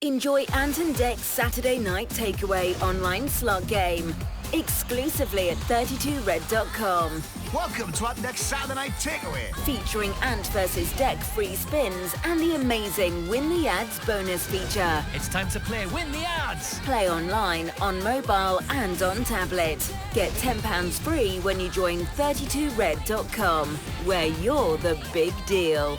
Enjoy Ant and Dec's Saturday night takeaway online slot game. Exclusively at 32red.com. Welcome to Ant Dec's Saturday night takeaway. Featuring Ant vs Dec free spins and the amazing Win the Ads bonus feature. It's time to play Win the Ads. Play online, on mobile and on tablet. Get £10 free when you join 32red.com, where you're the big deal.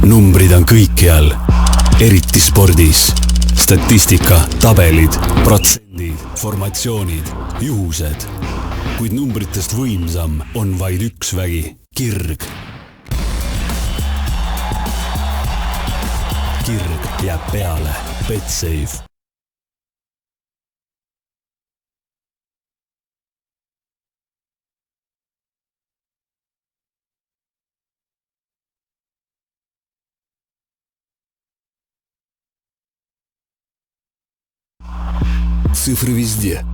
Numbrid on kõikjal, eriti spordis. Statistika, tabelid, protsendid, formatsioonid, juhused. Kuid numbritest võimsam on vaid üks vägi, kirg. Kirg jääb peale. Betsafe. Цифры везде,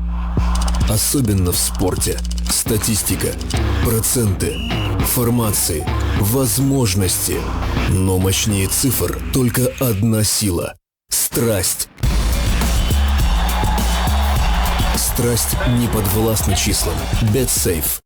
особенно в спорте. Статистика, проценты, формации, возможности. Но мощнее цифр только одна сила – страсть. Страсть не подвластна числам. Betsafe.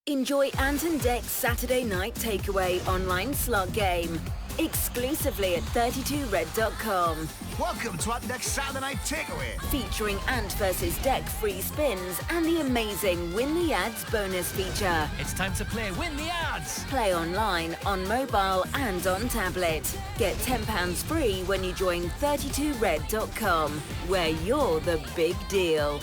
Enjoy Ant and Dec's Saturday night takeaway online slot game. Exclusively at 32red.com. Welcome to our next Saturday night takeaway. Featuring Ant versus Dec free spins and the amazing Win the Ads bonus feature. It's time to play Win the Ads. Play online, on mobile and on tablet. Get £10 free when you join 32red.com, where you're the big deal.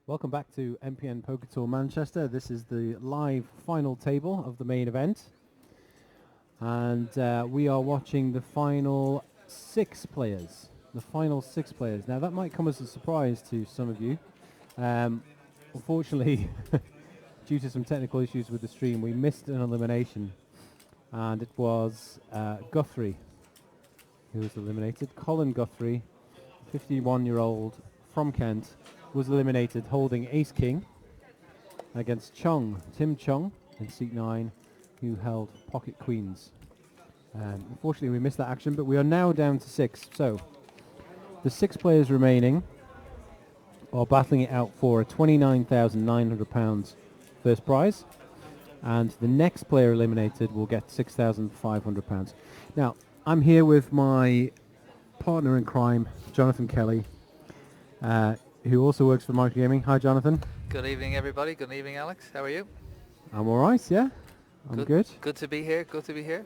Welcome back to MPN Poker Tour Manchester. This is the live final table of the main event. And we are watching the final 6 players. The final 6 players. Now that might come as a surprise to some of you. Unfortunately, due to some technical issues with the stream, we missed an elimination. And it was Guthrie who was eliminated. Colin Guthrie, 51-year-old from Kent, was eliminated holding Ace-King against Tim Chung in seat 9, who held Pocket Queens. Unfortunately, we missed that action, but we are now down to 6. So, the 6 players remaining are battling it out for a £29,900 first prize, and the next player eliminated will get £6,500. Now, I'm here with my partner in crime, Jonathon Kelly, who also works for Micro Gaming. Hi, Jonathon. Good evening, everybody. Good evening, Alex. How are you? I'm all right, yeah. I'm good. Good to be here. Good to be here.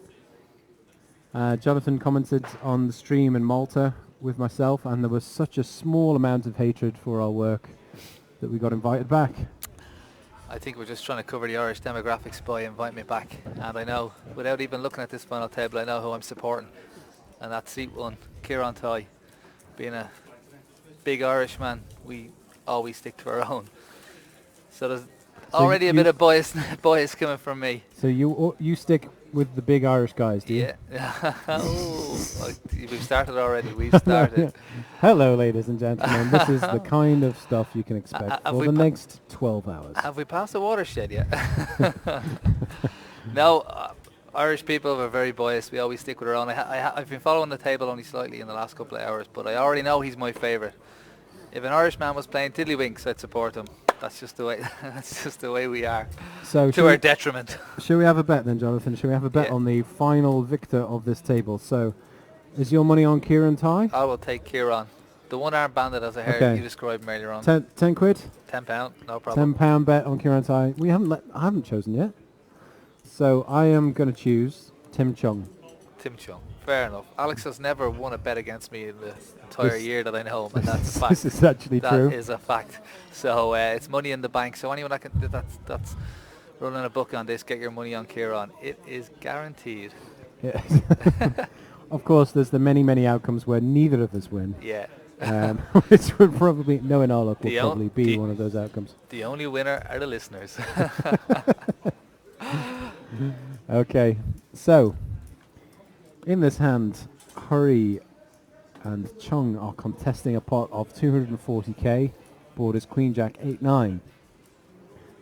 Jonathon commented on the stream in Malta with myself, and there was such a small amount of hatred for our work that we got invited back. I think we're just trying to cover the Irish demographics by inviting me back. And I know, without even looking at this final table, I know who I'm supporting. And that's seat 1, Cieran Tighe. Being a big Irish man, we always stick to our own. So there's already a bit of bias coming from me. So you stick with the big Irish guys, do you? Yeah. We've started already. We've started. Hello, ladies and gentlemen. This is the kind of stuff you can expect for the next 12 hours. Have we passed the watershed yet? No, Irish people are very biased. We always stick with our own. I've been following the table only slightly in the last couple of hours, but I already know he's my favourite. If an Irishman was playing Tiddlywinks, I'd support him. That's just the way. That's just the way we are. So to our detriment. Shall we have a bet then, Jonathon? Shall we have a bet on the final victor of this table? So, is your money on Cieran Tighe? I will take Cieran. The one-arm bandit, as I heard you describe him earlier on. 10 quid. £10, no problem. £10 bet on Cieran Tighe. I haven't chosen yet. So I am going to choose Tim Chung. Tim Chung. Fair enough. Alex has never won a bet against me in the entire year that I know him, and that's a fact. This is actually true. That is a fact. So it's money in the bank. So anyone that's running a book on this, get your money on Cieran. It is guaranteed. Yeah. Of course, there's the many outcomes where neither of us win. Yeah. Which would probably, knowing our luck, will probably be one of those outcomes. The only winner are the listeners. Okay, so in this hand, Hurri and Chung are contesting a pot of 240k. Board is Queen Jack 8-9.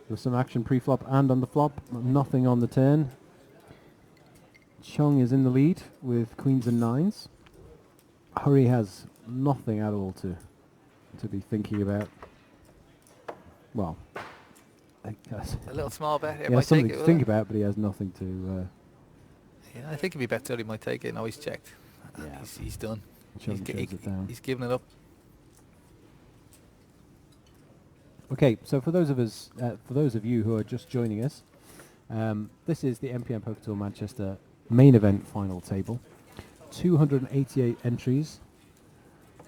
There's some action pre-flop and on the flop, nothing on the turn. Chung is in the lead with queens and 9s. Hurri has nothing at all to be thinking about. Well, I guess a little small bet here. He has something to think about, but he has nothing to... yeah, I think if he bets out, he might take it. No, he's checked. Yeah. He's done. He's given it up. Okay, so for those of you who are just joining us, this is the MPN Poker Tour Manchester main event final table. 288 entries,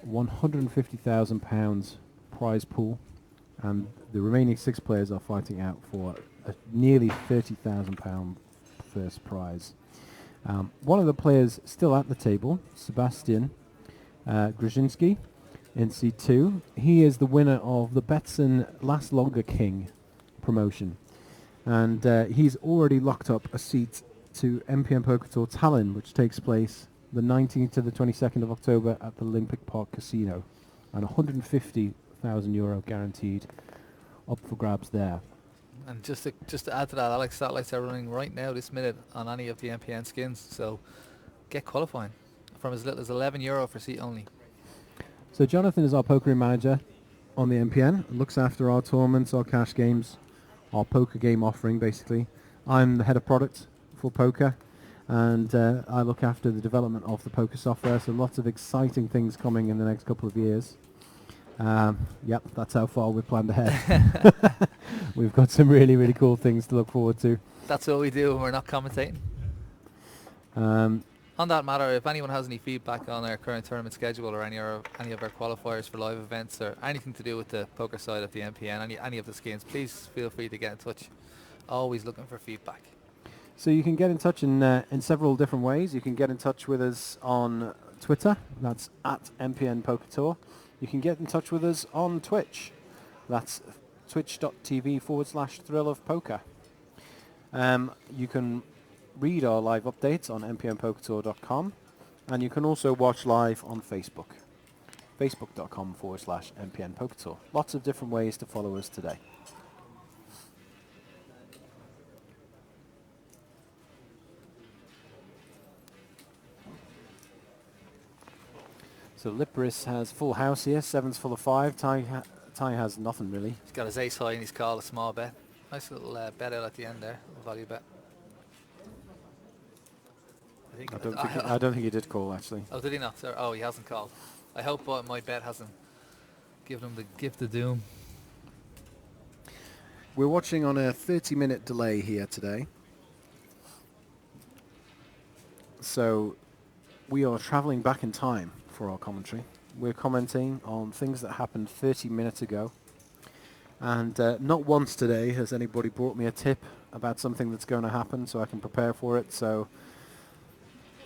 £150,000 prize pool, and the remaining 6 players are fighting out for a nearly £30,000 first prize. One of the players still at the table, Sebastian Gruszczynski, in C2. He is the winner of the Betson Last Longer King promotion, and he's already locked up a seat to MPN Poker Tour Tallinn, which takes place the 19th to the 22nd of October at the Olympic Park Casino, and €150,000 guaranteed up for grabs there. And just to add to that, Alex, satellites are running right now this minute on any of the MPN skins, so get qualifying from as little as €11 for seat only. So Jonathon is our poker manager on the MPN, looks after our tournaments, our cash games, our poker game offering basically. I'm the head of product for poker, and I look after the development of the poker software, so lots of exciting things coming in the next couple of years. Yep, that's how far we've planned ahead. We've got some really cool things to look forward to. That's what we do when we're not commentating. On that matter, if anyone has any feedback on our current tournament schedule or any of our qualifiers for live events or anything to do with the poker side of the MPN, any of the skins, please feel free to get in touch. Always looking for feedback. So you can get in touch in several different ways. You can get in touch with us on Twitter. That's at MPN Poker Tour. You can get in touch with us on Twitch. That's twitch.tv/thrill-of-poker. You can read our live updates on mpnpokertour.com, and you can also watch live on Facebook. facebook.com/MPN Poker Tour. Lots of different ways to follow us today. So Liperis has full house here, 7's full of 5. Tighe has nothing really. He's got his ace high and he's called a small bet. Nice little bet out at the end there, a value bet. I don't think he did call actually. Oh, did he not? Sorry. Oh, he hasn't called. I hope my bet hasn't given him the gift of doom. We're watching on a 30-minute delay here today. So we are traveling back in time for our commentary. We're commenting on things that happened 30 minutes ago. And not once today has anybody brought me a tip about something that's going to happen so I can prepare for it. So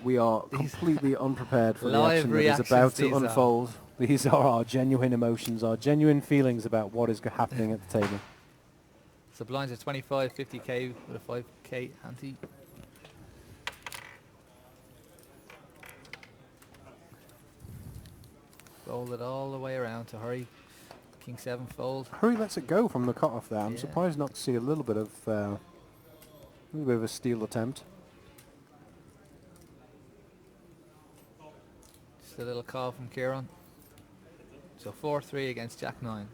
we are completely unprepared for the action that is about to unfold. These are our genuine emotions, our genuine feelings about what is happening at the table. So blinds are 25, 50k with a 5k ante. Fold it all the way around to Hurri. King 7 fold. Hurri lets it go from the cutoff there. I'm surprised not to see a little bit of a steal attempt. Just a little call from Cieran. So 4-3 against Jack 9.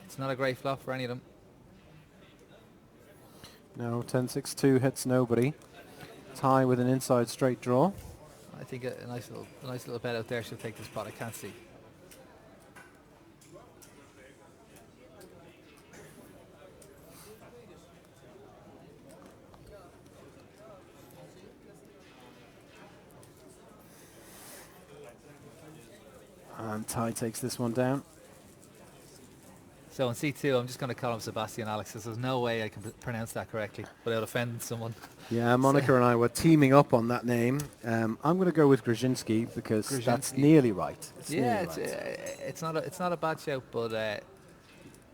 It's not a great flop for any of them. No, 10-6-2 hits nobody. Tighe with an inside straight draw. I think a nice little bet out there should take this pot. I can't see. And Tighe takes this one down. So on C2, I'm just going to call him Sebastian Alex, because there's no way I can pronounce that correctly without offending someone. Yeah, Monica and I were teaming up on that name. I'm going to go with Gruszczynski because that's nearly right. It's not a bad shout, but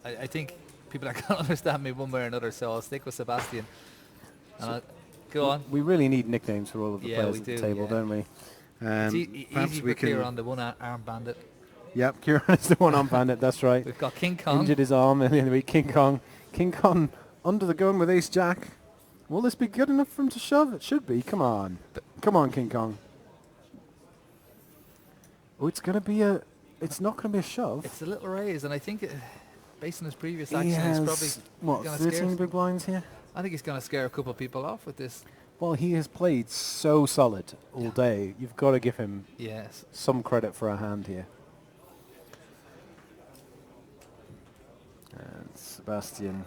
I think people are going to understand me one way or another, so I'll stick with Sebastian. Go on. We really need nicknames for all of the players at the table, don't we? It's easy for Cieran, the one-arm bandit. Yep, Cieran is the one-arm bandit, that's right. We've got King Kong. Injured his arm in the end of the week. King Kong under the gun with ace-jack. Will this be good enough for him to shove? It should be. Come on. Come on, King Kong. Oh, it's not going to be a shove. It's a little raise, and I think, based on his previous action, he's probably... What, 13 big blinds here? I think he's going to scare a couple of people off with this. Well, he has played so solid all day. You've got to give him some credit for a hand here. And Sebastian,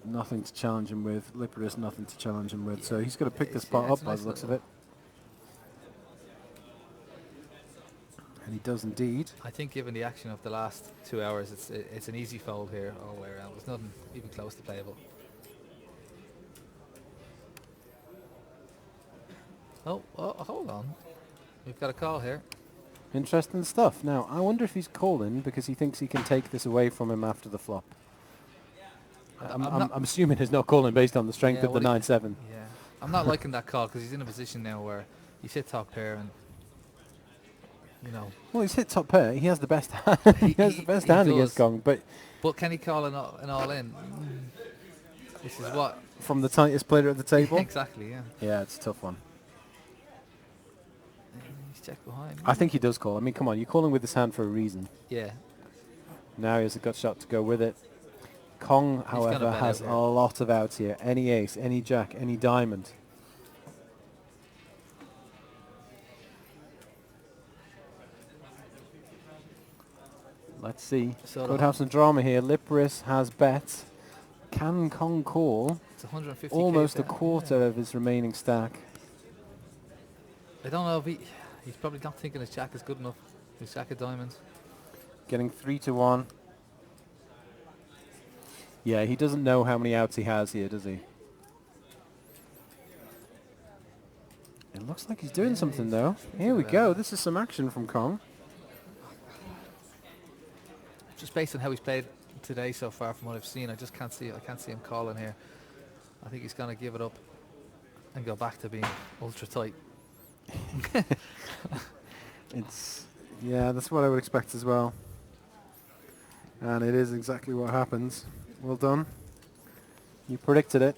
nothing to challenge him with. Liperis, nothing to challenge him with. So he's got to pick this pot up by the looks of it. And he does indeed. I think given the action of the last 2 hours, it's an easy fold here all the way around. There's nothing even close to playable. Oh, hold on. We've got a call here. Interesting stuff. Now, I wonder if he's calling because he thinks he can take this away from him after the flop. I'm assuming he's not calling based on the strength of the 9-7. Yeah, I'm not liking that call because he's in a position now where he's hit top pair and, you know. Well, he's hit top pair. He has the best hand. he has the best hand against Gong. But can he call an all in? This is what? From the tightest player at the table? Exactly, yeah. Yeah, it's a tough one. Check behind. I think he does call. I mean, come on, you're calling with this hand for a reason. Yeah. Now he has a gut shot to go with it. Kong, however, has a lot of outs here. Any ace, any jack, any diamond. Let's see. Could have some drama here. Liperis has bet. Can Kong call? It's 150. Almost a quarter of his remaining stack. I don't know if he's probably not thinking his jack is good enough. His jack of diamonds. Getting 3 to 1. Yeah, he doesn't know how many outs he has here, does he? It looks like he's doing something though. Here we go. This is some action from Kong. Just based on how he's played today so far, from what I've seen, I just can't see. I can't see him calling here. I think he's going to give it up and go back to being ultra tight. Yeah, that's what I would expect as well. And it is exactly what happens. Well done. You predicted it.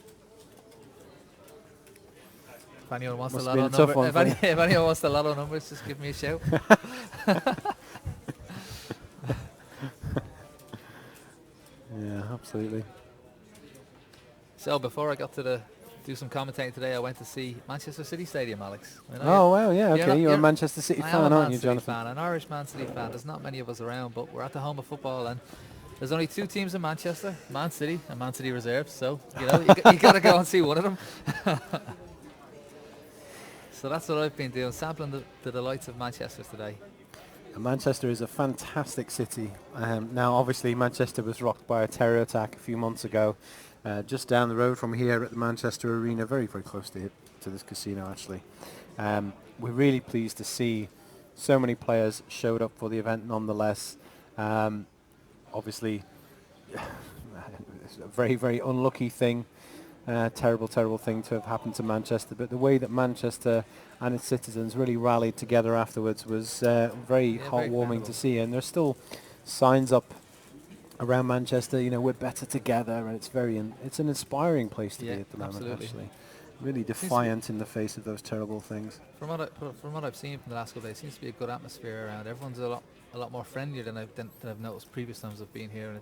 If anyone wants Must the have been lotto a tough one number, for you. if anyone wants the lotto numbers, just give me a shout. Yeah, absolutely. So before I got to do some commentating today, I went to see Manchester City Stadium, Alex. Oh, well, yeah, okay. You're a Manchester City I am fan, a aren't Man you, City Jonathon? fan, an Irish Man City fan. There's not many of us around, but we're at the home of football, and there's only 2 teams in Manchester, Man City and Man City Reserves. So, you know, you got to go and see one of them. So that's what I've been doing, sampling the delights of Manchester today. Manchester is a fantastic city. Now, obviously, Manchester was rocked by a terror attack a few months ago, just down the road from here at the Manchester Arena, very, very close to this casino, actually. We're really pleased to see so many players showed up for the event nonetheless. Obviously, it's a very, very unlucky thing. Terrible, terrible thing to have happened to Manchester, but the way that Manchester and its citizens really rallied together afterwards was very heartwarming to see. And there's still signs up around Manchester, you know, we're better together, and it's an inspiring place to be at the moment. Absolutely. Actually, really defiant in the face of those terrible things. From what I've seen from the last couple of days, seems to be a good atmosphere around. Everyone's a lot more friendlier than I've noticed previous times I've been here, and I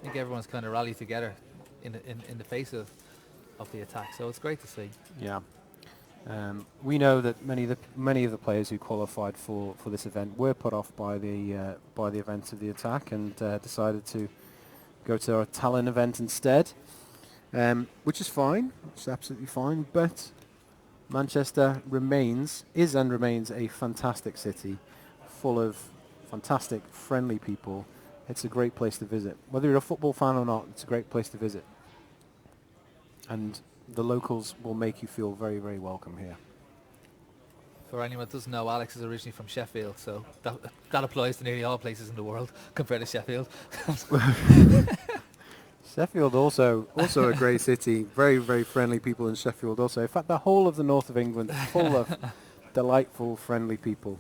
think everyone's kind of rallied together in the face of the attack, so it's great to see. Yeah, we know that many of the players who qualified for this event were put off by the events of the attack and decided to go to our Tallinn event instead, which is fine. It's absolutely fine. But Manchester remains a fantastic city, full of fantastic, friendly people. It's a great place to visit. Whether you're a football fan or not, it's a great place to visit. And the locals will make you feel very, very welcome here. For anyone that doesn't know, Alex is originally from Sheffield, so that applies to nearly all places in the world compared to Sheffield. Sheffield also a great city. Very, very friendly people in Sheffield also. In fact, the whole of the north of England full of delightful, friendly people.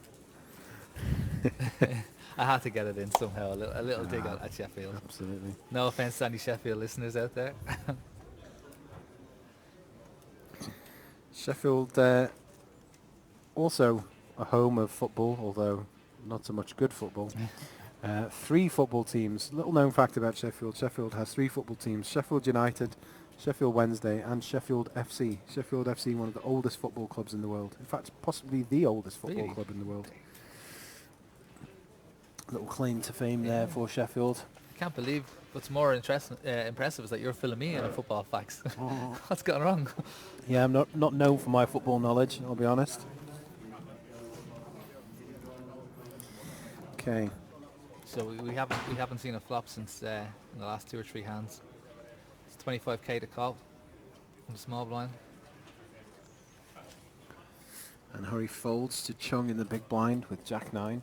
I had to get it in somehow, a little dig at Sheffield. Absolutely. No offense to any Sheffield listeners out there. Sheffield, also a home of football, although not so much good football. 3 football teams. Little known fact about Sheffield. Sheffield has 3 football teams. Sheffield United, Sheffield Wednesday and Sheffield FC. Sheffield FC, one of the oldest football clubs in the world. In fact, possibly the oldest football club in the world. Little claim to fame there for Sheffield. I can't believe what's more impressive is that you're filling me in on football facts. What's gone wrong? Yeah, I'm not known for my football knowledge, I'll be honest. Okay. So we haven't seen a flop since in the last 2 or 3 hands. It's 25k to call on the small blind. And Hurri folds to Chung in the big blind with Jack 9,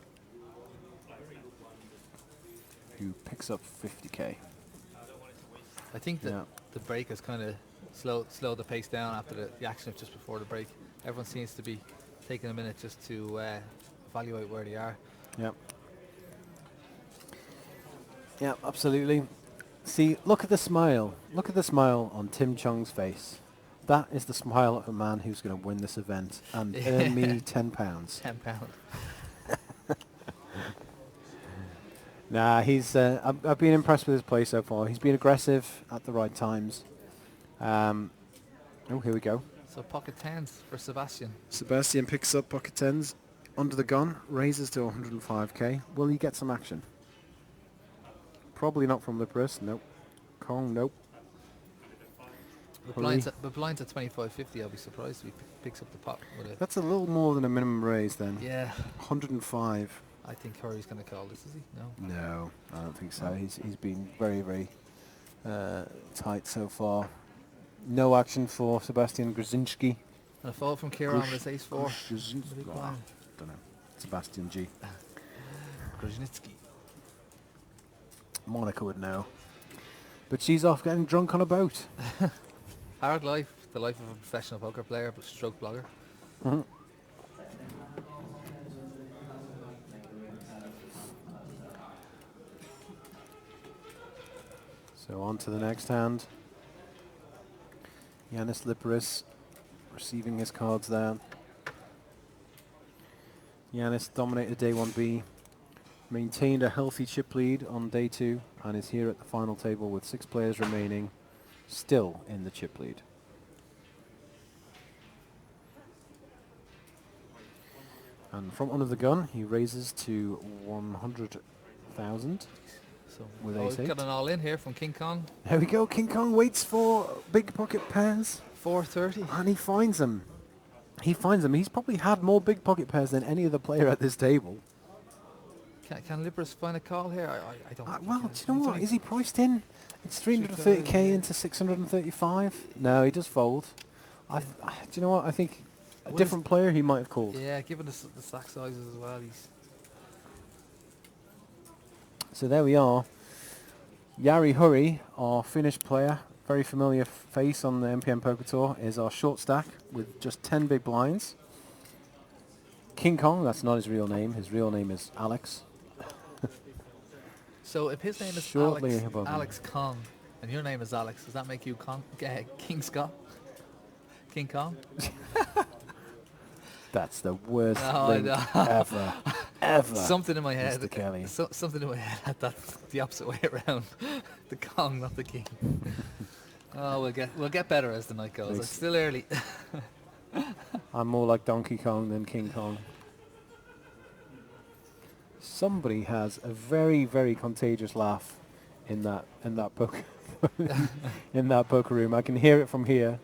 who picks up 50k. I think that the break has kind of slowed the pace down after the action of just before the break. Everyone seems to be taking a minute just to evaluate where they are. Yep. Yeah, absolutely. See, look at the smile. Look at the smile on Tim Chung's face. That is the smile of a man who's going to win this event and earn me £10. £10. Nah, I've been impressed with his play so far. He's been aggressive at the right times. Oh, here we go. So pocket 10s for Sebastian. Sebastian picks up pocket 10s under the gun, raises to 105k. Will he get some action? Probably not from Liperis. Nope. Kong, nope. But blinds at 25.50, I'll be surprised if he picks up the pot with it. That's a little more than a minimum raise then. Yeah. 105. I think Hurry's going to call this, is he? No? No, I don't think so. He's been very, very tight so far. No action for Sebastian Gruszczynski. And a fold from Cieran with his ace-4. Don't know. Sebastian G. Gruszczynski. Monica would know. But she's off getting drunk on a boat. Hard life. The life of a professional poker player, but stroke blogger. Mm-hmm. So on to the next hand. Yiannis Liperis receiving his cards there. Yiannis dominated day 1B, maintained a healthy chip lead on day 2, and is here at the final table with 6 players remaining, still in the chip lead. And from under the gun, he raises to 100,000. So with we've ace-8. got an all-in here from King Kong. There we go. King Kong waits for big pocket pairs. 430. And he finds them. He's probably had more big pocket pairs than any other player at this table. Can Liperis find a call here? I don't think he Well, can. do you know what? Is he priced in? It's 330k into 635. No, he does fold. Do you know what? I think a different player he might have called. Yeah, given the stack sizes as well, he's... So there we are. Jari Hurri, our Finnish player, very familiar face on the MPN Poker Tour, is our short stack with just 10 big blinds. King Kong, that's not his real name. His real name is Alex. So if his name is Shortly above Alex Kong, and your name is Alex, does that make you King Scott? King Kong? That's the worst No, thing ever. Ever. Something in my head. Mr. Kelly. Something in my head had that the opposite way around. The Kong, not the King. Oh, we'll get better as the night goes. It's still early. I'm more like Donkey Kong than King Kong. Somebody has a very, very contagious laugh in that poker in that poker room. I can hear it from here.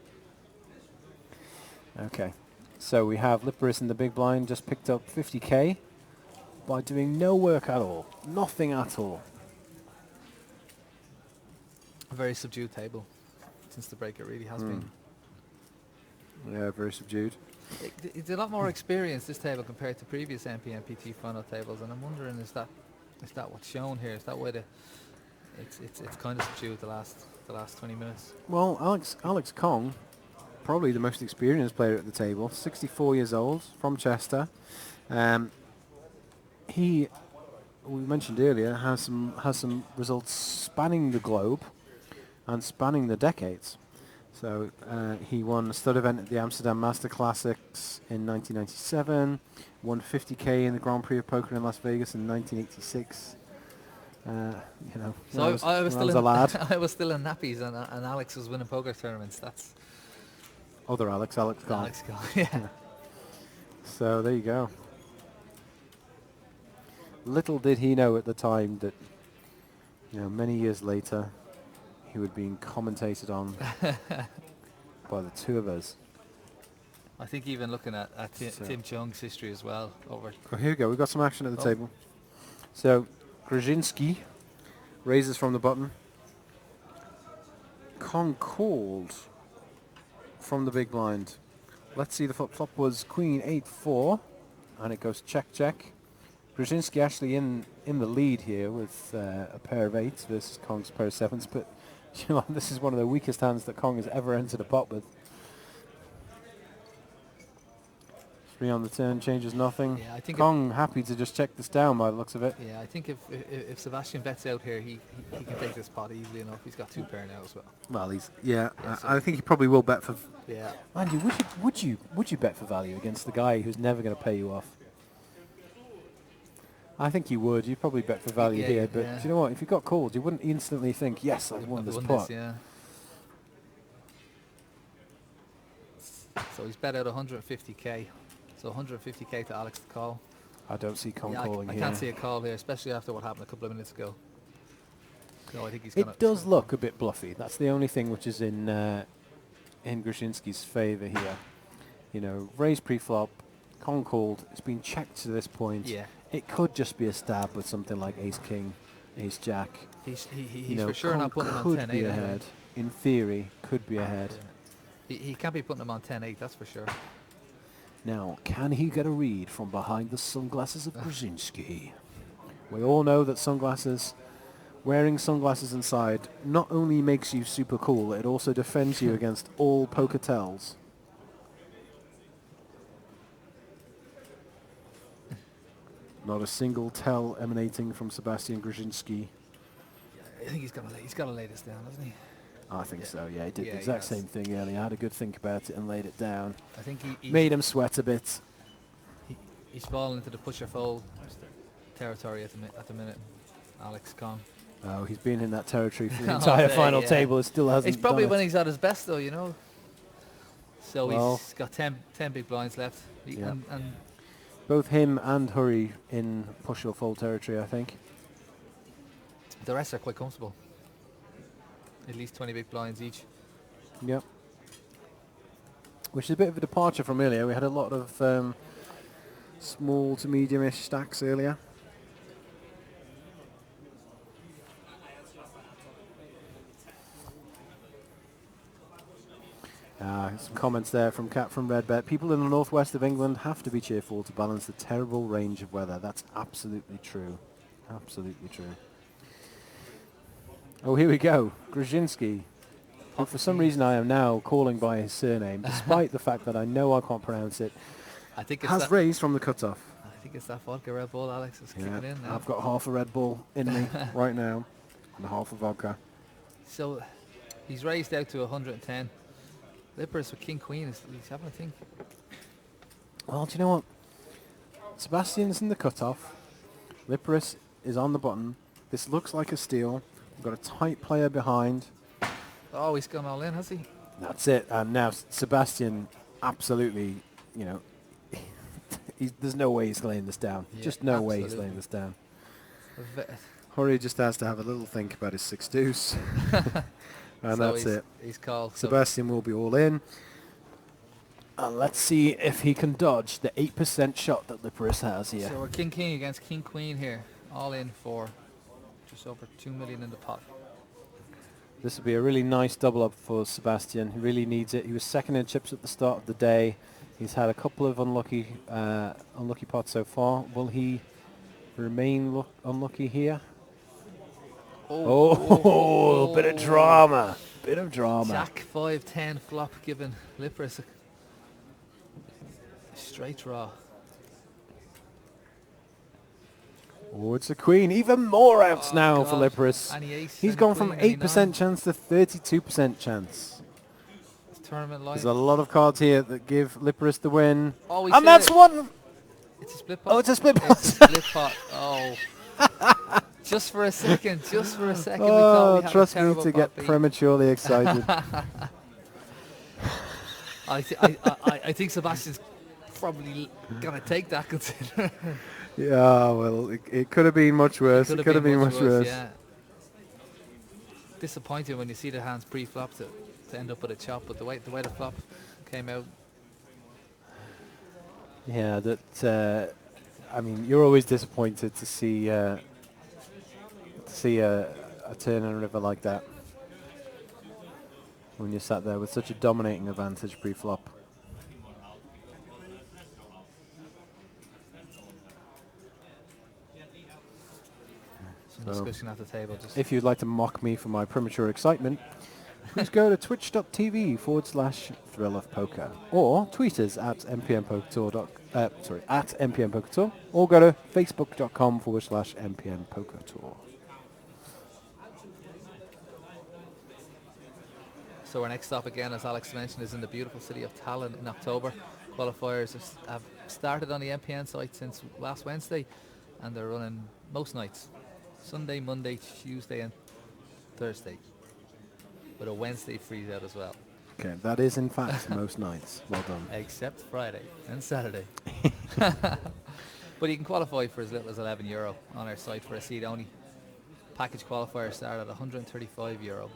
Okay, so we have Liperis in the big blind, just picked up 50k by doing no work at all, nothing at all. A very subdued table since the break. It really has been. Yeah, very subdued. It's a lot more experience, this table, compared to previous MPN PT final tables, and I'm wondering, is that what's shown here? Is that why it's kind of subdued the last 20 minutes? Well, Alex Kong, probably the most experienced player at the table, 64 years old, from Chester. He, we mentioned earlier, has some results spanning the globe and spanning the decades. So he won a stud event at the Amsterdam Master Classics in 1997, won 50k in the Grand Prix of Poker in Las Vegas in 1986. So I was a lad. I was still in nappies, and Alex was winning poker tournaments. That's other Alex Kong. Alex Kong, yeah. So there you go. Little did he know at the time that, many years later, he would be commentated on by the two of us. I think even looking at Tim Chung's history as well. Oh, here we go. We've got some action at the table. So Gruszczynski raises from the button. Kong called from the big blind. Let's see, the flop was Queen 8-4, and it goes check check. Gruszczynski actually in the lead here with a pair of 8s versus Kong's pair of 7s, but this is one of the weakest hands that Kong has ever entered a pot with. 3 on the turn, changes nothing. Yeah, I think Kong happy to just check this down by the looks of it. Yeah, I think if Sebastian bets out here, he can take this pot easily enough. He's got 2 pair now as well. Well, I think he probably will bet for. Yeah. Mind you, would you bet for value against the guy who's never going to pay you off? I think you would. You'd probably bet for value here, but do you know what? If you got called, you wouldn't instantly think, yes, I've won this pot. Yeah. So he's bet out 150k. So 150k to Alex to call. I don't see Kong calling I here. can't see a call here, especially after what happened a couple of minutes ago. No, I think he's It does look a bit bluffy. That's the only thing which is in in Gruszczynski's favour here. You know, raise pre-flop, con called. It's been checked to this point. Yeah. It could just be a stab with something like Ace King, Ace Jack. He's You know, for sure not putting him on could 10-8. be anyway. ahead. In theory, could be ahead. He can't be putting him on 10-8, that's for sure. Now, can he get a read from behind the sunglasses of Gruszczynski? We all know that wearing sunglasses inside not only makes you super cool, it also defends you against all poker tells. Not a single tell emanating from Sebastian Gruszczynski. I think he's got to lay this down, hasn't he? I think so, yeah. He did Yeah, the he exact has. same thing earlier. Had a good think about it and laid it down. I think Made him sweat a bit. he's fallen into the push or fold territory at the minute. Alex Kong. Oh, he's been in that territory for the All entire day, final yeah. table. It still hasn't It's probably done when it. he's at his best, though, you know. So Well, he's got 10 big blinds left. Yeah. And Both him and Hurri in push or fold territory, I think. the rest are quite comfortable. At least 20 big blinds each. Yep. Which is a bit of a departure from earlier. We had a lot of small to medium-ish stacks earlier. Some comments there from Cat from Redbet. People in the northwest of England have to be cheerful to balance the terrible range of weather. That's absolutely true. Absolutely true. Oh, here we go. Gruszczynski, who for some reason I am now calling by his surname, despite the fact that I know I can't pronounce it, I think it's has raised from the cutoff. I think it's that vodka Red Bull, Alex, is kicking in now. I've got half a Red Bull in me right now and half a vodka. So he's raised out to 110. Liperis with King Queen, he's having a think. Well, do you know what? Sebastian's in the cutoff. Liperis is on the button. This looks like a steal. We've got a tight player behind. Oh, he's gone all in, has he? That's it. And now Sebastian absolutely, you know, there's no way he's laying this down. Yeah, Just no way he's absolutely. laying this down. Ve- Hurri just has to have a little think about his six deuce. And so that's it. He's called. So Sebastian will be all in. And let's see if he can dodge the 8% shot that Liperis has here. So we're King King against King Queen here. All in for just over 2 million in the pot. This will be a really nice double up for Sebastian. He really needs it. He was second in chips at the start of the day. He's had a couple of unlucky pots so far. Will he remain unlucky here? Oh, bit of drama. Bit of drama. Jack 5-10 flop giving Liperis a straight draw. Oh, it's a queen. Even more outs Oh, now for God. Liperis. Any ace, He's any gone from queen, any 8% nine. chance to 32% chance. It's tournament line. There's a lot of cards here that give Liperis the win. Oh, we And see that's it. one. It's a split pot. Oh, it's a split It's a split pot. Oh. Just for a second. Just for a second. We thought Oh, we had trust a me terrible to pot get beat. prematurely excited. I think Sebastian's probably going to take that considering. Yeah, well, it could have been much worse. It could have been much worse. Yeah. Disappointing when you see the hands pre-flop to end up with a chop, but the way the flop came out. Yeah, that. I mean, you're always disappointed to see a turn and a river like that when you're sat there with such a dominating advantage pre-flop. Some discussion at the table. Just If you'd like to mock me for my premature excitement, please go to twitch.tv/Thrill of Poker or tweet us at MPN Poker Tour. at MPN Poker Tour, or go to facebook.com/MPN Poker Tour. So our next stop again, as Alex mentioned, is in the beautiful city of Tallinn in October. Qualifiers have started on the MPN site since last Wednesday, and they're running most nights. Sunday, Monday, Tuesday and Thursday. With a Wednesday freeze out as well. Okay, that is in fact most nights. Well done. Except Friday and Saturday. But you can qualify for as little as €11 on our site for a seat only. Package qualifiers start at €135.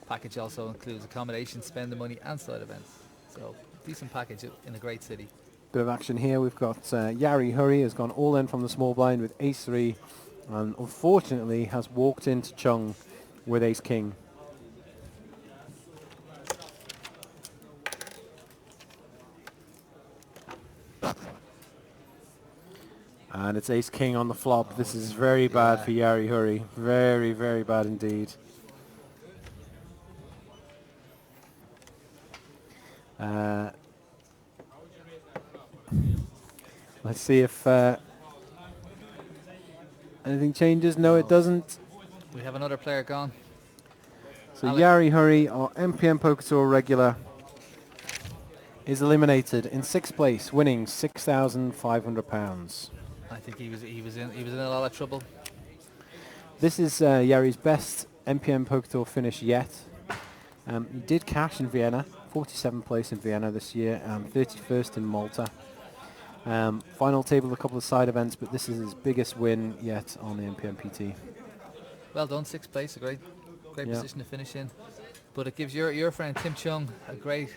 Package also includes accommodation, spend the money, and side events. So decent package in a great city. Bit of action here. We've got Jari Hurri has gone all in from the small blind with ace-3, and unfortunately has walked into Chung with ace-king. And it's ace-king on the flop. This is very bad for Jari Hurri. Very, very bad indeed. Let's see if anything changes. No, it doesn't. We have another player gone. So Jari Hurri, our MPN Poker Tour regular, is eliminated in 6th place, winning £6,500. I think he was in a lot of trouble. This is Jari's best MPN Poker Tour finish yet. He did cash in Vienna, 47th place in Vienna this year, and 31st in Malta. Final table, a couple of side events, but this is his biggest win yet on the MPN PT. Well done, 6th place, a great position to finish in. But it gives your friend Tim Chung a great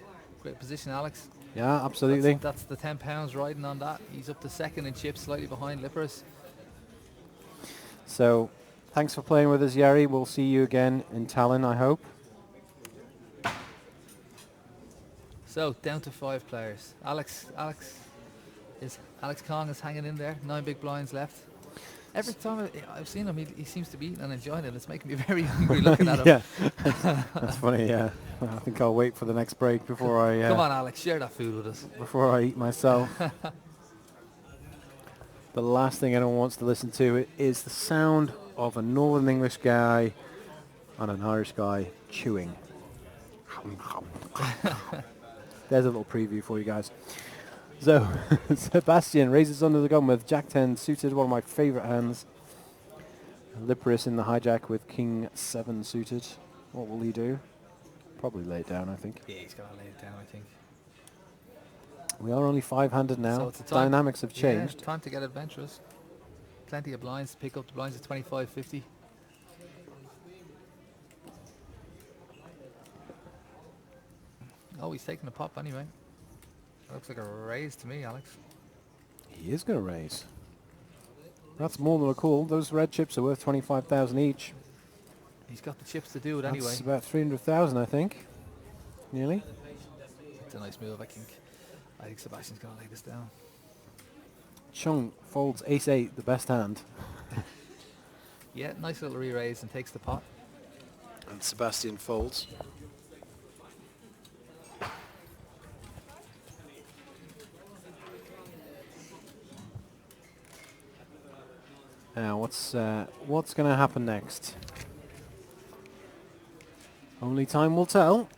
position, Alex. Yeah, absolutely. That's the £10 riding on that. He's up to 2nd in chips, slightly behind Liperis. So, thanks for playing with us, Jari. We'll see you again in Tallinn, I hope. So, down to 5 players. Alex Kong is hanging in there. 9 big blinds left. Every time I've seen him, he seems to be eating and enjoying it. It's making me very hungry looking at him. Yeah, that's funny, yeah. I think I'll wait for the next break before I... Come on, Alex, share that food with us. Before I eat myself. The last thing anyone wants to listen to is the sound of a Northern English guy and an Irish guy chewing. There's a little preview for you guys. So, Sebastian raises under the gun with Jack-10 suited, one of my favourite hands. Liperis in the hijack with King-7 suited. What will he do? Probably lay it down, I think. Yeah, he's going to lay it down, I think. We are only 5-handed now. So it's a Dynamics have changed. Yeah, time to get adventurous. Plenty of blinds to pick up. The blinds at 25.50. Oh, he's taking a pop anyway. Looks like a raise to me, Alex. He is going to raise. That's more than a call. Those red chips are worth 25,000 each. He's got the chips to do it anyway. That's about 300,000, I think. Nearly. It's a nice move. I think Sebastian's going to lay this down. Chung folds ace-8, the best hand. Yeah, nice little re-raise and takes the pot. And Sebastian folds. Now, what's going to happen next? Only time will tell.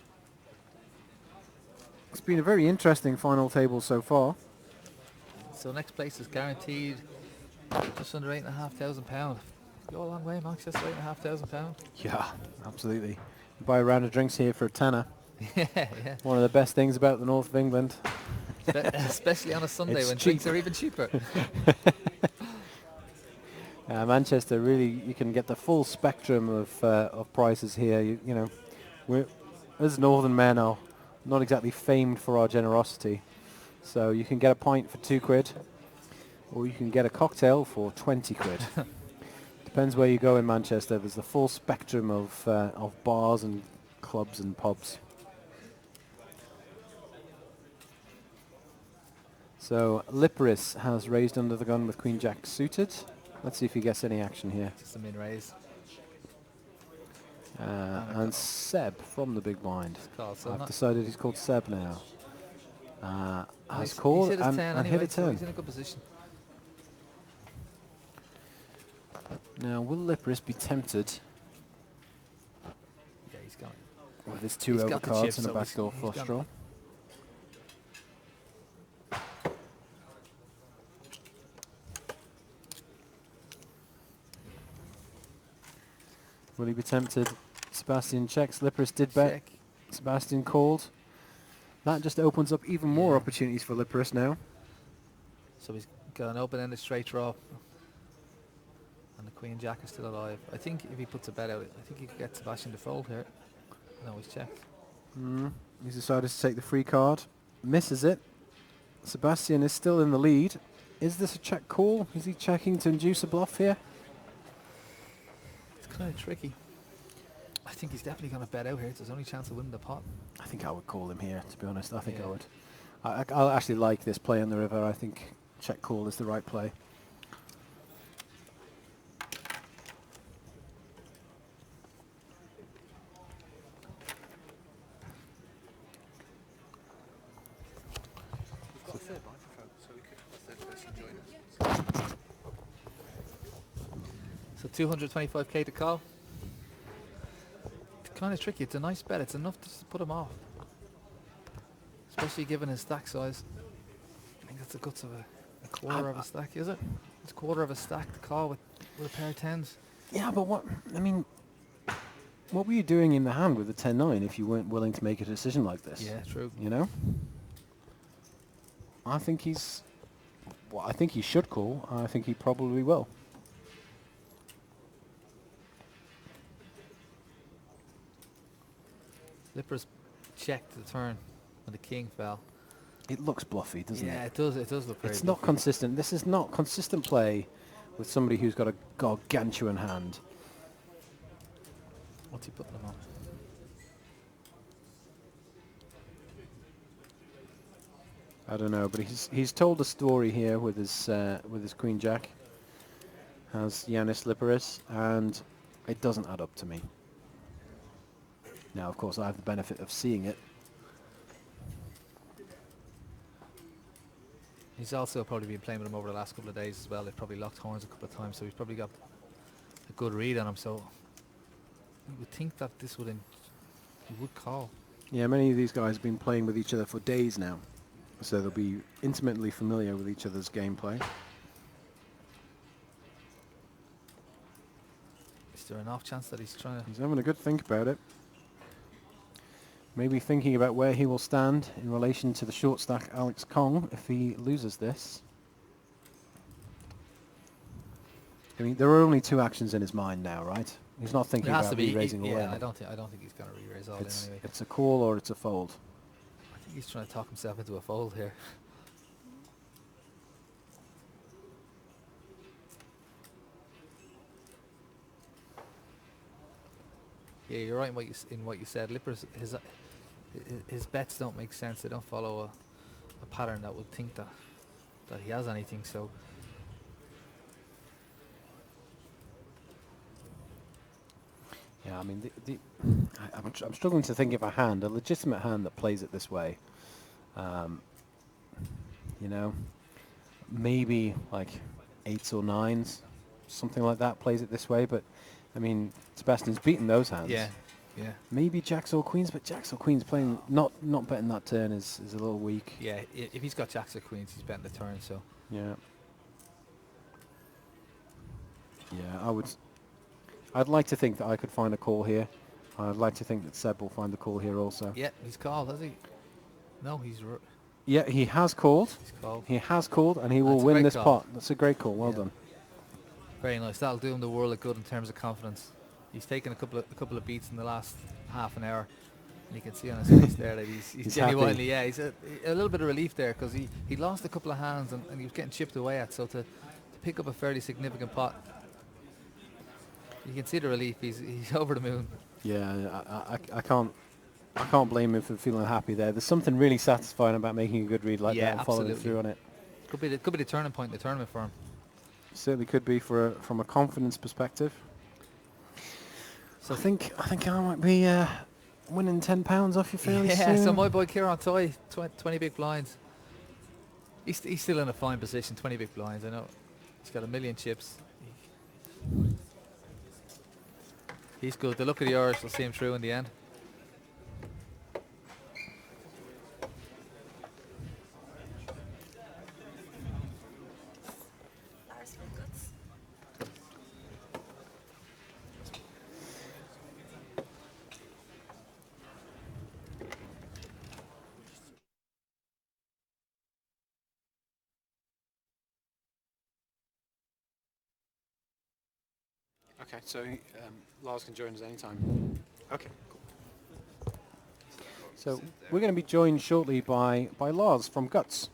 It's been a very interesting final table so far. So next place is guaranteed just under £8,500. Go a long way, Manchester, £8,500. Yeah, absolutely. You buy a round of drinks here for a tenner. Yeah. One of the best things about the north of England. Especially on a Sunday It's when cheap. drinks are even cheaper. Manchester, really, you can get the full spectrum of prices here. You know, we're, as northern men are not exactly famed for our generosity. So you can get a pint for £2, or you can get a cocktail for 20 quid. Depends where you go in Manchester. There's the full spectrum of bars and clubs and pubs. So Liperis has raised under the gun with Queen Jack suited. Let's see if he gets any action here. Just a min-raise. And Seb from the big blind. So I've decided he's called Seb now. Has he's called hit his and 10 hit anyway, a so 10. he's in a good position. Now, will Liperis be tempted Yeah, he's gone. with his 2 He's got the overcards chips, and a so backdoor he's flush gone. draw? Will he be tempted? Sebastian checks. Liperis did bet. Check. Sebastian called. That just opens up even more opportunities for Liperis now. So he's got an open-ended straight draw. And the Queen Jack is still alive. I think if he puts a bet out, I think he could get Sebastian to fold here. No, he's checked. He's decided to take the free card. Misses it. Sebastian is still in the lead. Is this a check call? Is he checking to induce a bluff here? It's kind of tricky. I think he's definitely going to bet out here. It's his only chance of winning the pot. I think I would call him here, to be honest. I think I would. I actually like this play on the river. I think check call is the right play. So 225k to call. It's kind of tricky. It's a nice bet. It's enough to just put him off. Especially given his stack size. I think that's the guts of a quarter of a stack, is it? It's a quarter of a stack to call with a pair of tens. Yeah, but what were you doing in the hand with the 10-9 if you weren't willing to make a decision like this? Yeah, true. You know? I think he should call. I think he probably will. Liperis checked the turn when the king fell. It looks bluffy, doesn't it? Yeah, it does. It does look very It's not bluffy. consistent. This is not consistent play with somebody who's got a gargantuan hand. What's he putting them on? I don't know, but he's told a story here with his Queen Jack. Has Yiannis Liperis, and it doesn't add up to me. Now, of course, I have the benefit of seeing it. He's also probably been playing with him over the last couple of days as well. They've probably locked horns a couple of times, so he's probably got a good read on him. So you would think that this would he would call. Yeah, many of these guys have been playing with each other for days now, so they'll be intimately familiar with each other's gameplay. Is there an off chance that he's trying to... He's having a good think about it. Maybe thinking about where he will stand in relation to the short stack Alex Kong if he loses this. I mean, there are only two actions in his mind now, right? He's not thinking about re-raising away. Yeah, I don't think he's going to re-raise all in anyway. It's a call or it's a fold. I think he's trying to talk himself into a fold here. Yeah, you're right in what you said. Liperis, his bets don't make sense. They don't follow a pattern that would think that he has anything. So yeah, I mean, I'm struggling to think of a legitimate hand that plays it this way. You know, maybe like 8s or 9s, something like that plays it this way. But I mean, Sebastian's beaten those hands. yeah, yeah, Maybe Jacks or Queens, but Jacks or Queens playing not betting that turn is a little weak. yeah. If he's got jacks or queens, he's betting the turn. So Yeah. Yeah, I'd like to think that I could find a call here. I'd like to think that Seb will find the call here also. yeah, he's called, has he? No, he's Yeah, he has called. called. He has called, and he will That's a win great this call. pot. That's a great call. Well Yeah. done. Very nice. That'll do him the world of good in terms of confidence. He's taken a couple of beats in the last half an hour, and you can see on his face there that he's He's genuinely, yeah, he's a little bit of relief there because he lost a couple of hands and he was getting chipped away at. So to pick up a fairly significant pot, you can see the relief. He's over the moon. Yeah, I can't blame him for feeling happy there. There's something really satisfying about making a good read like Yeah, that and following absolutely. through on it. Could be the turning point in the tournament for him. Certainly could be from a confidence perspective. So I think I might be winning £10 off you fairly soon. Yeah. So my boy Cieran Tighe, 20 big blinds. He's still in a fine position. 20 big blinds. I know he's got a million chips. He's good. The luck of the Irish will see him through in the end. Lars for guts. Okay, so Lars can join us anytime. Okay, cool. So we're going to be joined shortly by Lars from Guts,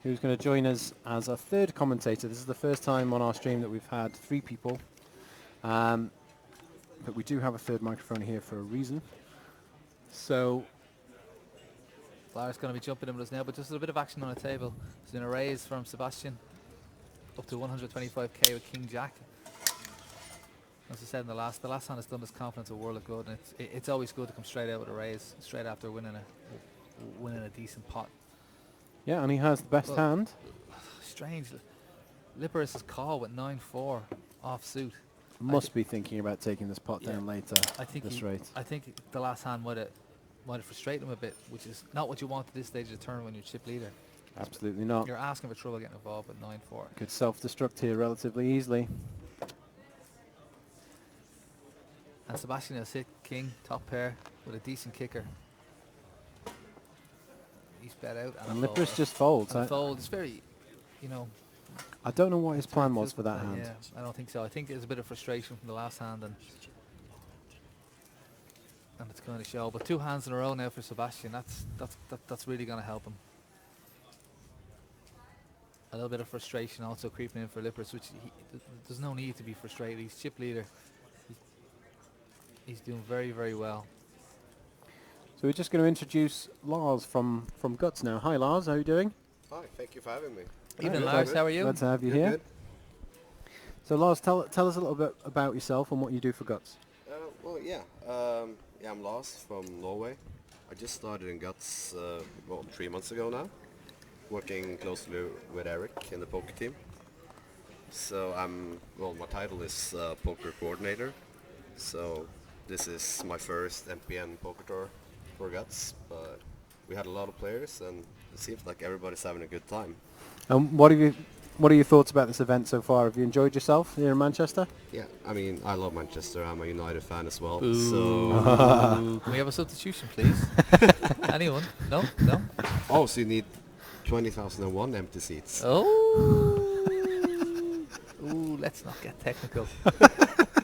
who's going to join us as a third commentator. This is the first time on our stream that we've had 3 people. But we do have a third microphone here for a reason. So Lars going to be jumping in with us now, but just a bit of action on the table. There's been a raise from Sebastian up to 125k with King Jack. As I said in the last hand has done this confidence a world of good, and it's always good to come straight out with a raise, straight after winning a decent pot. yeah, and he has the best hand. Strange. Liperis' call with 9-4 off suit. Must be thinking about taking this pot down later. I think this rate. I think the last hand might have frustrated him a bit, which is not what you want at this stage of the tournament when you're chip leader. Absolutely not. You're asking for trouble getting involved with 9-4. Could self-destruct here relatively easily. And Sebastian has hit king, top pair, with a decent kicker. He's bet out. And Liperis just folds. And fold. It's very, you know. I don't know what his plan was for that hand. Yeah, I don't think so. I think there's a bit of frustration from the last hand, and it's going to show. But 2 hands in a row now for Sebastian. That's really going to help him. A little bit of frustration also creeping in for Liperis, which there's no need to be frustrated. He's chip leader. He's doing very, very well. So we're just going to introduce Lars from Guts now. Hi Lars, how are you doing? Hi, thank you for having me. Evening, Lars, how are you? Glad to have you here. Good. So Lars, tell us a little bit about yourself and what you do for Guts. I'm Lars from Norway. I just started in Guts 3 months ago now, working closely with Eric in the poker team. So my title is poker coordinator. So this is my first MPN Poker Tour for Guts, but we had a lot of players and it seems like everybody's having a good time. What are your thoughts about this event so far? Have you enjoyed yourself here in Manchester? Yeah, I mean, I love Manchester. I'm a United fan as well. Ooh. So Can we have a substitution, please? Anyone? No? No? oh, so you need 20,001 empty seats. Oh. Ooh, let's not get technical.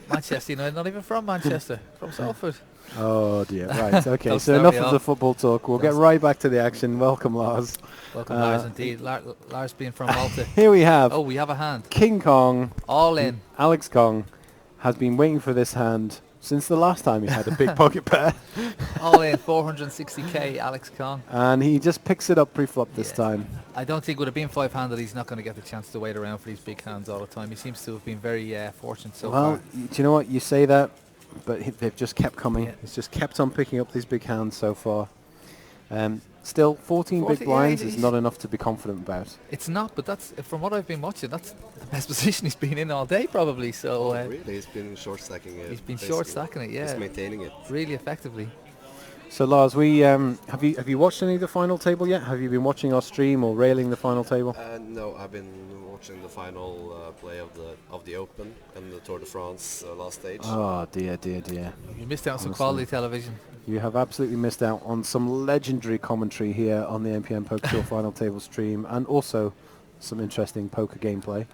Manchester United, not even from Manchester, from Salford. Oh dear, right, okay, Don't so start enough me of off. the football talk. We'll get right back to the action. Welcome, Lars. Welcome, Lars, indeed. Lars being from Malta. Here we have Oh, we have a hand. King Kong. All in. Alex Kong has been waiting for this hand since the last time he had a big pocket pair. All in, 460k, Alex Kong. And he just picks it up pre-flop this time. I don't think with it being 5-handed, he's not going to get the chance to wait around for these big hands all the time. He seems to have been very fortunate so far. Do you know what? You say that, but they've just kept coming. Yeah. It's just kept on picking up these big hands so far. Still, 14 big blinds is not enough to be confident about. It's not, but that's, from what I've been watching, that's the best position he's been in all day probably. So Really? He's been short stacking it. he's been basically. short stacking it, yeah. He's maintaining it. Really effectively. So Lars, we have you watched any of the final table yet? Have you been watching our stream or railing the final table? No, I've been watching the final play of the Open and the Tour de France last stage. Oh dear. You missed out on some Honestly. quality television. You have absolutely missed out on some legendary commentary here on the MPN Poker Tour final table stream, and also some interesting poker gameplay.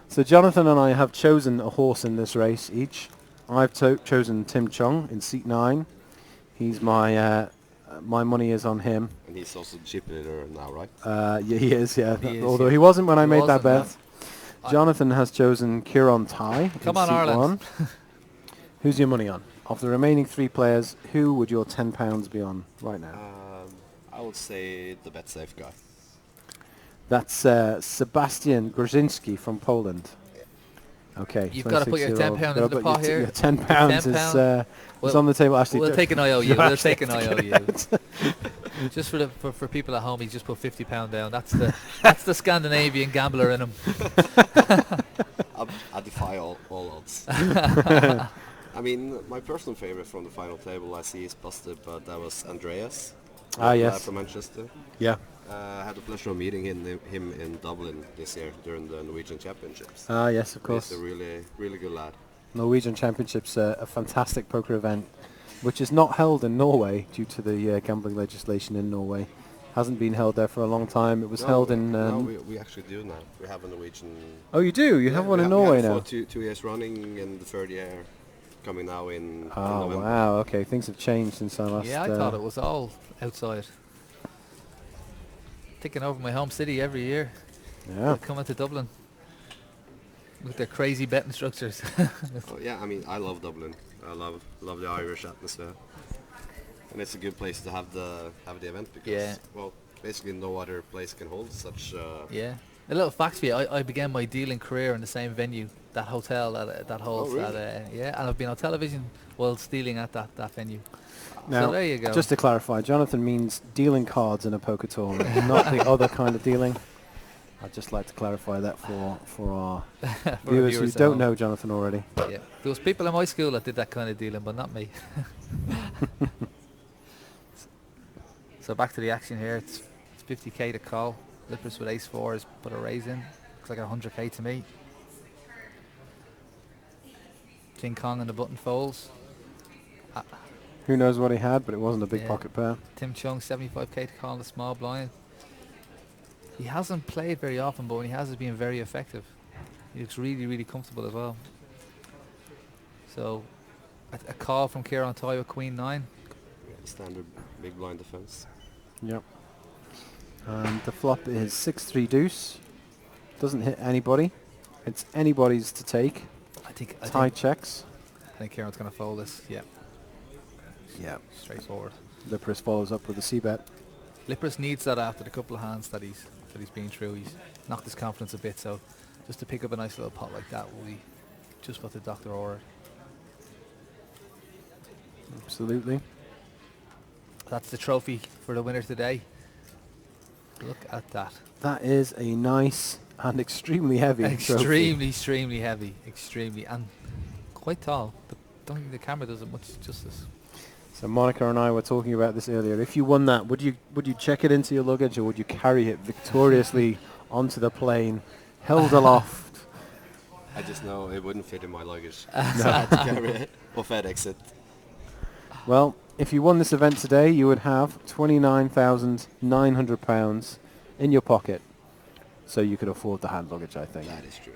So Jonathon and I have chosen a horse in this race each. I've chosen Tim Chung in seat 9. He's my money is on him. And he's also the chip leader now, right? Yeah, he is. Yeah, He is, although yeah. he wasn't when I He made that wasn't, bet. Jonathon has chosen Cieran Tighe Come in on, seat Ireland. 1. Who's your money on? Of the remaining 3 players, who would your £10 be on right now? I would say the bet safe guy. That's Sebastian Gruszczynski from Poland. Okay. You've got to put your £10 into the pot here. Your £10 is on the table. Actually, We'll take an IOU. We'll take an IOU. out. Just for people at home, he's just put £50 down. That's the Scandinavian gambler in him. I defy all odds. I mean, my personal favorite from the final table I see is busted, but that was Andreas. Yes. From Manchester. Yeah. I had the pleasure of meeting him in Dublin this year during the Norwegian Championships. Yes, of course. He's a really, really good lad. Norwegian Championships are a fantastic poker event, which is not held in Norway due to the gambling legislation in Norway. Hasn't been held there for a long time. It was held in... no, we actually do now. We have a Norwegian... Oh, you do? You have one in Norway now? For 2 years running, and the third year coming now in Oh, November. wow. Okay, things have changed since I last... Yeah, I thought it was all outside. Taking over my home city every year. Yeah. Coming to Dublin with their crazy betting structures. Oh, yeah, I mean, I love Dublin. I love the Irish atmosphere, and it's a good place to have the event because well, basically no other place can hold such. Yeah. A little fact for you: I began my dealing career in the same venue, that hotel that holds really? that. Yeah, and I've been on television while dealing at that venue. Now, so there you go. just to clarify, Jonathon means dealing cards in a poker tournament, not the other kind of dealing. I'd just like to clarify that for our viewers who don't know Jonathon already. Yeah, there was people in my school that did that kind of dealing, but not me. So back to the action here. It's 50k to call. Liperis with ace-4 has put a raise in. Looks like 100k to me. King Kong and the button folds. Who knows what he had, but it wasn't a big pocket pair. Tim Chung 75k to call in the small blind. He hasn't played very often, but when he has, he's been very effective. He looks really, really comfortable as well. So, a call from Cieran Tighe with Queen 9. Standard big blind defense. Yep. And the flop is 6-3 deuce. Doesn't hit anybody. It's anybody's to take. I think checks. I think Kieran's going to fold this. Yeah. Yeah. Straightforward. Liperis follows up with a c-bet. Liperis needs that after the couple of hands that he's been through. He's knocked his confidence a bit, so just to pick up a nice little pot like that will be just what the doctor ordered. Absolutely. That's the trophy for the winner today. Look at that. That is a nice and extremely heavy trophy. Extremely heavy. Extremely. And quite tall. But don't think the camera does it much justice. So Monica and I were talking about this earlier. If you won that, would you check it into your luggage, or would you carry it victoriously onto the plane, held aloft? I just know it wouldn't fit in my luggage. So I had to carry it or FedEx it. Well, if you won this event today, you would have £29,900 in your pocket. So you could afford the hand luggage, I think. That is true.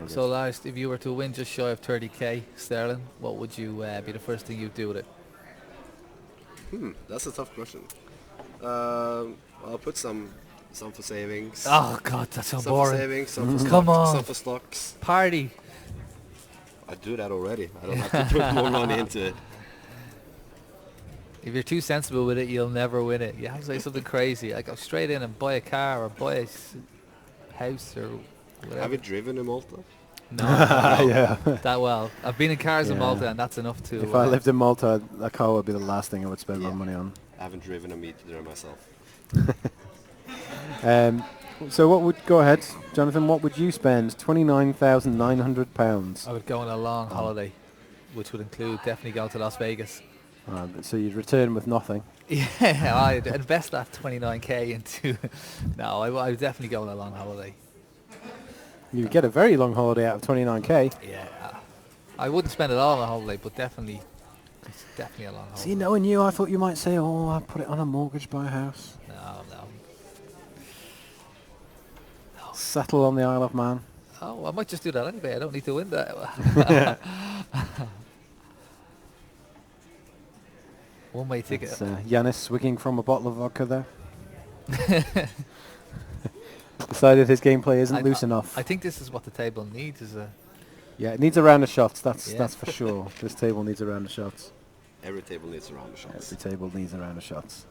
So Lars, if you were to win just shy of 30k sterling, what would you be the first thing you'd do with it? That's a tough question. I'll put some for savings. Oh God, that's so some boring. For savings, some for stocks, Come on. some for stocks. Party. I do that already. I don't have to put more money into it. If you're too sensible with it, you'll never win it. You have to say something crazy. Like go straight in and buy a car or buy a house or whatever. Have you driven in Malta? No, yeah. that well. I've been in cars in Malta, and that's enough to... If I lived in Malta, that car would be the last thing I would spend my money on. I haven't driven a meter there myself. So what would... Go ahead, Jonathon. What would you spend? £29,900. I would go on a long holiday, which would include definitely going to Las Vegas. So you'd return with nothing. Yeah, I'd invest that 29k into... No, I would definitely go on a long holiday. You get a very long holiday out of 29k. Yeah. I wouldn't spend it all on a holiday, but definitely a long holiday. See, knowing you, I thought you might say, oh, I'll put it on a mortgage, buy a house. No. Settle on the Isle of Man. Oh, I might just do that anyway. I don't need to win that. One-way ticket. Yiannis swigging from a bottle of vodka there. Decided his gameplay isn't loose enough. I think this is what the table needs. Yeah, it needs a round of shots. That's for sure. This table needs a round of shots. Every table needs a round of shots. Every table needs a round of shots.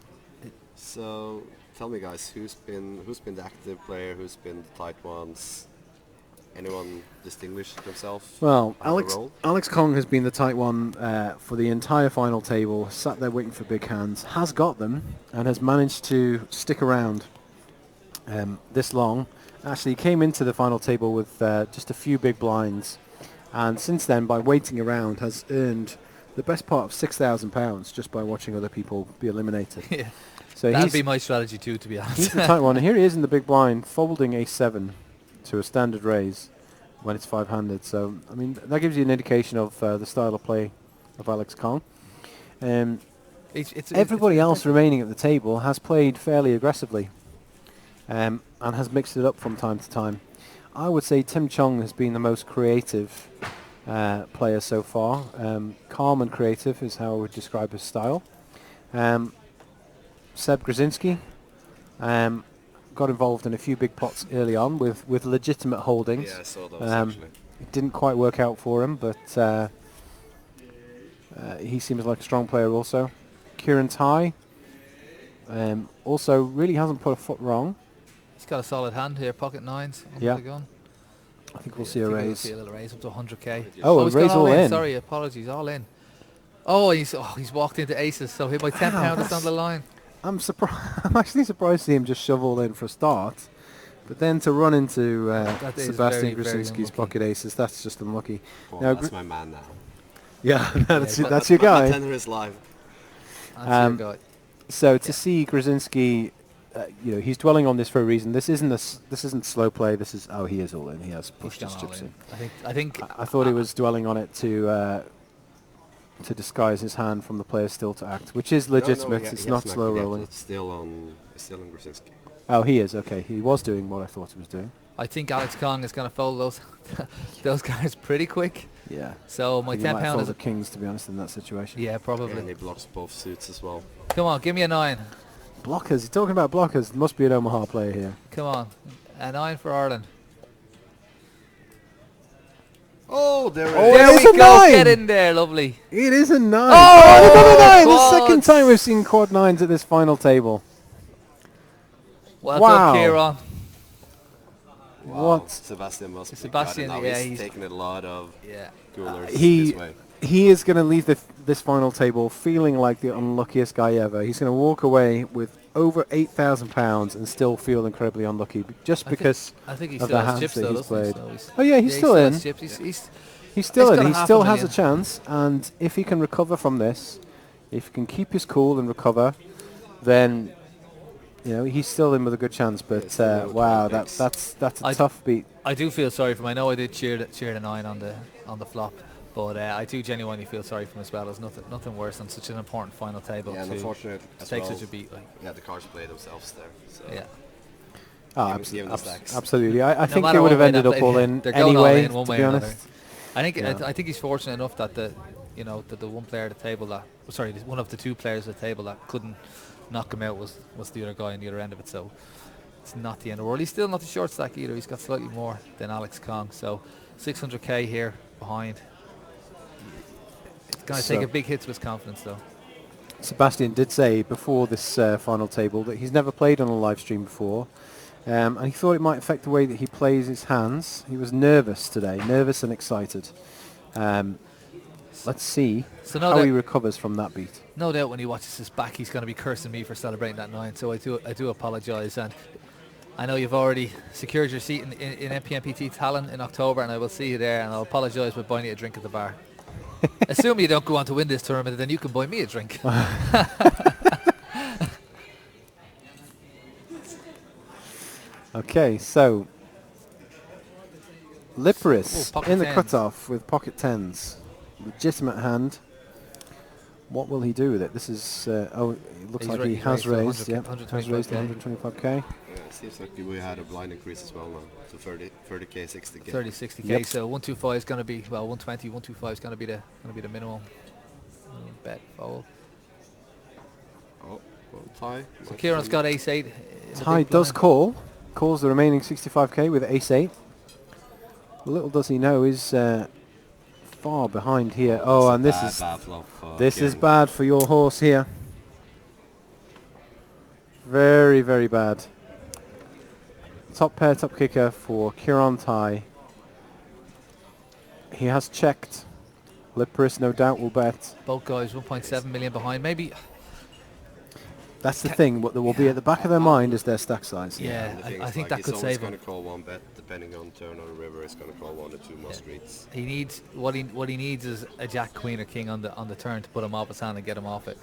So tell me, guys, who's been the active player? Who's been the tight ones? Anyone distinguished themselves? Well, Alex Kong has been the tight one for the entire final table. Sat there waiting for big hands. Has got them and has managed to stick around this long. Actually came into the final table with just a few big blinds, and since then, by waiting around, has earned the best part of £6,000 just by watching other people be eliminated. Yeah. So that'd be my strategy too, to be honest. He's the tight one. Here he is in the big blind, folding a7 to a standard raise when it's five-handed. So, I mean, that gives you an indication of the style of play of Alex Kong. Everybody else remaining at the table has played fairly aggressively and has mixed it up from time to time. I would say Tim Chung has been the most creative player so far. Calm and creative is how I would describe his style. Seb Gruszczynski got involved in a few big pots early on with legitimate holdings. Yeah, I saw those actually. It didn't quite work out for him, but he seems like a strong player also. Cieran Tighe also really hasn't put a foot wrong. He's got a solid hand here, pocket nines. Yeah. The gun. I think we'll see a raise. We'll see a little raise up to 100k. Oh, a he's raise gone all in. Sorry, apologies, all in. Oh, he's walked into aces, so he by £10 is on the line. I'm surprised. I'm actually surprised to see him just shove all in for a start, but then to run into Sebastian Gruszczynski's pocket aces, that's just unlucky. Well, Now, that's my man now. Yeah, that's your guy. Tender is live. That's your guy. So to see Gruszczynski, he's dwelling on this for a reason. This isn't slow play. This is he is all in. He has pushed his chips in. I thought he was dwelling on it to disguise his hand from the player still to act, which is legitimate. It's not slow rolling. It's still on Gruszczynski. Oh, he is okay. He was doing what I thought he was doing. I think Alex Kong is going to fold those guys pretty quick. Yeah. So my £10 is the kings, to be honest, in that situation. Yeah, probably. And he blocks both suits as well. Come on, give me a 9. Blockers. You're talking about blockers. There must be an Omaha player here. Come on, a 9 for Ireland. Oh, there we go. 9. Get in there, lovely. It is a 9. Oh, another 9. The quads. second time we've seen quad 9s at this final table. Well Wow. done, Cieran. Wow. What? Sebastian must be Sebastian, gutted now. yeah, he's taking a lot of coolers he this way. he is going to leave this final table feeling like the unluckiest guy ever. He's going to walk away with over £8,000 and still feel incredibly unlucky just because I think he of still the has hands chips that though, he's doesn't he? played. So Oh yeah, he's still in. Has chips. He's still he's in. got He half still a has a million. chance, and if he can recover from this, if he can keep his cool and recover, then he's still in with a good chance. But wow, that's a tough beat. I do feel sorry for him. I know I did cheer the 9 on the flop, but I do genuinely feel sorry for him as well. There's nothing worse than such an important final table Yeah, and to unfortunate as take well. such a beat. Like. Yeah, the cards play themselves there. So Yeah. Oh, given the stacks. absolutely. I No think matter they would what have way ended that up all play- in they're going all anyway, in one to way be or honest. another. I think Yeah. I think he's fortunate enough that the one player at the table one of the two players at the table that couldn't knock him out was the other guy on the other end of it. So it's not the end of the world. He's still not the short stack either. He's got slightly more than Alex Kong. So 600k here behind. It's going to take a big hit to his confidence though. Sebastian did say before this final table that he's never played on a live stream before, and he thought it might affect the way that he plays his hands. He was nervous today, nervous and excited. Let's see how he recovers from that beat. No doubt when he watches this back, he's going to be cursing me for celebrating that 9. So I do apologise, and I know you've already secured your seat in MPN PT Talon in October, and I will see you there. And I'll apologise by buying you a drink at the bar. Assume you don't go on to win this tournament, then you can buy me a drink. Okay, so Liperis pocket in the 10s. cutoff with pocket 10s. Legitimate hand. What will he do with it? This is, it looks like he has raised, yeah, has raised to 125k. Yeah, it seems like we had a blind increase as well now, to 30k, 60k. 30-60k, Yep. so 125 is going to be, 120, 125 is going to be the minimum bet fold. Oh, well, Tighe. So Kieran's got ace-8. Tighe does calls the remaining 65k with ace-8. Little does he know he's far behind here. Oh, and this is bad flop for this is Kieran. bad for your horse here. Very, very bad. Top pair, top kicker for Cieran Tighe. He has checked. Liperis no doubt will bet. Both guys 1.7 million behind. Maybe, That's the thing. What there will be at the back of their mind is their stack size. yeah, And the thing I is, think like, that he's could always save going him. to call one bet, depending on turn on the river. He's going to call 1 or 2 more streets. He needs what he needs is a jack, queen, or king on the turn to put him off his hand and get him off it,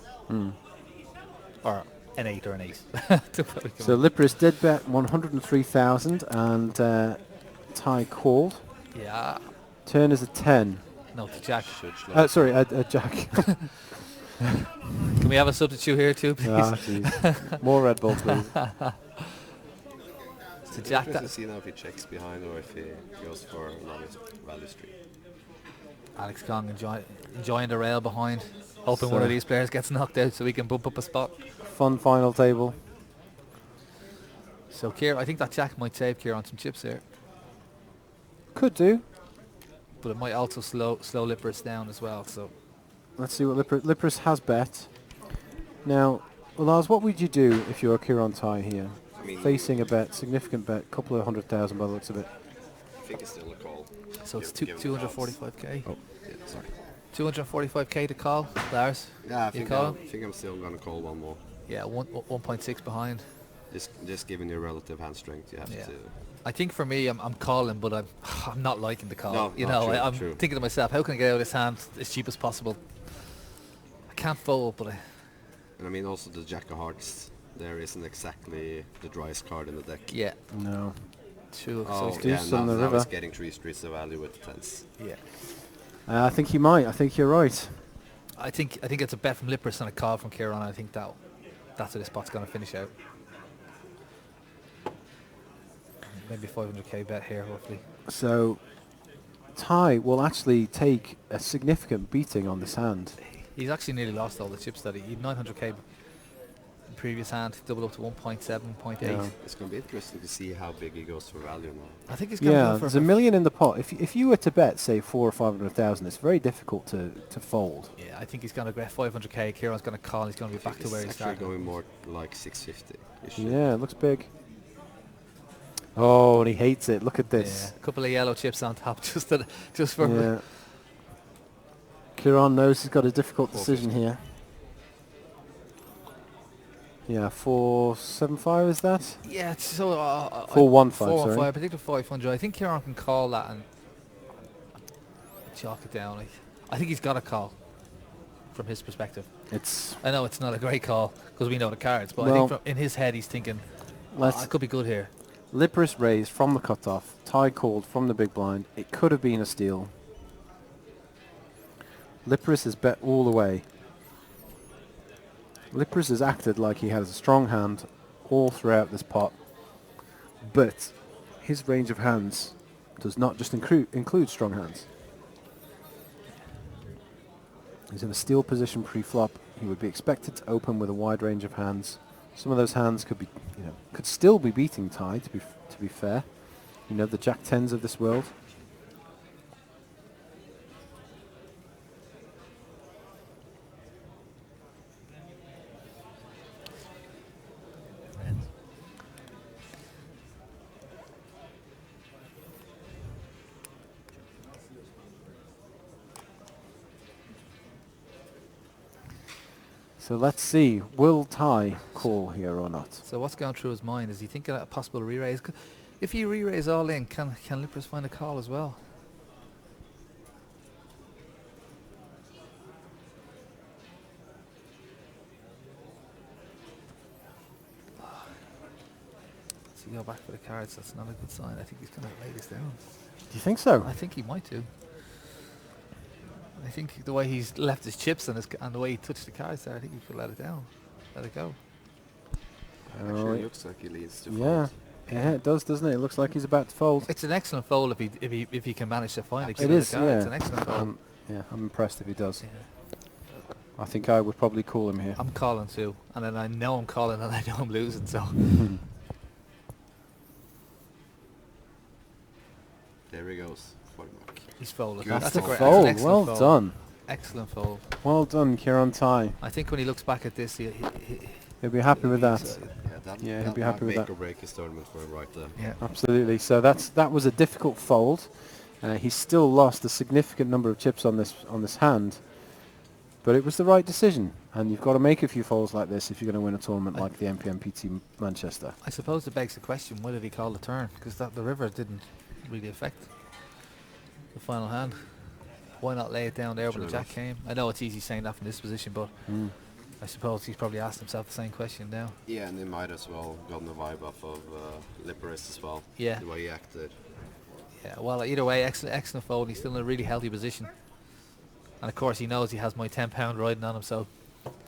or an 8 or an ace. to put him So on. Liperis did bet 103,000 and Tighe called. Yeah, Turn is a 10. no, to jack. Sorry, a jack. Can we have a substitute here too, please? Ah, jeez. More Red Bull, please. To jack Interesting that. to see now if he checks behind or if he goes for another value street. Alex Kong enjoying the rail behind, hoping one of these players gets knocked out so we can bump up a spot. Fun final table. So Kieran, I think that jack might save Kieran some chips here, Could do. but it might also slow Liperis down as well. So Let's see what Liperis has bet. Now, Lars, what would you do if you're Cieran Tighe here? I mean, Facing a bet, significant bet, couple of 100,000 by the looks of it. I think it's still a call. so it's Give him the odds. 245k. Oh. Yeah, sorry. 245k to call, Lars. Yeah, I You think, call? I think I'm still going to call one more. Yeah, 1.6 behind. Just given your relative hand strength, you have Yeah. to. I think for me, I'm calling, but I'm not liking the call. No, you no, know, true, I'm true. thinking to myself, how can I get out of this hand as cheap as possible? I can't fold, but And I mean, also the Jack of Hearts there isn't exactly the driest card in the deck. yeah, No. true. Oh, So Deuce yeah, on the now river. it's getting 3 streets of value with the tens. yeah, I think he might. I think you're right. I think it's a bet from Liperis and a call from Kieran. I think that's where this spot's going to finish out. Maybe 500k bet here, hopefully. So, Tighe will actually take a significant beating on this hand. He's actually nearly lost all the chips that he had 900k in previous hand, doubled up to 1.7, 1.8. Yeah. It's going to be interesting to see how big he goes for value now. I think he's going to Yeah, go for there's $1 million in the pot. If you were to bet, say, 400,000 or 500,000, it's very difficult to fold. Yeah, I think he's going to get 500k. Kieran's going to call. He's going to be back to where he It's started. actually going more like 650-ish. Yeah, it looks big. Oh, and he hates it. Look at Yeah, this. a couple of yellow chips on top, just for. Yeah. Kieran knows he's got a difficult decision here. Yeah, 475 is that? Yeah, it's so 415, 415. sorry. I predict a 500. I think Kieran can call that and chalk it down. I think he's got a call from his perspective. It's I know it's not a great call because we know the cards, but I Well, think in his head he's thinking, let's I could be good here. Liperis raised from the cutoff, Tighe called from the big blind. It could have been a steal. Liperis has bet all the way. Liperis has acted like he has a strong hand all throughout this pot, but his range of hands does not just include strong hands. He's in a steal position pre-flop. He would be expected to open with a wide range of hands. Some of those hands could be, could still be beating Tighe. To be fair, the Jack tens of this world. So let's see, will Tighe call here or not? So what's going through his mind? Is he thinking of a possible re-raise? If he re-raise all in, can Liperis find a call as well? Let's go back for the cards. That's not a good sign. I think he's going to lay this down. Do you think so? I think he might do. I think the way he's left his chips and the way he touched the cards there, I think he could let it down. Let it go. Actually, it looks like he leads to Yeah. fold. Yeah, it does, doesn't it? It looks like he's about to fold. It's an excellent fold if he can manage to find it. It is, yeah. It's an excellent fold. Yeah, I'm impressed if he does. Yeah. I think I would probably call him here. I'm calling too, and then I know I'm calling and I know I'm losing, so. There he goes. Fuck. He's folded. Good That's a the great- fold. that's an Well excellent fold. done. Excellent fold. Well done, Cieran Tighe. I think when he looks back at this, He'll be happy with that. Yeah, he'll be that happy might with make that. or break his tournament for him right there. yeah. Absolutely. So that was a difficult fold. He's still lost a significant number of chips on this hand, but it was the right decision. And you've got to make a few folds like this if you're going to win a tournament like the MPN Manchester. I suppose it begs the question: why did he call the turn? Because the river didn't really affect the final hand. Why not lay it down there when the jack came? I know it's easy saying that from this position, but I suppose he's probably asked himself the same question now. Yeah, and he might as well gotten the vibe off of Liperis as well. Yeah. The way he acted. Yeah, well, either way, excellent fold. He's still in a really healthy position. And of course, he knows he has my £10 riding on him, so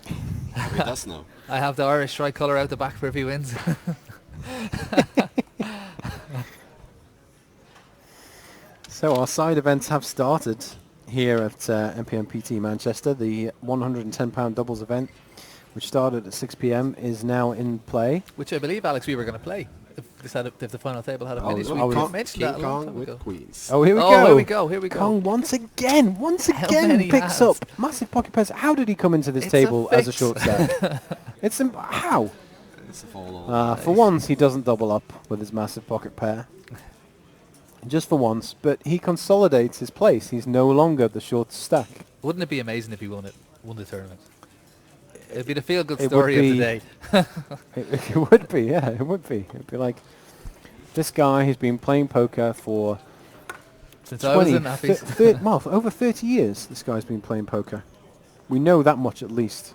He does know. I have the Irish tricolour out the back for if he wins. So our side events have started. here at MPN PT Manchester. The £110 doubles event, which started at 6 p.m, is now in play. Which I believe, Alex, we were going to play. If the final table had a finish, Oh, we King mentioned that a long time with ago. queens. Oh, here we Oh, go. here we go, here we go. Kong once again many picks hands? up massive pocket pairs. How did he come into this It's table a as a fix. short stack? It's how? It's a fall For once, he doesn't double up with his massive pocket pair. Just for once, but he consolidates his place. He's no longer the short stack. Wouldn't it be amazing if he won the tournament? It'd be the feel-good It story would of the be- day. It would be, yeah, it would be. It'd be like this guy who's been playing poker for Since I was in nappies. over 30 years. This guy's been playing poker. We know that much at least.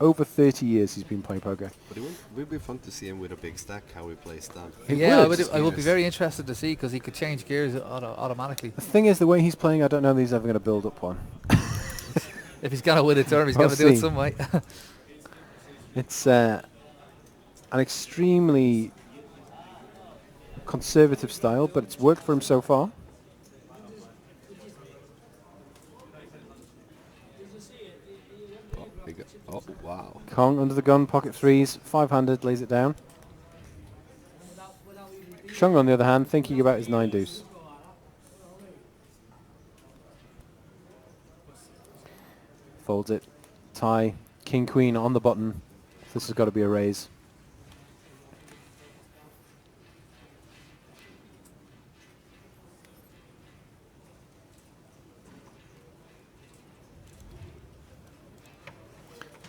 Over 30 years he's been playing poker. But it would be fun to see him with a big stack, how he plays that. Yeah, would. I would be very interested to see, because he could change gears automatically. The thing is, the way he's playing, I don't know that he's ever going to build up one. If he's going to win a tournament, he's We'll got to do it see. some way. It's an extremely conservative style, but it's worked for him so far. Oh, wow. Kong under the gun, pocket threes, five-handed, lays it down. Chung, on the other hand, thinking about his nine deuce. Folds it. Tie. King, queen on the button. This has got to be a raise.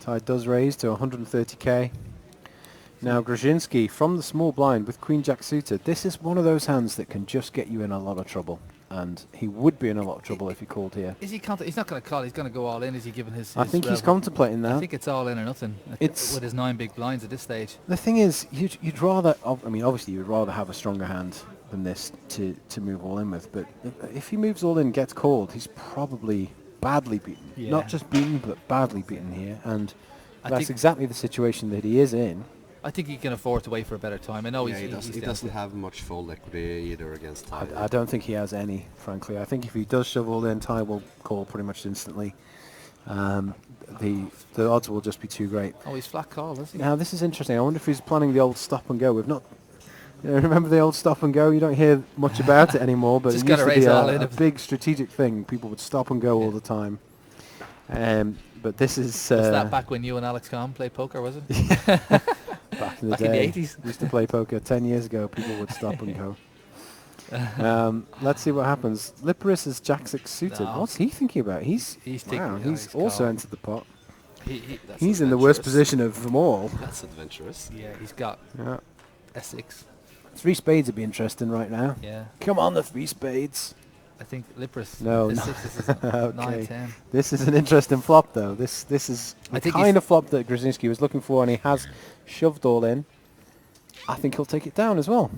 Tie does raise to 130k. Now Gruszczynski from the small blind with Queen Jack suited. This is one of those hands that can just get you in a lot of trouble, and he would be in a lot of trouble if he called here. Is he? He's not going to call. He's going to go all in. Is he giving his? I think he's contemplating that. I think it's all in or nothing. It's with his 9 big blinds at this stage. The thing is, you'd rather. I mean, obviously, you'd rather have a stronger hand than this to move all in with. But if he moves all in and gets called, he's probably badly beaten. Yeah. Not just beaten, but badly beaten here, and I that's think exactly the situation that he is in. I think he can afford to wait for a better time. I know Yeah, he's he doesn't have much fold equity either against Tighe. I don't think he has any, frankly. I think if he does shove all in, Tighe will call pretty much instantly. The odds will just be too great. Oh, he's flat call, isn't he? Now, this is interesting. I wonder if he's planning the old stop and go. We've not... remember the old stop and go? You don't hear much about it anymore, but Just it used gotta to be raise all in. a big strategic thing. People would stop and go all the time. But this is... Was that back when you and Alex Kahn played poker, was it? back in the back day. in the 80s. Used to play poker 10 years ago. People would stop and go. Let's see what happens. Liperis is Jack-6 suited. No. What's he thinking about? He's thinking, he's also entered the pot. That's He's in the worst adventurous. position of them all. That's adventurous. Yeah, he's got Yeah. S6. Three spades would be interesting right now. Yeah. Come on, the three spades. I think Liperis. No, his no. sixes is 9, Okay. 10. This is an interesting flop, though. This is I the think kind of flop that Gruszczynski was looking for, and he has shoved all in. I think he'll take it down as well.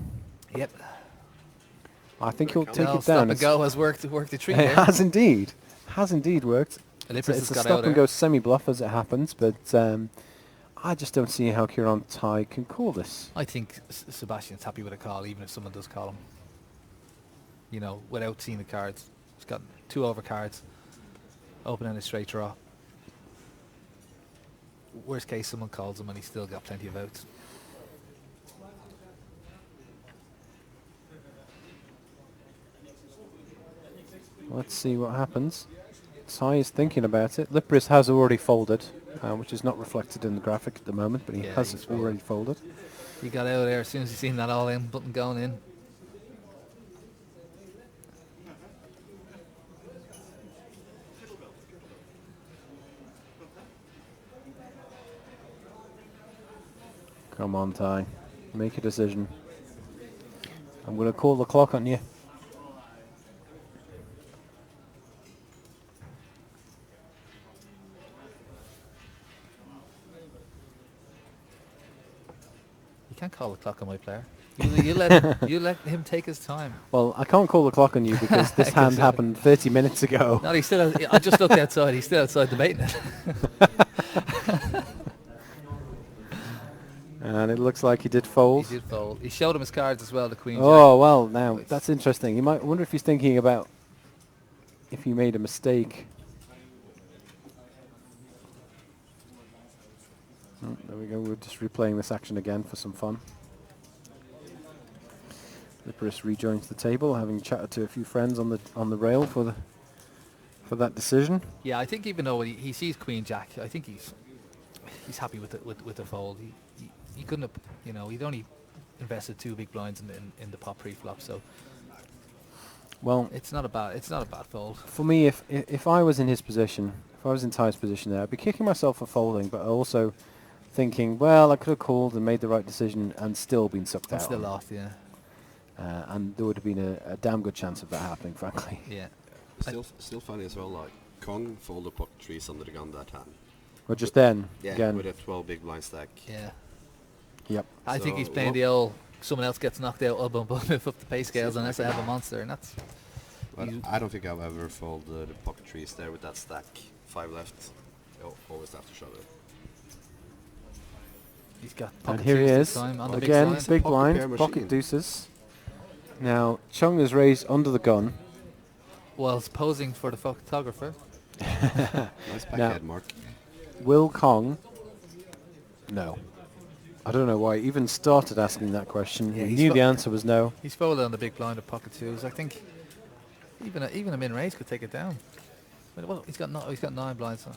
Yep. I think he'll take No, it stop down. and go has worked a treat It there. has indeed. Has indeed worked. Liperis It's has a got stop out and there. go semi-bluff as it happens, but I just don't see how Cieran Tighe can call this. I think Sebastian's happy with a call, even if someone does call him. You know, without seeing the cards. He's got 2 overcards. Open and a straight draw. Worst case, someone calls him and he's still got plenty of outs. Let's see what happens. Tighe is thinking about it. Liperis has already folded, which is not reflected in the graphic at the moment, but he Yeah, has he's already folded. He got out of there as soon as he seen that all-in button going in. Come on, Tighe. Make a decision. I'm going to call the clock on you. You can't call the clock on my player. You let him take his time. Well, I can't call the clock on you because this hand happened 30 minutes ago. No, he's still. I just looked outside. He's still outside debating it. And it looks like he did fold. He did fold. He showed him his cards as well, the Queen Jack. Oh, well, now, that's interesting. You might wonder if he's thinking about if he made a mistake. Oh, there we go. We're just replaying this action again for some fun. Liperis rejoins the table, having chatted to a few friends on the rail for that decision. Yeah, I think even though he sees Queen Jack, I think he's happy with the fold. He couldn't have, he'd only invested 2 big blinds in the pot pre-flop, so well, it's not a bad fold. For me, if I was in his position, if I was in Tighe's position there, I'd be kicking myself for folding, but also thinking, well, I could have called and made the right decision and still been sucked out. Still lost, yeah. And there would have been a damn good chance of that happening, frankly. Yeah. Still funny as well, like, Kong folded pocket trees under the gun that hand. Well, just then, yeah, again. With a 12 big blind stack. Yeah. Yep. I think he's playing the old, someone else gets knocked out, move up the pay scales unless I have a monster, and that's... Well, I don't think I've ever folded the pocket trees there with that stack. 5 left. Always have to shove it. He's got and pocket here he deuces is, this time on the again, big pocket blind, pocket deuces. Now, Chung is raised under the gun. Well, it's posing for the photographer. Nice backhead, Mark. Will Kong? No. I don't know why he even started asking that question. Yeah, he knew the answer was no. He's folded on the big blind of pocket twos. I think even a min raise could take it down. Well, he's got 9 blinds. So.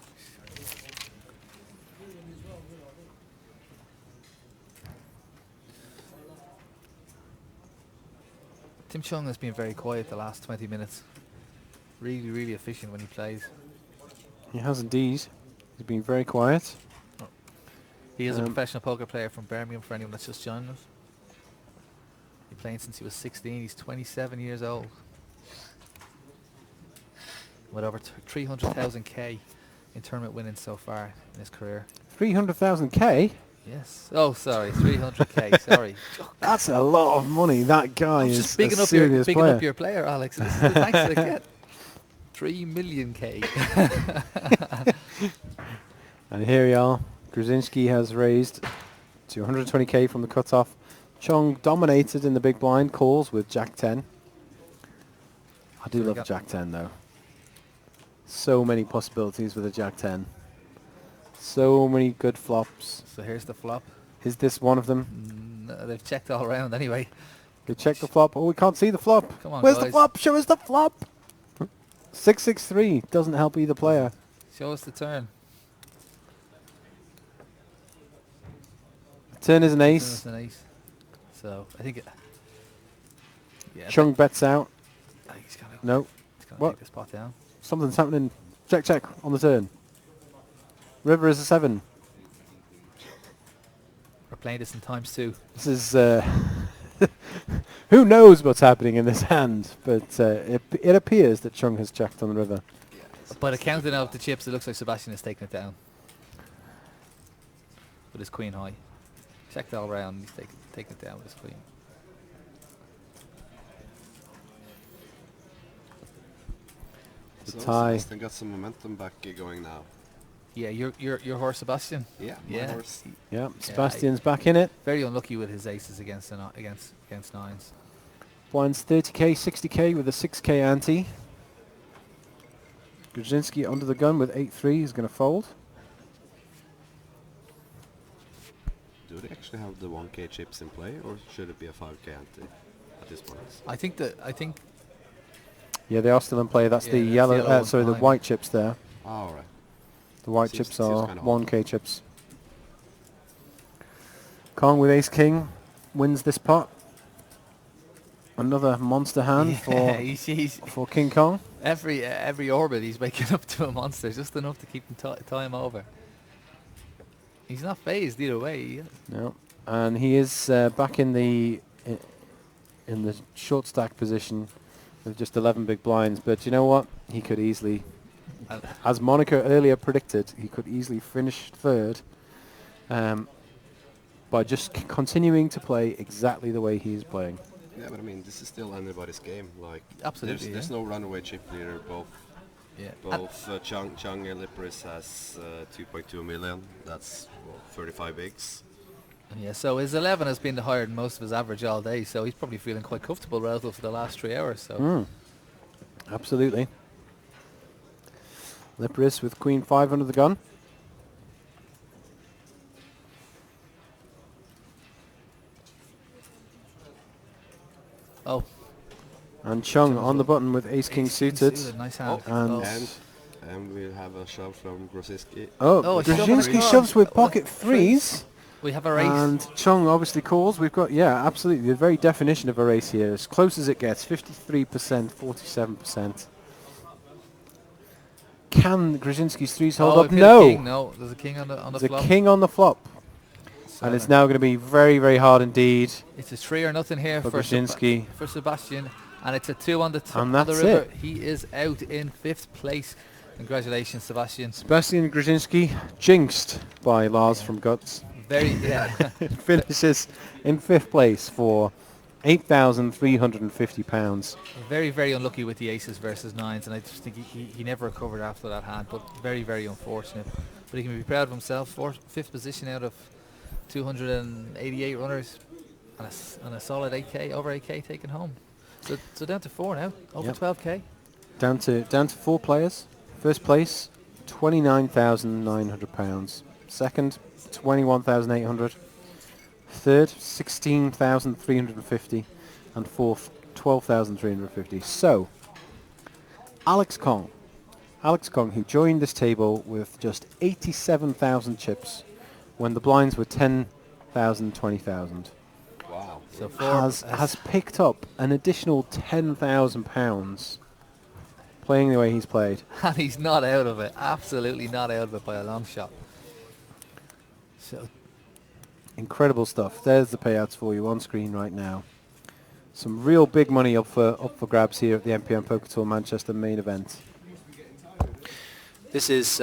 Tim Chung has been very quiet the last 20 minutes. Really, really efficient when he plays. He has indeed. He's been very quiet. He is a professional poker player from Birmingham, for anyone that's just joined us. He's playing since he was 16. He's 27 years old. With over 300,000 K in tournament winnings so far in his career. 300,000 K? Yes. Oh, sorry, 300K. Sorry. That's a lot of money. That guy is just bigging a up serious player. up your player, Alex. This is the thanks I get. 3 million K. And here we are. Gruszczynski has raised to 120K from the cutoff. Chung dominated in the big blind calls with Jack 10. I do love Jack 10 though. So many possibilities with a Jack 10. So many good flops. So here's the flop. Is this one of them? No, they've checked all around anyway. They checked the flop. Oh, we can't see the flop. Come on, Where's guys. the flop? Show us the flop. 663 doesn't help either player. Show us the turn. Turn is an ace. Turn is an ace. So I think yeah, Chung bets out. He's gonna What? take this pot down. Something's happening. Check, check on the turn. River is a 7. We're playing this in times 2. This is... who knows what's happening in this hand, but it appears that Chung has checked on the river. But accounting out the chips, it looks like Sebastian is taking it down. With his queen high. Checked all around, he's taking it down with his queen. The tie. Sebastian got some momentum back going now. Yeah, your horse Sebastian. Yeah, my horse. Yeah, Sebastian's back in it. Very unlucky with his aces against nines. Blinds 30k, 60k with a 6k ante. Gruszczynski under the gun with 8-3. He's going to fold. Do they actually have the 1k chips in play, or should it be a 5k ante at this point? I think. Yeah, they are still in play. That's Yeah, the that's yellow. the yellow Sorry, the line. white chips there. Oh, all right. The white Seems chips are kinda 1k chips. Kong with ace king wins this pot. Another monster hand for King Kong. Every orbit he's waking up to a monster, just enough to keep him time over. He's not phased either way. No, and he is back in the short stack position with just 11 big blinds. But you know what? He could easily, as Monica earlier predicted, he could easily finish third by just continuing to play exactly the way he is playing. Yeah, but I mean, this is still anybody's game. Like, absolutely, there's no runaway chip leader. Both Chung and Liperis has 2.2 million. That's 35 bigs. Yeah, so his 11 has been the higher than most of his average all day. So he's probably feeling quite comfortable relative to the last 3 hours. So Absolutely. Liperis with Queen 5 under the gun. Oh. And Chung on the button with Ace-King suited. Nice hand. And we'll have a shove from Gruszczynski. Oh, Gruszczynski shoves with pocket threes. We have a race. And Chung obviously calls. We've got, yeah, absolutely, the very definition of a race here. As close as it gets, 53%, 47%. Can Gruszczynski's threes hold up? No. No, there's a king on the flop. There's a king on the flop. And it's now going to be very, very hard indeed. It's a 3 or nothing here for Gruszczynski. For Sebastian. And it's a 2 on the And on the that's river. it. He is out in 5th place. Congratulations, Sebastian. Sebastian Gruszczynski, jinxed by Lars from Guts. Very, yeah. Finishes in 5th place for £8,350. Very, very unlucky with the aces versus 9s, and I just think he never recovered after that hand, but very, very unfortunate. But he can be proud of himself. 5th position out of 288 runners, and a solid 8k, over 8k taken home. So down to 4 now, over 12k. Down to 4 players. First place, £29,900. Second, 21,800. Third, 16,350, and fourth, 12,350. So, Alex Kong, who joined this table with just 87,000 chips when the blinds were 10,000, 20,000. Wow. So has picked up an additional £10,000 playing the way he's played. And he's not out of it, absolutely not out of it by a long shot. So incredible stuff. There's the payouts for you on screen right now. Some real big money up for grabs here at the MPN Poker Tour Manchester main event. This is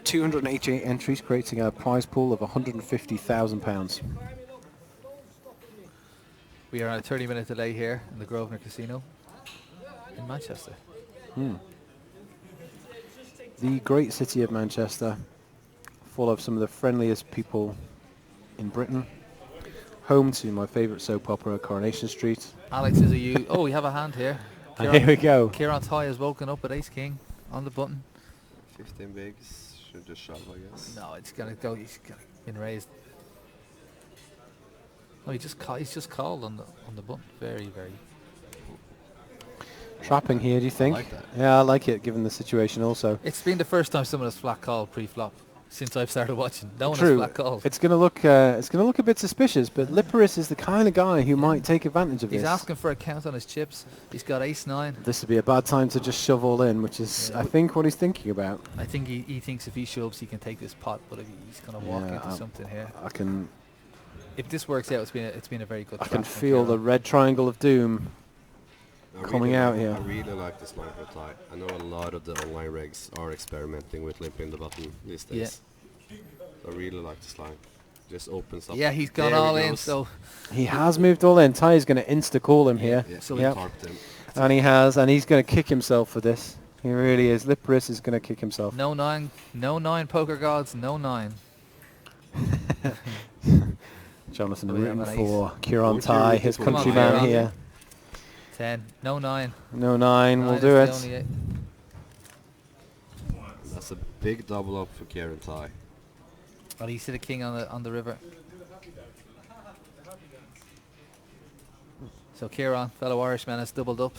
288 entries, creating a prize pool of £150,000. we are on a 30-minute delay here in the Grosvenor Casino in Manchester. The great city of Manchester, full of some of the friendliest people in Britain. Home to my favourite soap opera, Coronation Street. Alex, is it you? Oh, we have a hand here. And here we go. Cieran Tighe has woken up with Ace-King on the button. 15 bigs, should just shove, I guess. No, it's gonna go. He's been raised. Oh, he's just called on the button. Very, very. Trapping here, do you think? I like that. Yeah, I like it, given the situation also. It's been the first time someone has flat called pre-flop since I've started watching. No one True. has flat called. It's gonna look a bit suspicious, but Liperis is the kind of guy who might take advantage of He's this. asking for a count on his chips. He's got ace-9. This would be a bad time to just shove all in, which is, I think, what he's thinking about. I think he thinks if he shoves, he can take this pot, but if he's going to walk into something here. If this works out, it's been a very good. I can feel the red triangle of doom coming out here. I really like this line for Tighe. I know a lot of the online regs are experimenting with limping the button these days. Yeah. I really like this line. Just opens up. Yeah, he's gone all in, so he has moved all in. Tighe's going to insta-call him here. Yeah, so he parked him. And he has, and he's going to kick himself for this. He really is. Liperis is going to kick himself. No 9, poker gods, no 9. Jonathan rooting for Cieran Tighe, his countryman here. 10, no 9. No 9, we'll do it. That's a big double up for Cieran Tighe. Well, he's hit a king on the river. So Cieran, fellow Irishman, has doubled up.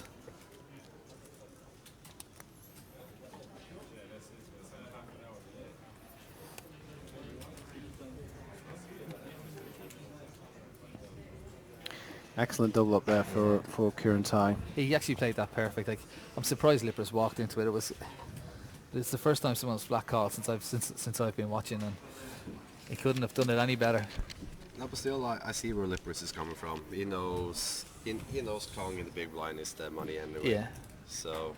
Excellent double up there for Cieran Tighe. He actually played that perfect. Like, I'm surprised Liperis walked into it. It's the first time someone's flat called since I've been watching, and he couldn't have done it any better. No, but still, I see where Liperis is coming from. He knows calling in the big blind is the money anyway. Yeah. So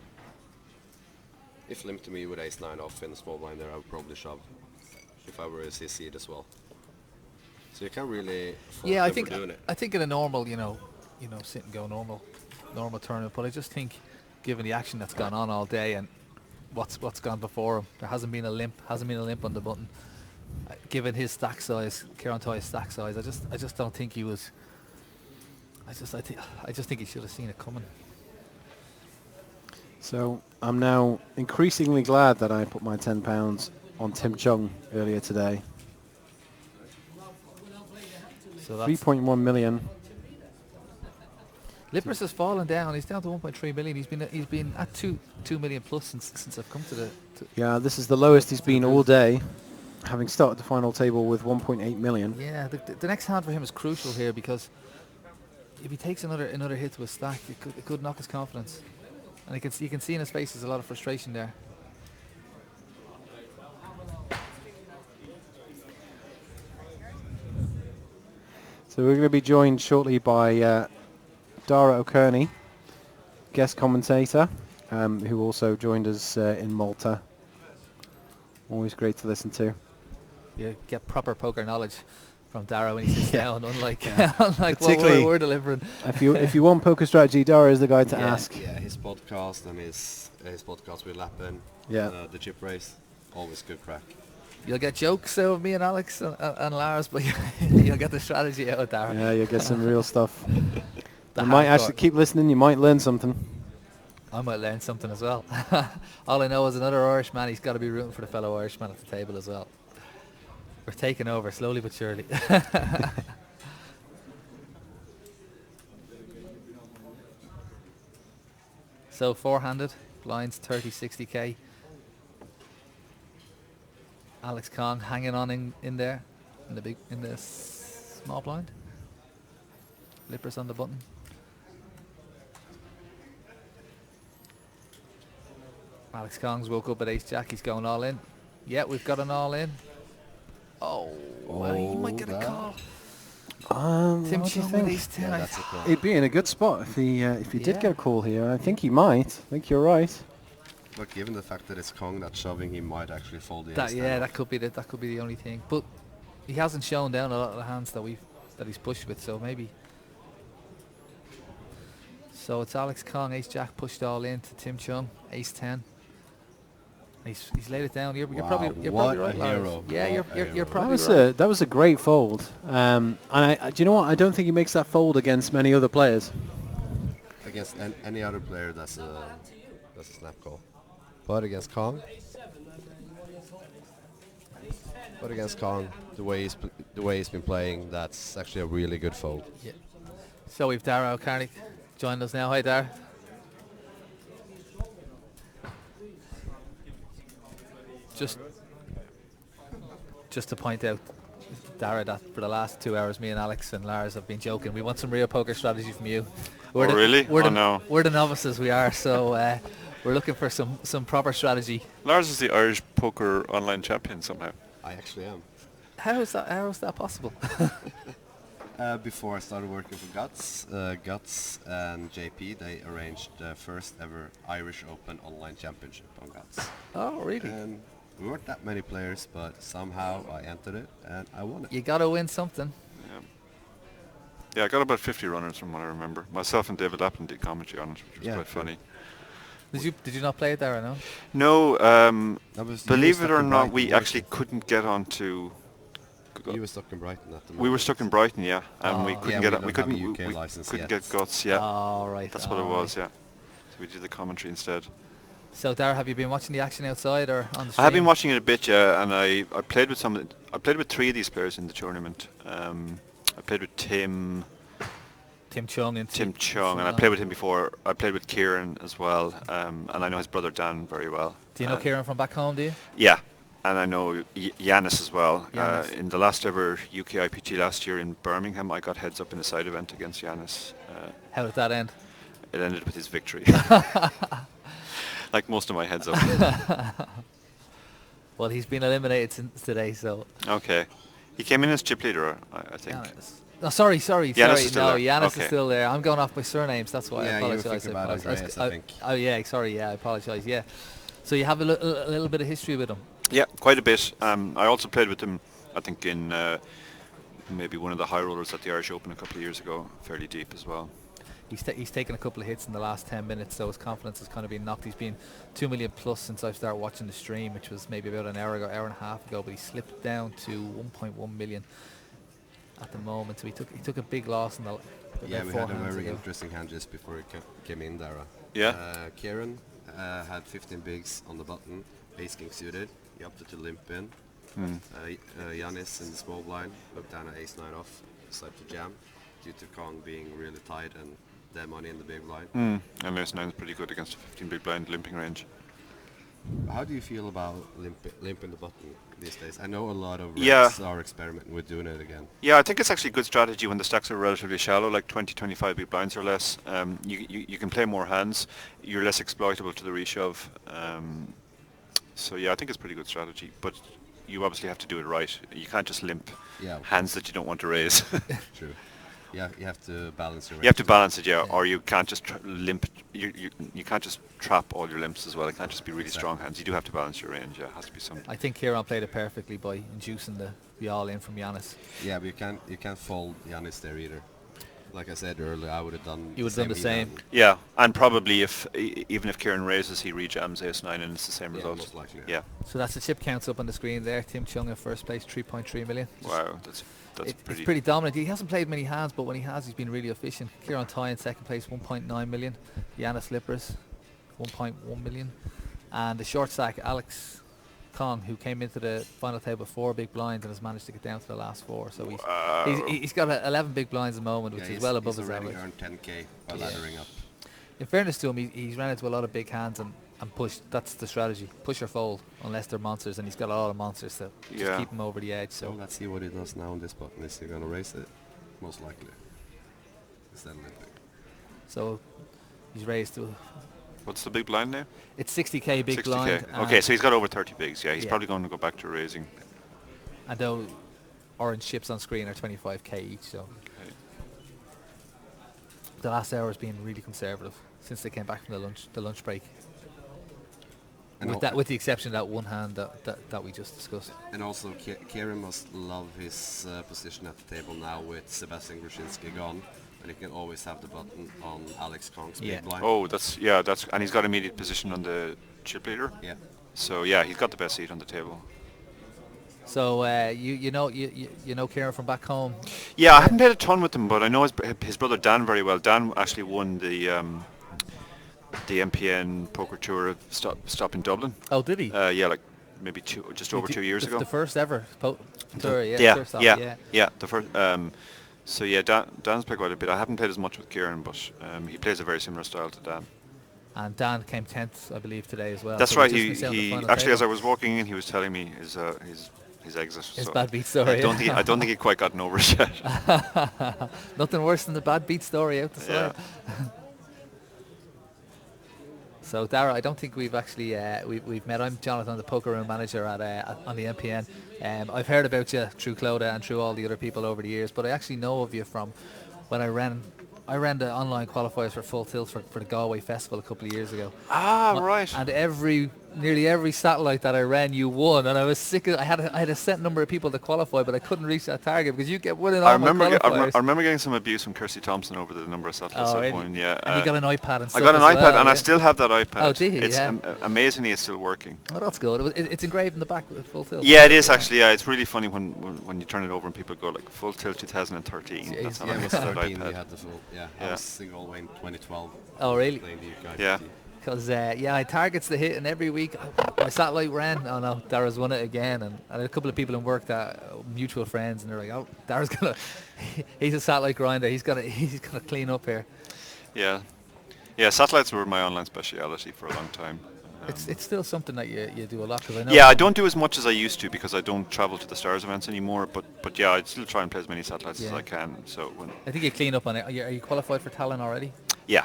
if limped to me with ace-9 off in the small blind there, I would probably shove if I were a CC as well. So you can't really. Yeah, I think in a normal, sit and go normal tournament. But I just think, given the action that's gone on all day and what's gone before him, there hasn't been a limp on the button. Given his stack size, Cieran Tighe's stack size, I just don't think he was. I just think he should have seen it coming. So I'm now increasingly glad that I put my £10 on Tim Chung earlier today. So that's 3.1 million. Liperis has fallen down. He's down to 1.3 million. He's been at 2 million plus since I've come to the. Yeah, this is the lowest he's been all day, having started the final table with 1.8 million. Yeah, the next hand for him is crucial here because if he takes another hit to a stack, it could knock his confidence, and you can see in his face there's a lot of frustration there. So we're going to be joined shortly by Dara O'Kearney, guest commentator, who also joined us in Malta. Always great to listen to. You get proper poker knowledge from Dara when he sits down, unlike what we're delivering. If you want poker strategy, Dara is the guy to ask. Yeah, his podcast and his podcast with Lappen, the chip race, always good crack. You'll get jokes out of me and Alex and Lars, but you'll get the strategy out of Dara. Yeah, you'll get some real stuff. You might actually keep listening, you might learn something. I might learn something as well. All I know is another Irishman, he's got to be rooting for the fellow Irishman at the table as well. We're taking over slowly but surely. So four-handed, blinds 30, 60k. Alex Kong hanging on in there, in the small blind. Liperis on the button. Alex Kong's woke up at ace jack. He's going all in. Yeah, we've got an all in. Oh, he might get a call. Tim Chung with ace 10. Yeah, that's a call. He'd be in a good spot if he did get a call here. I think he might. I think you're right. But given the fact that it's Kong that's shoving, he might actually fold the ace. That could be the only thing. But he hasn't shown down a lot of the hands that he's pushed with, so maybe. So it's Alex Kong, ace jack pushed all in to Tim Chung, ace 10. He's laid it down. You're probably right. Hero. Yeah, you're probably right. That was a great fold. And do you know what? I don't think he makes that fold against many other players. Against any other player, that's a snap call. But against Kong, the way he's been playing, that's actually a really good fold. Yeah. So we've Dara O'Kearney joined us now. Hi, Dara. Just to point out, Dara, that for the last 2 hours, me and Alex and Lars have been joking. We want some real poker strategy from you. Really? No. We're the novices, we are. So we're looking for some proper strategy. Lars is the Irish poker online champion somehow. I actually am. How is that possible? Before I started working for Guts and JP, they arranged the first ever Irish Open online championship on Guts. Oh, really? And we weren't that many players, but somehow I entered it and I won it. You got to win something. Yeah, I got about 50 runners from what I remember. Myself and David Lappin did commentary on it, which was quite funny. Did you not play it, Dara? No. Believe it or not, we actually couldn't get onto. You were stuck in Brighton at the moment. We were stuck in Brighton, yeah, and we couldn't get we couldn't get Guts, yeah. Oh, right. That's what it was, yeah. So we did the commentary instead. So, Dara, have you been watching the action outside or on the stream? I have been watching it a bit, yeah, and I played with I played with 3 of these players in the tournament. I played with Tim Chung, and I played with him before. I played with Cieran as well, and I know his brother Dan very well. Do you know Cieran from back home, do you? Yeah, and I know Yiannis as well. In the last ever UK IPT last year in Birmingham, I got heads up in a side event against Yiannis. How did that end? It ended with his victory. Like most of my heads up. Well, he's been eliminated since today, so. Okay. He came in as chip leader, I think. No, sorry. Yiannis is still there. Yiannis is still there. I'm going off my surnames, that's why I apologise. You were thinking about Andreas, I think. Oh, yeah, sorry, I apologise, yeah. So you have a little bit of history with him? Yeah, quite a bit. I also played with him, I think, in maybe one of the high rollers at the Irish Open a couple of years ago, fairly deep as well. He's taken a couple of hits in the last 10 minutes, so his confidence has kind of been knocked. He's been 2 million plus since I started watching the stream, which was maybe about an hour and a half ago, but he slipped down to 1.1 million at the moment. So he took a big loss in the we had a very interesting hand just before he came in, Dara. Yeah. Cieran had 15 bigs on the button, ace king suited. He opted to limp in. Yiannis in the small blind looked down at ace 9 off, decided to jam due to Kong being really tight and their money in the big blind. And ace 9 is pretty good against a 15 big blind limping range. How do you feel about limping the button these days? I know a lot of reds are experimenting with doing it again. Yeah, I think it's actually a good strategy when the stacks are relatively shallow, like 20-25 big blinds or less. You can play more hands. You're less exploitable to the reshove. So yeah, I think it's a pretty good strategy. But you obviously have to do it right. You can't just limp hands that you don't want to raise. True. Yeah, you have to balance your. You have to balance it, or you can't just limp. You can't just trap all your limps as well. It can't just be really strong hands. You do have to balance your range. Yeah, it has to be some. I think Cieran played it perfectly by inducing the all in from Yiannis. Yeah, but you can't fold Yiannis there either. Like I said earlier, I would have done. You would have done the same. Yeah, and probably even if Cieran raises, he rejams ace 9 and it's the same result. Most likely. Yeah. So that's the chip counts up on the screen there. Tim Chung in first place, 3.3 million. Wow, that's it's pretty dominant. He hasn't played many hands, but when he has, he's been really efficient. Cieran Tighe in second place, 1.9 million. Yiannis Liperis, 1.1 million. And the short stack, Alex Kong, who came into the final table 4 big blinds and has managed to get down to the last 4. So he's got 11 big blinds at the moment, which is well above his average. He's already earned 10k by laddering up. In fairness to him, he's ran into a lot of big hands and push. That's the strategy. Push or fold, unless they're monsters, and he's got a lot of monsters to just keep him over the edge. So let's see what he does now on this button. Is he going to raise it? Most likely. Instead of limping. So he's raised to. What's the big blind now? It's 60k big 60K. Blind. Okay, so he's got over 30 bigs. Yeah, he's probably going to go back to raising. And those orange chips on screen are 25k each. So the last hour has been really conservative since they came back from the lunch break. And with the exception of that one hand that we just discussed. And also, Cieran must love his position at the table now with Sebastian Gruszczynski gone, and he can always have the button on Alex Kong's big blind. Oh, that's and he's got immediate position on the chip leader. Yeah. So yeah, he's got the best seat on the table. So you know Cieran from back home. Yeah, I haven't played a ton with him, but I know his brother Dan very well. Dan actually won the MPN Poker Tour stop in Dublin. Oh, did he? Yeah, like maybe just over 2 years ago. The first ever tour, yeah. The first. So yeah, Dan's played quite a bit. I haven't played as much with Cieran, but he plays a very similar style to Dan. And Dan came 10th, I believe, today as well. That's right. He actually, as I was walking in, he was telling me his exit. His bad beat story. I don't think he quite gotten over it yet. Nothing worse than the bad beat story out the side. So Dara, I don't think we've actually we've met. I'm Jonathon, the poker room manager on the MPN. I've heard about you through Clodagh and through all the other people over the years, but I actually know of you from when I ran the online qualifiers for Full Tilt for the Galway Festival a couple of years ago. Right. And nearly every satellite that I ran, you won, and I was sick. I had a set number of people to qualify, but I couldn't reach that target because you kept winning all my qualifiers. I remember getting some abuse from Kirsty Thompson over the number of satellites I won. Yeah. And you got an iPad and stuff. I got an iPad, and I still have that iPad. Oh, did you? Amazingly, it's still working. Oh, that's good. It's engraved in the back with Full Tilt. Yeah, it is actually. Yeah, it's really funny when you turn it over and people go like Full Tilt 2013. That's it was 13. We had the full. Yeah. I was single way in 2012. Oh, really? Yeah. Because I targets the hit, and every week my satellite ran. Oh no, Dara's won it again, and a couple of people in work that mutual friends, and they're like, "Oh, Dara's he's a satellite grinder. He's gonna clean up here." Yeah, satellites were my online speciality for a long time. It's still something that you do a lot, because I know. Yeah, I don't do as much as I used to because I don't travel to the Stars events anymore. But yeah, I still try and play as many satellites as I can. So I think you clean up on it. Are you qualified for Talon already? Yeah.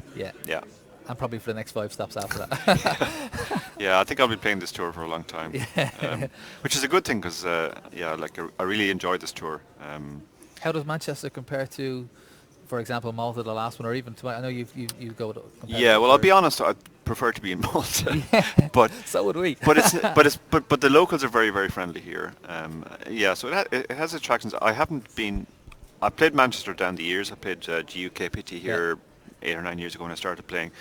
And probably for the next 5 stops after that. Yeah, I think I'll be playing this tour for a long time, which is a good thing because I really enjoyed this tour. How does Manchester compare to, for example, Malta, the last one, or even to? I know you go. Yeah, well, I'll be honest. I prefer to be in Malta, but so would we. but the locals are very, very friendly here. So it has attractions. I played Manchester down the years. I played GUKPT here 8 or 9 years ago when I started playing,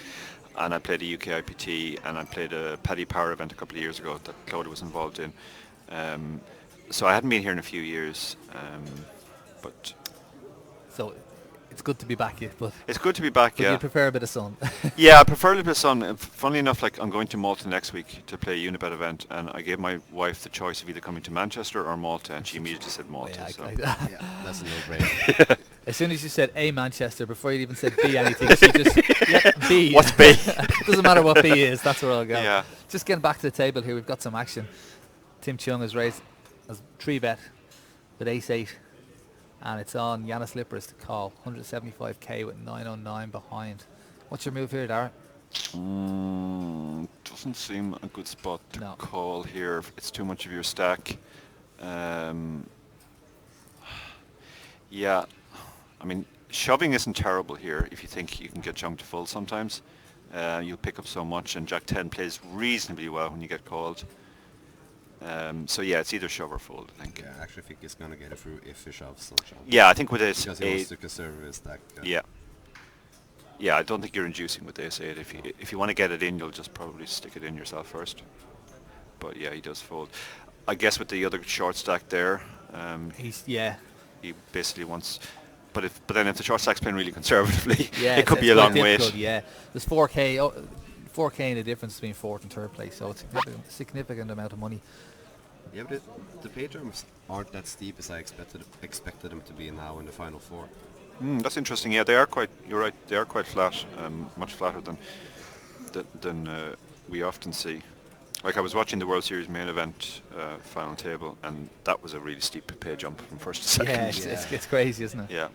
and I played a UK IPT, and I played a Paddy Power event a couple of years ago that Clodagh was involved in. So I hadn't been here in a few years, but. So it's good to be back, but it's good to be back. but Yeah, you prefer a bit of sun. yeah, I prefer a little bit of sun. Funnily enough, like I'm going to Malta next week to play a Unibet event, and I gave my wife the choice of either coming to Manchester or Malta, and she immediately said Malta. Yeah, so. Yeah, that's a no-brainer. As soon as you said A Manchester, before you even said B anything, she just B. What's B? Doesn't matter what B is. That's where I'll go. Yeah. Just getting back to the table here, we've got some action. Tim Chung has raised as 3-bet with ace-8, and it's on Yiannis Liperis to call. 175k with 909 behind. What's your move here, Dara? Doesn't seem a good spot to call here. It's too much of your stack. Yeah, I mean, shoving isn't terrible here if you think you can get Chung to fold sometimes. You'll pick up so much, and Jack 10 plays reasonably well when you get called. So yeah, it's either shove or fold, I think. Yeah, I actually think he's gonna get it through if he shoves, not shove. Yeah, I think with this because he wants to conserve his stack. Yeah. Yeah, I don't think you're inducing with ace 8. If you want to get it in, you'll just probably stick it in yourself first. But yeah, he does fold. I guess with the other short stack there, he basically wants. But then if the short stack's playing really conservatively, it could be a long wait. Yeah, there's 4k in the difference between fourth and third place, so it's a significant amount of money. Yeah, but the pay terms aren't that steep as I expected them to be now in the final four. That's interesting. Yeah, they are quite. You're right. They are quite flat, much flatter than we often see. Like I was watching the World Series main event final table, and that was a really steep pay jump from first to second. Yeah, it's crazy, isn't it? Yeah.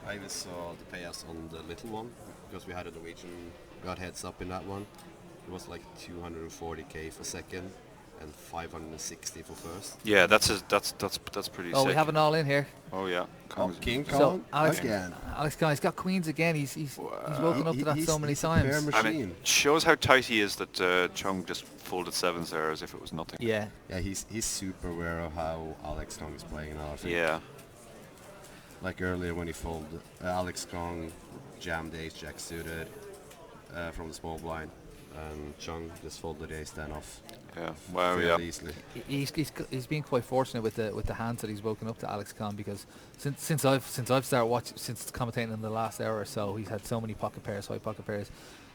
I even saw the payouts on the little one because we had a Norwegian got heads up in that one. It was like 240k for second and 560 for first. Yeah, that's pretty sick. Oh, we have an all in here. Oh yeah. King Kong so Alex again. Alex Kong, he's got queens again. He's woken up to that so many times. And it shows how tight he is that Chung just folded sevens there as if it was nothing. Yeah. Yeah, he's super aware of how Alex Kong is playing now, I think. Yeah. Like earlier when he folded, Alex Kong jammed ace jack suited from the small blind, and Chung just folded ace 10 off. Yeah, wow, yeah. Easily. He's been quite fortunate with the hands that he's woken up to, Alex Kong, because since I've started watching, since commentating in the last hour or so, he's had so many pocket pairs, high pocket pairs,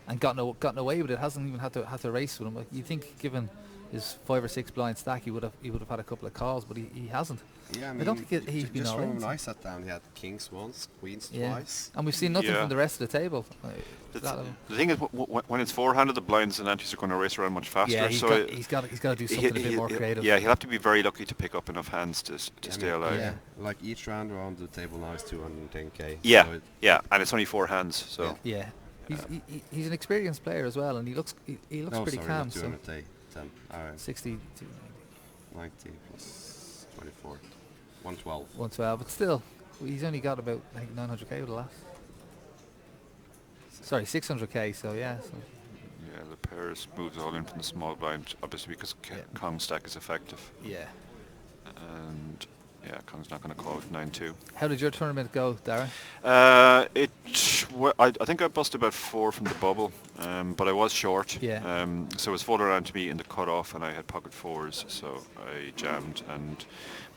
and gotten away with it. Hasn't even had to race with him. Like, you think given his 5 or 6 blind stack, he would have had a couple of calls, but he hasn't. Yeah, I don't think he's been all in. When I sat down, he had kings once, queens twice, and we've seen nothing from the rest of the table. The thing is, when it's four-handed, the blinds and antis are going to race around much faster. Yeah, so he's got to do something a bit more creative. Yeah, he'll have to be very lucky to pick up enough hands to stay alive. Yeah, like each round around the table now is 210k. Yeah, so yeah, and it's only 4 hands, so. Yeah. He's an experienced player as well, and he looks pretty calm. 210, 10. All right. 60, 90 plus 24. 112. 112, but still, he's only got about, I think, 900k with the last. Sorry, 600k. So yeah. Yeah, the pairs moves all in from the small blind, obviously because Kong's stack is effective. Yeah. And yeah, Kong's not going to call with 9-2. How did your tournament go, Dara? I think I busted about 4 from the bubble, but I was short. Yeah. So it was folded around to me in the cutoff, and I had pocket 4s, so I jammed. And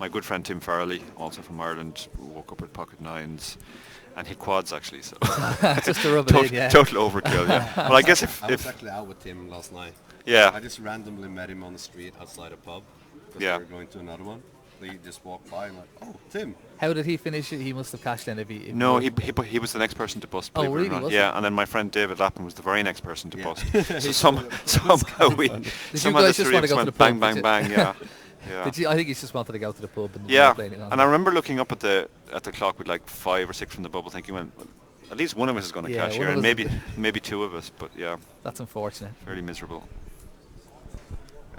my good friend Tim Farley, also from Ireland, woke up with pocket 9s. And hit quads actually, so just to rub it in, yeah. Total overkill, yeah. Well, I guess I was actually out with him last night. Yeah. I just randomly met him on the street outside a pub because we were going to another one. He just walked by and like, oh, Tim. How did he finish it? He must have cashed in if he. No, he was the next person to bust. Oh, really? Was yeah, and then my friend David Lappin was the very next person to bust. So somehow we. Did you guys just want to go to the bang, pub? bang, bang, yeah. Yeah. I think he just wanted to go to the pub and playing it on. And I remember looking up at the clock with like 5 or 6 from the bubble, thinking, well, at least one of us is going to cash here, and maybe 2 of us. But yeah, that's unfortunate. Fairly miserable.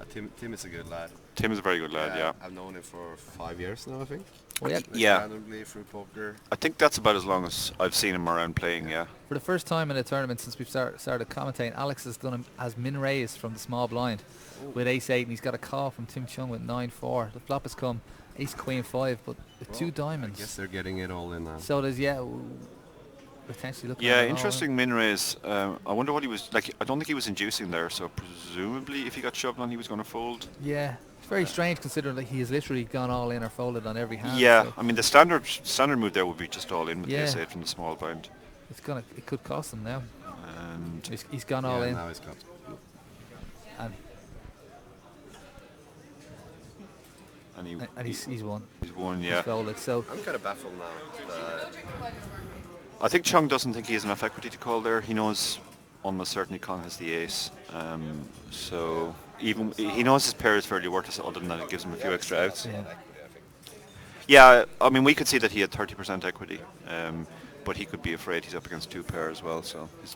Tim is a good lad. Tim is a very good lad. Yeah. I've known him for 5 years now, I think. Yeah. Randomly through poker. I think that's about as long as I've seen him around playing. Yeah. For the first time in a tournament since we've started commentating, Alex has min raised from the small blind with ace 8, and he's got a call from Tim Chung with 9-4. The flop has come ace queen 5, but with 2 diamonds. I guess they're getting it all in now. So there's potentially looking. Yeah, at interesting min raise. I wonder what he was like. I don't think he was inducing there, so presumably if he got shoved on, he was going to fold. Yeah, it's very strange considering that he has literally gone all in or folded on every hand. Yeah, so I mean the standard move there would be just all in with the Yeah. ace 8 from the small blind. it could cost him now. And He's gone all in. Now he's got. And he's won. He's won, He's yeah. folded. So I'm kind of baffled now. I think Chung doesn't think he has enough equity to call there. He knows almost certainly Kong has the ace. So even he knows his pair is fairly worthless, other than that it gives him a few extra outs. yeah. Yeah, I mean we could see that he had 30% equity, but he could be afraid he's up against 2 pair as well, so his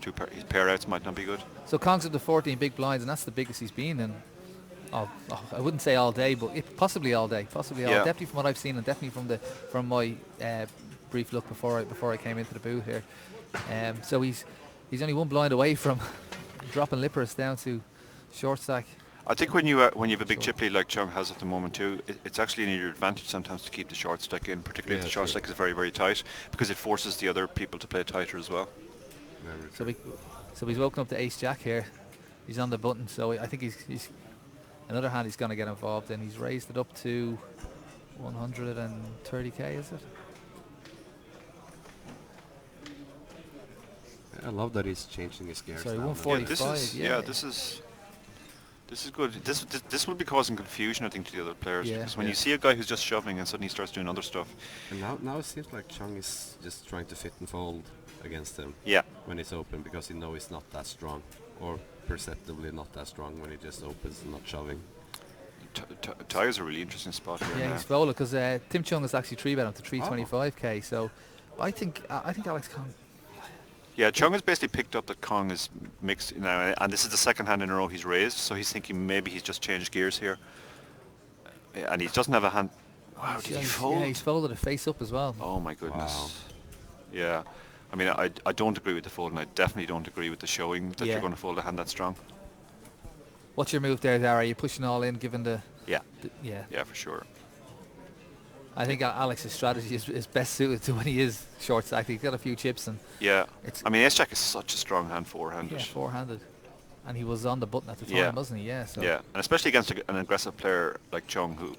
pair outs might not be good. So Kong's up to 14 big blinds, and that's the biggest he's been in. I wouldn't say all day, but possibly all day. Definitely from what I've seen, and definitely from my brief look before I came into the booth here. So he's only 1 blind away from dropping Liperis down to short stack. I think when you have a big chip lead like Chung has at the moment too, it's actually in your advantage sometimes to keep the short stack in, particularly if the short stack is very, very tight, because it forces the other people to play tighter as well. So he's woken up to ace jack here. He's on the button, so I think he's another hand he's going to get involved in. He's raised it up to 130k, is it? I love that he's changing his gears. Sorry, now. 145. This is good. This will be causing confusion, I think, to the other players, Yeah. because when you see a guy who's just shoving and suddenly he starts doing other stuff. And now it seems like Chung is just trying to fit and fold against him. Yeah. When it's open, because he knows he's not that strong, or perceptibly not that strong when he just opens and not shoving. Tighe is a really interesting spot here. Yeah, he's folded because Tim Chung is actually 3-bet him to 325k. So I think Alex Kong. Yeah, Chung has basically picked up that Kong is mixed now, and this is the second hand in a row he's raised, so he's thinking maybe he's just changed gears here. And he doesn't have a hand. Wow, did he fold? Yeah, he's folded a face up as well. Oh my goodness. Wow. Yeah. I mean, I don't agree with the fold, and I definitely don't agree with the showing that you're going to fold a hand that strong. What's your move there, Dara? Are you pushing all in, given the... Yeah. Yeah, for sure. I think Alex's strategy is best suited to when he is short stacked. He's got a few chips and... Yeah. I mean, ace-jack is such a strong hand, four-handed. Yeah, four-handed. And he was on the button at the time, wasn't he? Yeah. So. Yeah, and especially against an aggressive player like Chung, who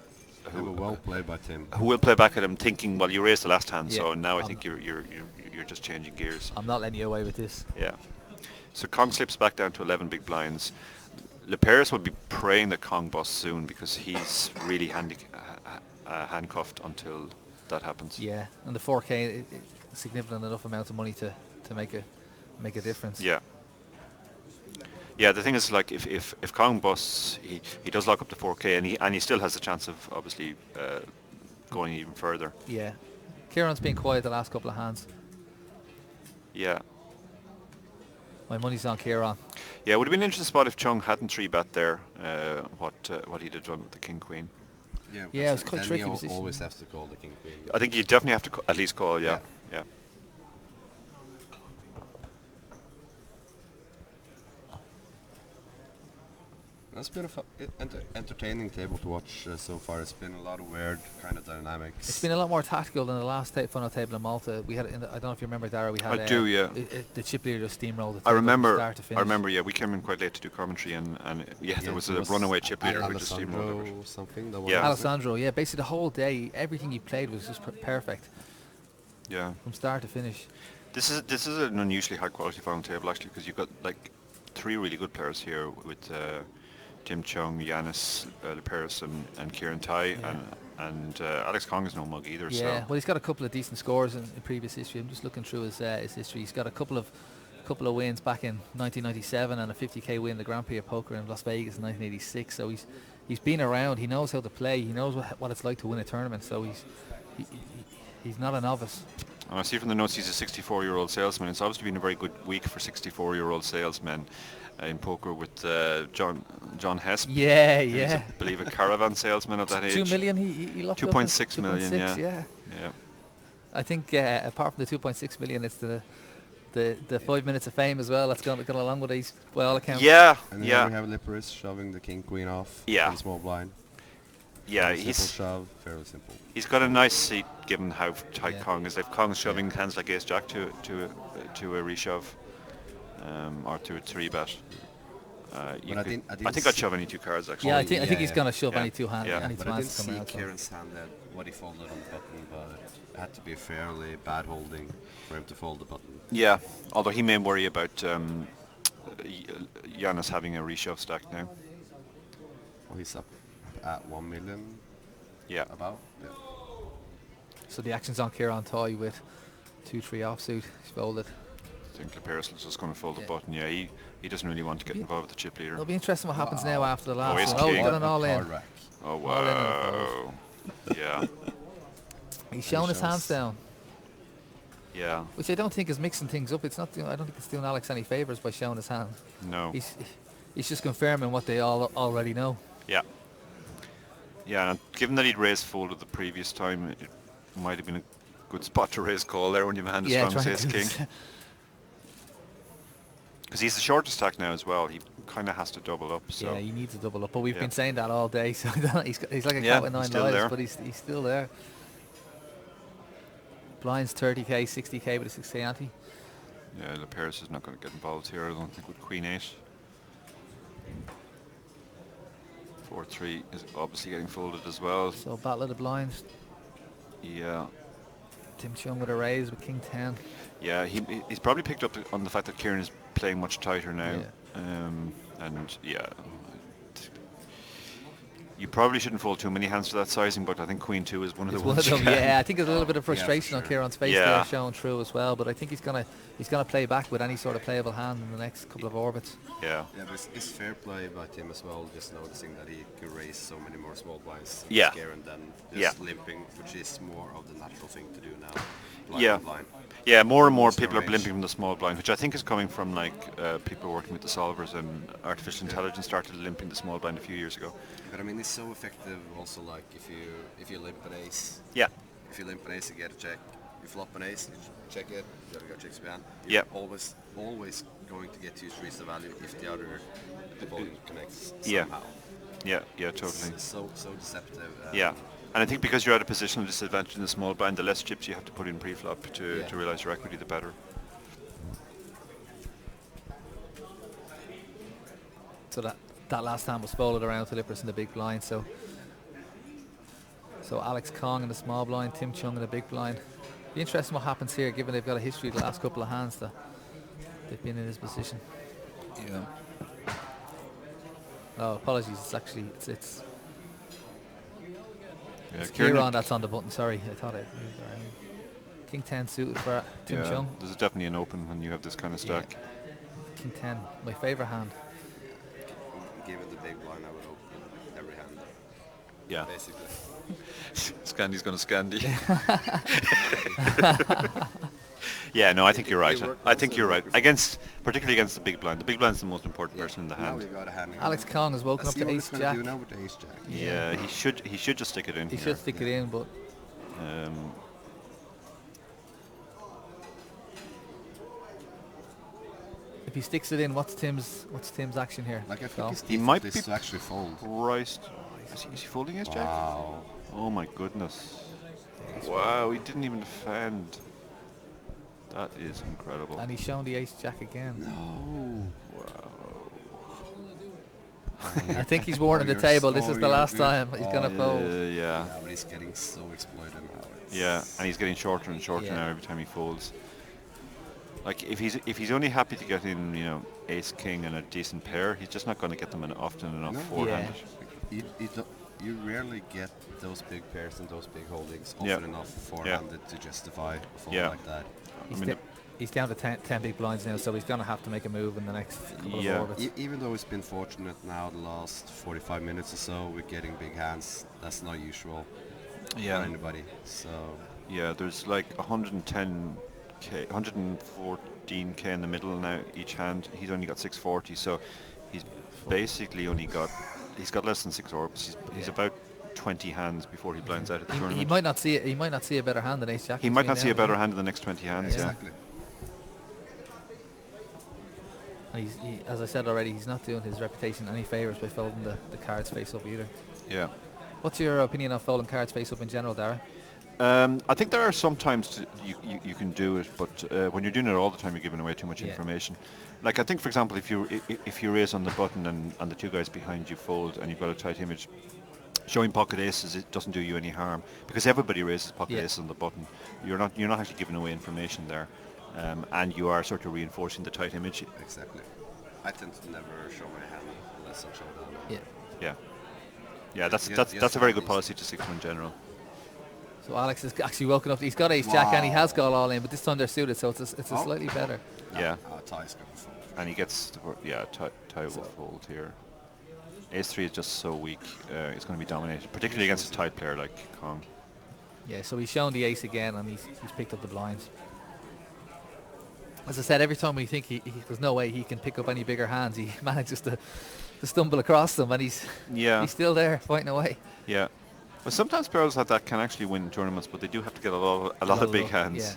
well played by Tim. Who will play back at him thinking, well, you raised the last hand, so now I think you're just changing gears. I'm not letting you away with this. Yeah. So Kong slips back down to 11 big blinds. Liperis will be praying that Kong busts soon, because he's really handcuffed until that happens. Yeah, and the 4K, significant enough amount of money to make a difference. Yeah. Yeah, the thing is, like, if Kong busts, he does lock up the 4K, and he still has a chance of obviously going even further. Yeah. Cieran's been quiet the last couple of hands. Yeah. My money's on Cieran. Yeah, it would have been an interesting spot if Chung hadn't 3-bet there, what he'd have done with the King-Queen. Yeah, it was quite tricky. He always has to call the King-Queen. I think you definitely have to at least call, yeah. That's been an entertaining table to watch so far. It's been a lot of weird kind of dynamics. It's been a lot more tactical than the last funnel table in Malta. We had it in I don't know if you remember, Dara. We had the chip leader steamrolled the table from start to finish. I remember. Yeah, we came in quite late to do commentary, and there was a runaway chip leader who just steamrolled something. Alessandro. Yeah, basically the whole day, everything he played was just perfect. Yeah. From start to finish. This is an unusually high quality final table actually, because you've got like 3 really good players here with. Tim Chung, Yiannis Liperis, and Cieran Tighe, and Alex Kong is no mug either. Yeah, well, he's got a couple of decent scores in previous history. I'm just looking through his history. He's got a couple of wins back in 1997 and a 50k win in the Grand Prix of Poker in Las Vegas in 1986. So he's been around. He knows how to play. He knows what it's like to win a tournament. So he's not a novice. And I see from the notes he's a 64-year-old salesman. It's obviously been a very good week for 64-year-old salesmen in poker with John Hess. Yeah. I believe a caravan salesman at that age. 2 million he locked 2.6 million, yeah. I think apart from the 2.6 million, it's the 5 minutes of fame as well that's gone along with these, by all accounts. Yeah. And then we have Liperis shoving the King-Queen off. Yeah. In small blind. Yeah, simple shove, fairly simple. He's got a nice seat given how tight Kong is. If Kong's shoving hands like Ace Jack to a reshove, or to a 3-bet. I think I'd shove any 2 cards actually. Yeah, I think he's gonna shove any 2 hands. Yeah. Any But 2 I hands didn't come see out. Cieran's hand that what he folded on the button, but it had to be a fairly bad holding for him to fold the button. Yeah, although he may worry about Yiannis having a reshove stack now. Well, he's up at 1 million. Yeah. About. Yeah. So the action's on Cieran Tighe with 2-3 offsuit. He's folded. I think Liperis is just going to fold the button. Yeah, he doesn't really want to get involved with the chip leader. It'll be interesting what happens now after the last ace one. Oh, he king. got an all in. Oh wow. Yeah. He's showing his hands down. Yeah. Which I don't think is mixing things up. It's not. I don't think it's doing Alex any favors by showing his hand. No. He's just confirming what they all already know. Yeah. Yeah, and given that he'd raised folded the previous time, it might have been a good spot to raise call there when you've handed strong as ace king. Because he's the shortest stack now as well. He kind of has to double up. So. Yeah, he needs to double up. But we've been saying that all day. So he's like a cat with 9 lives, but he's still there. Blinds 30k, 60k with a 6k ante. Yeah, Liperis is not going to get involved here, I don't think, with Queen 8. 4-3 is obviously getting folded as well. So battle of the blinds. Yeah. Tim Chung with a raise with King 10. Yeah, he's probably picked up on the fact that Cieran is playing much tighter now. Yeah. And yeah, you probably shouldn't fold too many hands to that sizing, but I think Queen 2 is one of the ones. Yeah, I think there's a little bit of frustration on Cieran's face there showing through as well, but I think he's gonna play back with any sort of playable hand in the next couple of orbits. Yeah. Yeah, but it's fair play by Tim as well, just noticing that he can raise so many more small blinds Cieran than just limping, which is more of the natural thing to do now. Blind. Yeah, more and more people are blimping from the small blind, which I think is coming from like people working with the solvers, and artificial intelligence started limping the small blind a few years ago. But I mean, it's so effective also, like if you limp an ace. Yeah. If you limp an ace, you get a check. You flop an ace, you check it, you gotta go check span. Yeah. Always going to get 2-3s the value if the other opponent connects somehow. Yeah, totally. It's so deceptive. Yeah. And I think because you're at a positional disadvantage in the small blind, the less chips you have to put in pre-flop to realise your equity, the better. So that last hand was folded around to Liperis in the big blind. So Alex Kong in the small blind, Tim Chung in the big blind. Be interesting what happens here, given they've got a history of the last couple of hands that they've been in this position. Yeah. Oh, apologies. It's actually it's Yeah, Cieran that's on the button. Sorry, I thought it. King 10 suited for Tim Chung. This is definitely an open when you have this kind of stack. Yeah. King 10, my favourite hand. Given the big blind, I would open every hand. Yeah. Basically. Scandy's going to Scandy. Yeah, no, I think you're right. I think you're right. Particularly against the big blind. The big blind's the most important person in the hand. Alex Kong has woken up to ace jack. Yeah, he should just stick it in. He should stick it in, but if he sticks it in, what's Tim's action here? Like, I think he might be to actually fold. Christ. Is he folding ace jack? Wow. Oh my goodness. Wow, he didn't even defend. That is incredible. And he's shown the ace jack again. No. Wow. I think he's warning the table. This is the last time he's going to fold. Yeah, but he's getting so exploited now. Yeah, and he's getting shorter and shorter now every time he folds. Like if he's only happy to get in, ace king and a decent pair, he's just not going to get them often enough four-handed. You rarely get those big pairs and those big holdings often enough four-handed to justify a fold like that. He's down to 10 big blinds now, so he's going to have to make a move in the next couple of orbits. Even though he's been fortunate now the last 45 minutes or so with getting big hands, that's not usual for anybody. So yeah, there's like 114k in the middle now each hand. He's only got 640, so he's basically he's got less than 6 orbs. He's about 20 hands before he blinds out at the tournament. He might not see it. He might not see a better hand than ace jack. He might not see a better hand in the next 20 hands. Exactly. And as I said already, he's not doing his reputation any favours by folding the cards face up either. Yeah. What's your opinion on folding cards face up in general, Dara? I think there are some times you can do it, but when you're doing it all the time, you're giving away too much information. Like I think, for example, if you raise on the button and the two guys behind you fold and you've got a tight image, showing pocket aces, it doesn't do you any harm because everybody raises pocket aces on the button. You're not actually giving away information there, and you are sort of reinforcing the tight image. Exactly. I tend to never show my hand unless I'm showdown. Yeah. That's a very good policy to stick to in general. So Alex has actually woken up. He's got ace jack and he has got all in, but this time they're suited, so it's a slightly better. Yeah. Tighe's going to fold. And he gets Tighe will fold here. Ace 3 is just so weak. It's going to be dominated, particularly against a tight player like Kong. Yeah, so he's shown the ace again, and he's picked up the blinds. As I said, every time we think there's no way he can pick up any bigger hands, he manages to stumble across them, and he's still there fighting away. Yeah. But sometimes players like that can actually win tournaments, but they do have to get a lot of big hands. Yeah.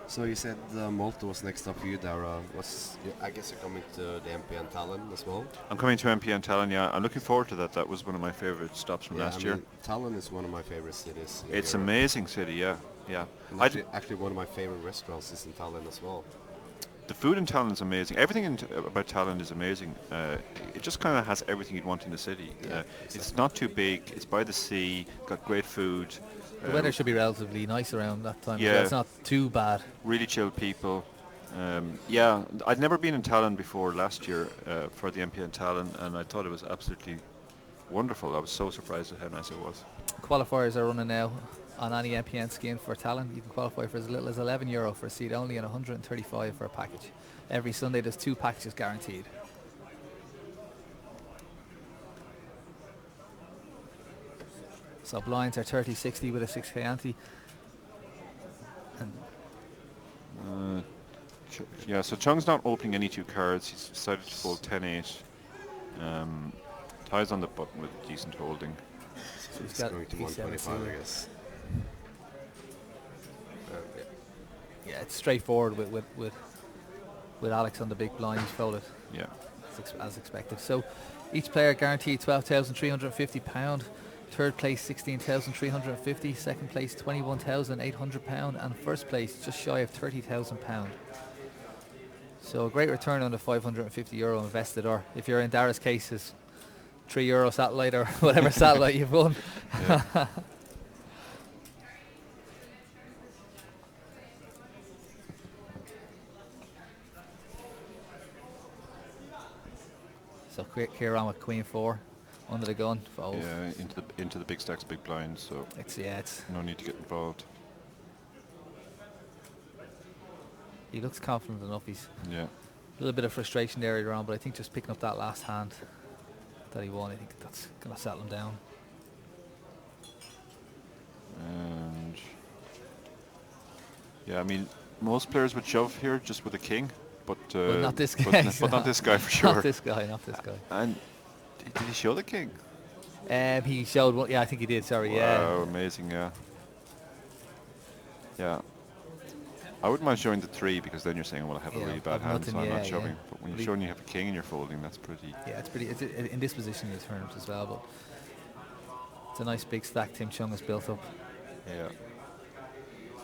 So you said Malta was next up for you, Dara. I guess you're coming to the MPN Tallinn as well? I'm coming to MPN Tallinn, yeah. I'm looking forward to that. That was one of my favourite stops from last year. Tallinn is one of my favourite cities. It's an amazing city, yeah. Actually, one of my favourite restaurants is in Tallinn as well. The food in Tallinn is amazing. Everything about Tallinn is amazing. It just kind of has everything you'd want in the city. It's not too big. It's by the sea. Got great food. The weather should be relatively nice around that time. Yeah, it's not too bad. Really chill people. Yeah, I'd never been in Tallinn before last year for the MPN Tallinn, and I thought it was absolutely wonderful. I was so surprised at how nice it was. Qualifiers are running now on any MPN scheme for Tallinn. You can qualify for as little as €11 for a seat only and 135 for a package. Every Sunday there's 2 packages guaranteed. So blinds are 30-60 with a 6k ante. Yeah, so Chung's not opening any 2 cards. He's decided to fold 10-8. Ties on the button with decent holding. So he's going to 125, I guess. Yeah, it's straightforward with Alex on the big blind. He's folded. Yeah, as expected. So each player guaranteed £12,350. Third place £16,350. Second place £21,800, and first place just shy of £30,000. So a great return on the €550 invested, or if you're in Dara's case, is €3 satellite or whatever satellite you've won. Yeah. So Cieran with Queen 4 under the gun. Fold. Yeah, into the big stacks, big blinds. So it's no need to get involved. He looks confident enough. He's a little bit of frustration there earlier on, but I think just picking up that last hand that he won, I think that's going to settle him down. And yeah, I mean, most players would shove here just with a king, but not this guy. But not this guy for sure. Not this guy. And did he show the king? He showed one. Yeah, I think he did. Sorry. Wow, amazing. Yeah. I wouldn't mind showing the 3 because then you're saying, well, I have a really bad hand, so I'm not shoving. But when you're showing you have a king and you're folding, that's pretty. Yeah, it's pretty. It's in this position in terms as well, but it's a nice big stack Tim Chung has built up. Yeah.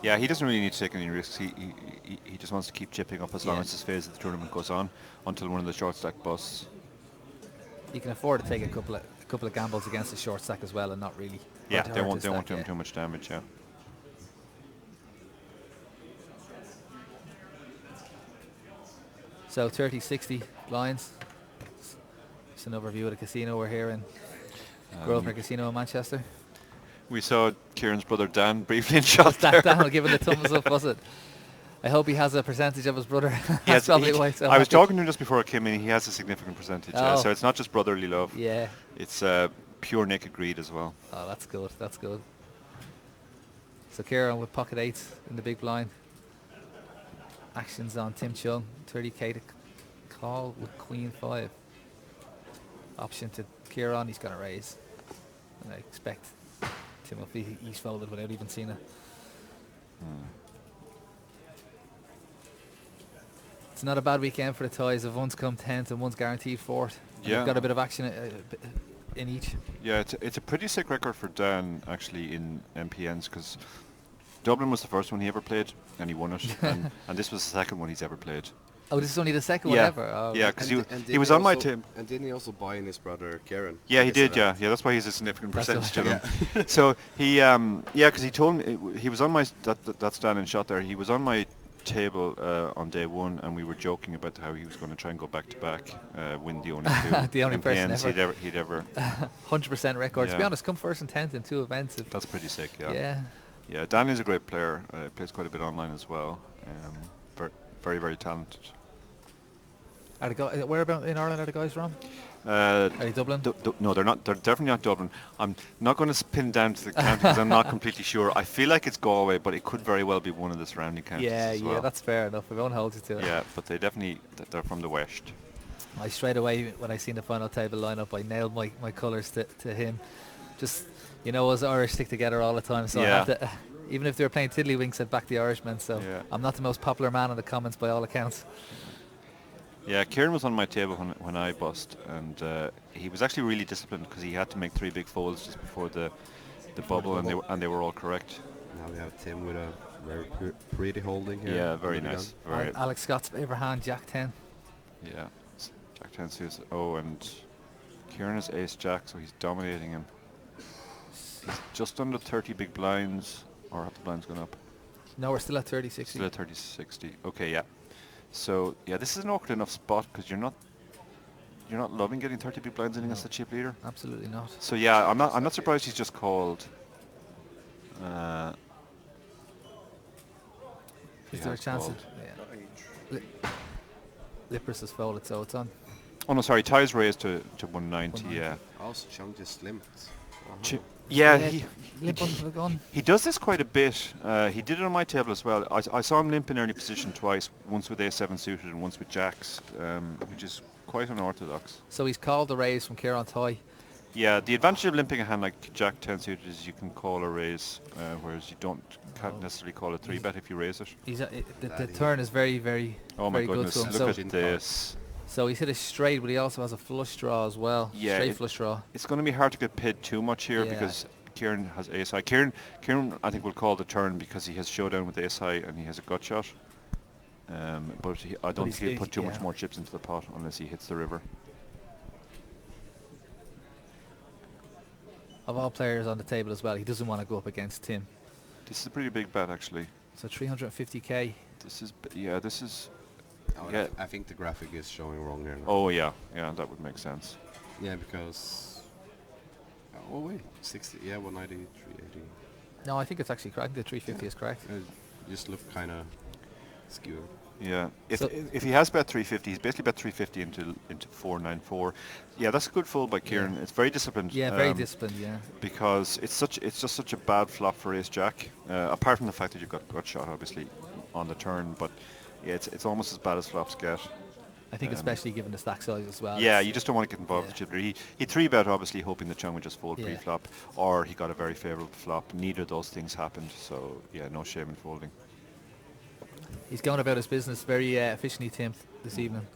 Yeah, he doesn't really need to take any risks. He just wants to keep chipping up as long as this phase of the tournament goes on until one of the short stack busts. You can afford to take a couple of gambles against the short stack as well, and not really. Yeah, they won't do him too much damage. Yeah. So 30-60 blinds. Just an overview of the casino we're here in Grosvenor Casino in Manchester. We saw Kieran's brother Dan briefly in shot there. Dan giving the thumbs up, was it? I hope he has a percentage of his brother. Yes, I was talking to him just before I came in. He has a significant percentage. So it's not just brotherly love. Yeah. It's pure naked greed as well. Oh, that's good. That's good. So Cieran with pocket 8s in the big blind. Actions on Tim Chung. 30k to call with Queen 5. Option to Cieran. He's going to raise. And I expect Timothy, he's folded without even seeing it. It's not a bad weekend for the Tighes. If one's come 10th and one's guaranteed 4th. Yeah. They've got a bit of action in each. Yeah, it's a pretty sick record for Dan actually in MPNs, because Dublin was the first one he ever played and he won it, and this was the second one he's ever played. Oh, this is only the second one ever? Oh. Yeah, because he was on my team. And didn't he also buy in his brother Cieran? Yeah, he did, yeah. That's why he's a significant percentage to him. So he, because he told me, he was on my, that's Dan in shot there, he was on my table on day one, and we were joking about how he was going to try and go back to back, win the only two the only person he'd ever 100% record. To be honest, come 1st and 10th in 2 events. That's pretty sick, yeah. Yeah. Dan is a great player. Plays quite a bit online as well. Very, very talented. Where about in Ireland are the guys from? Are they Dublin? No, they're not. They're definitely not Dublin. I'm not going to pin down to the county because I'm not completely sure. I feel like it's Galway, but it could very well be one of the surrounding counties as well. Yeah, that's fair enough. We won't hold you to it. Yeah, but they're from the west. I straight away, when I seen the final table lineup, I nailed my colours to him. Just, us Irish stick together all the time, so I have to, even if they were playing tiddlywinks, I'd back the Irishmen, so I'm not the most popular man in the comments by all accounts. Yeah, Cieran was on my table when I bust, and he was actually really disciplined because he had to make 3 big folds just before the bubble, and they were all correct. Now we have Tim with a very pretty holding here. Yeah, very nice. Alex Scott's favourite hand, Jack 10. Yeah, Jack 10 suits. Oh, and Cieran is ace Jack, so he's dominating him. He's just under 30 big blinds, or have the blinds gone up? No, we're still at 30-60. Still at 30-60. Okay, yeah. So yeah, this is an awkward enough spot because you're not loving getting 30 big blinds in against the chip leader. Absolutely not. So yeah, I'm not surprised he's just called. Is there a chance? Liperis has folded, so it's on. Oh no, sorry, Tighe's raised to 190. Yeah. Also, Chung just slimed. He does this quite a bit. He did it on my table as well. I saw him limp in early position twice, once with a7 suited and once with jacks, which is quite unorthodox. So he's called the raise from Cieran Tighe. Yeah, the advantage of limping a hand like Jack 10 suited is you can call a raise, whereas you can't necessarily call a 3-bet if you raise it. The turn is very, very, very good to him. Look at this. So he's hit a straight, but he also has a flush draw as well. Yeah, straight flush draw. It's going to be hard to get paid too much here because Cieran has ace high. Cieran, I think, will call the turn because he has showdown with ace high and he has a gut shot. But I don't think he'll put too much more chips into the pot unless he hits the river. Of all players on the table as well, he doesn't want to go up against Tim. This is a pretty big bet actually. So 350k. This is. Oh, yeah. I think the graphic is showing wrong here. Oh yeah, that would make sense. Yeah, because. Oh wait, 60. Yeah, 190, 380. No, I think it's actually correct. The 350 is correct. Just look kind of skewed. Yeah, if he has bet 350, he's basically bet 350 into 494. Yeah, that's a good fold by Cieran. Yeah. It's very disciplined. Yeah, very disciplined. Yeah. Because it's just such a bad flop for ace jack. Apart from the fact that you've got gut shot obviously on the turn, but yeah, it's almost as bad as flops get. I think especially given the stack size as well. Yeah, you just don't want to get involved with the chipper. He 3-bet obviously hoping that Chung would just fold pre-flop, or he got a very favourable flop. Neither of those things happened, so yeah, no shame in folding. He's going about his business very efficiently, Tim, this evening.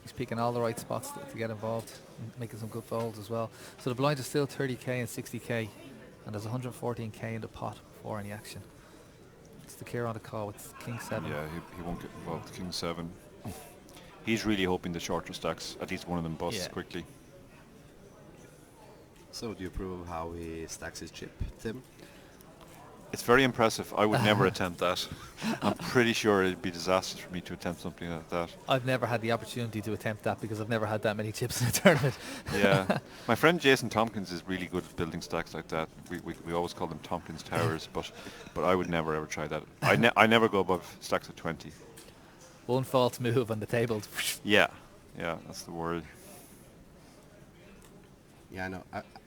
He's picking all the right spots to get involved, and making some good folds as well. So the blinds are still 30k and 60k, and there's 114k in the pot before any action. It's the Cieran on the call with King 7. Yeah, he won't get involved with King 7. He's really hoping the shorter stacks, at least one of them busts quickly. So do you approve of how he stacks his chip, Tim? It's very impressive. I would never attempt that. I'm pretty sure it'd be disastrous for me to attempt something like that. I've never had the opportunity to attempt that because I've never had that many chips in a tournament. Yeah. My friend Jason Tompkins is really good at building stacks like that. We always call them Tompkins Towers, but I would never ever try that. I never go above stacks of 20. One false move on the table. Yeah, that's the word. Yeah,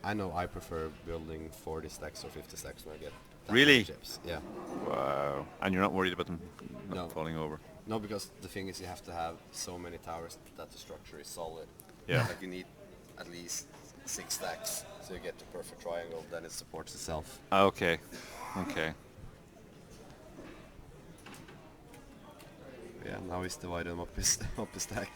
I know. I prefer building 40 stacks or 50 stacks when I get really chips. Yeah. Wow. And you're not worried about them not falling over? No, because the thing is you have to have so many towers that the structure is solid. Yeah. Like you need at least 6 stacks so you get the perfect triangle, then it supports itself. Okay. Yeah, now he's divided up his stack.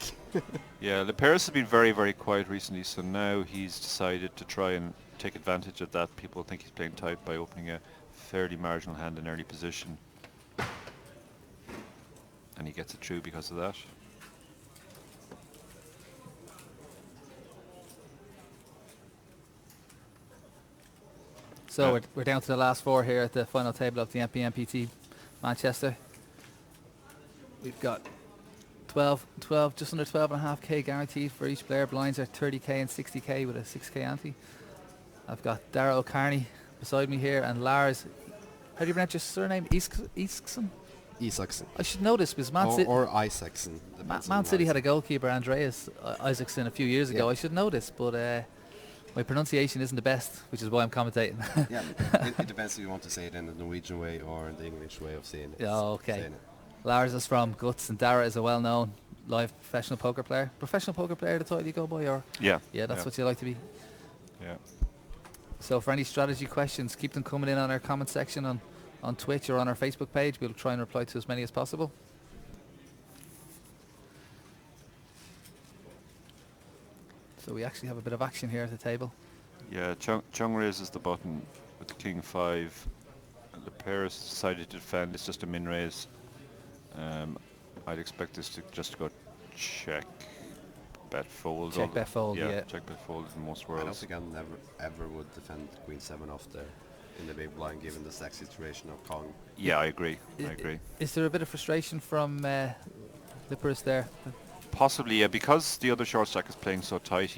Yeah, Liperis has been very, very quiet recently, so now he's decided to try and take advantage of that. People think he's playing tight by opening a fairly marginal hand in early position. And he gets it through because of that. So we're down to the last 4 here at the final table of the MPN Manchester. We've got 12, just under 12.5k guaranteed for each player. Blinds are 30k and 60k with a 6k ante. I've got Dara O'Carney beside me here, and Lars. How do you pronounce your surname? Isaksen? Isaksen. I should know this because or Isaksen. Man City had a goalkeeper, Andreas Isaksen, a few years ago. Yeah. I should know this, but my pronunciation isn't the best, which is why I'm commentating. Yeah, it depends if you want to say it in the Norwegian way or in the English way of saying it. Oh, okay. Lars is from Guts, and Dara is a well-known live professional poker player. Professional poker player, the title you go by, or? Yeah. Yeah, that's what you like to be. Yeah. So for any strategy questions, keep them coming in on our comment section on Twitch or on our Facebook page. We'll try and reply to as many as possible. So we actually have a bit of action here at the table. Yeah, Chung raises the button with the king 5. Liperis decided to defend. It's just a min raise. I'd expect this to just go check, bet fold. Check, bet fold, yeah. Check, bet fold in most worlds. I don't think I ever would defend Queen 7 off there in the big blind given the stack situation of Kong. Yeah, I agree. I agree. Is there a bit of frustration from Liperis there? Possibly, yeah, because the other short stack is playing so tight.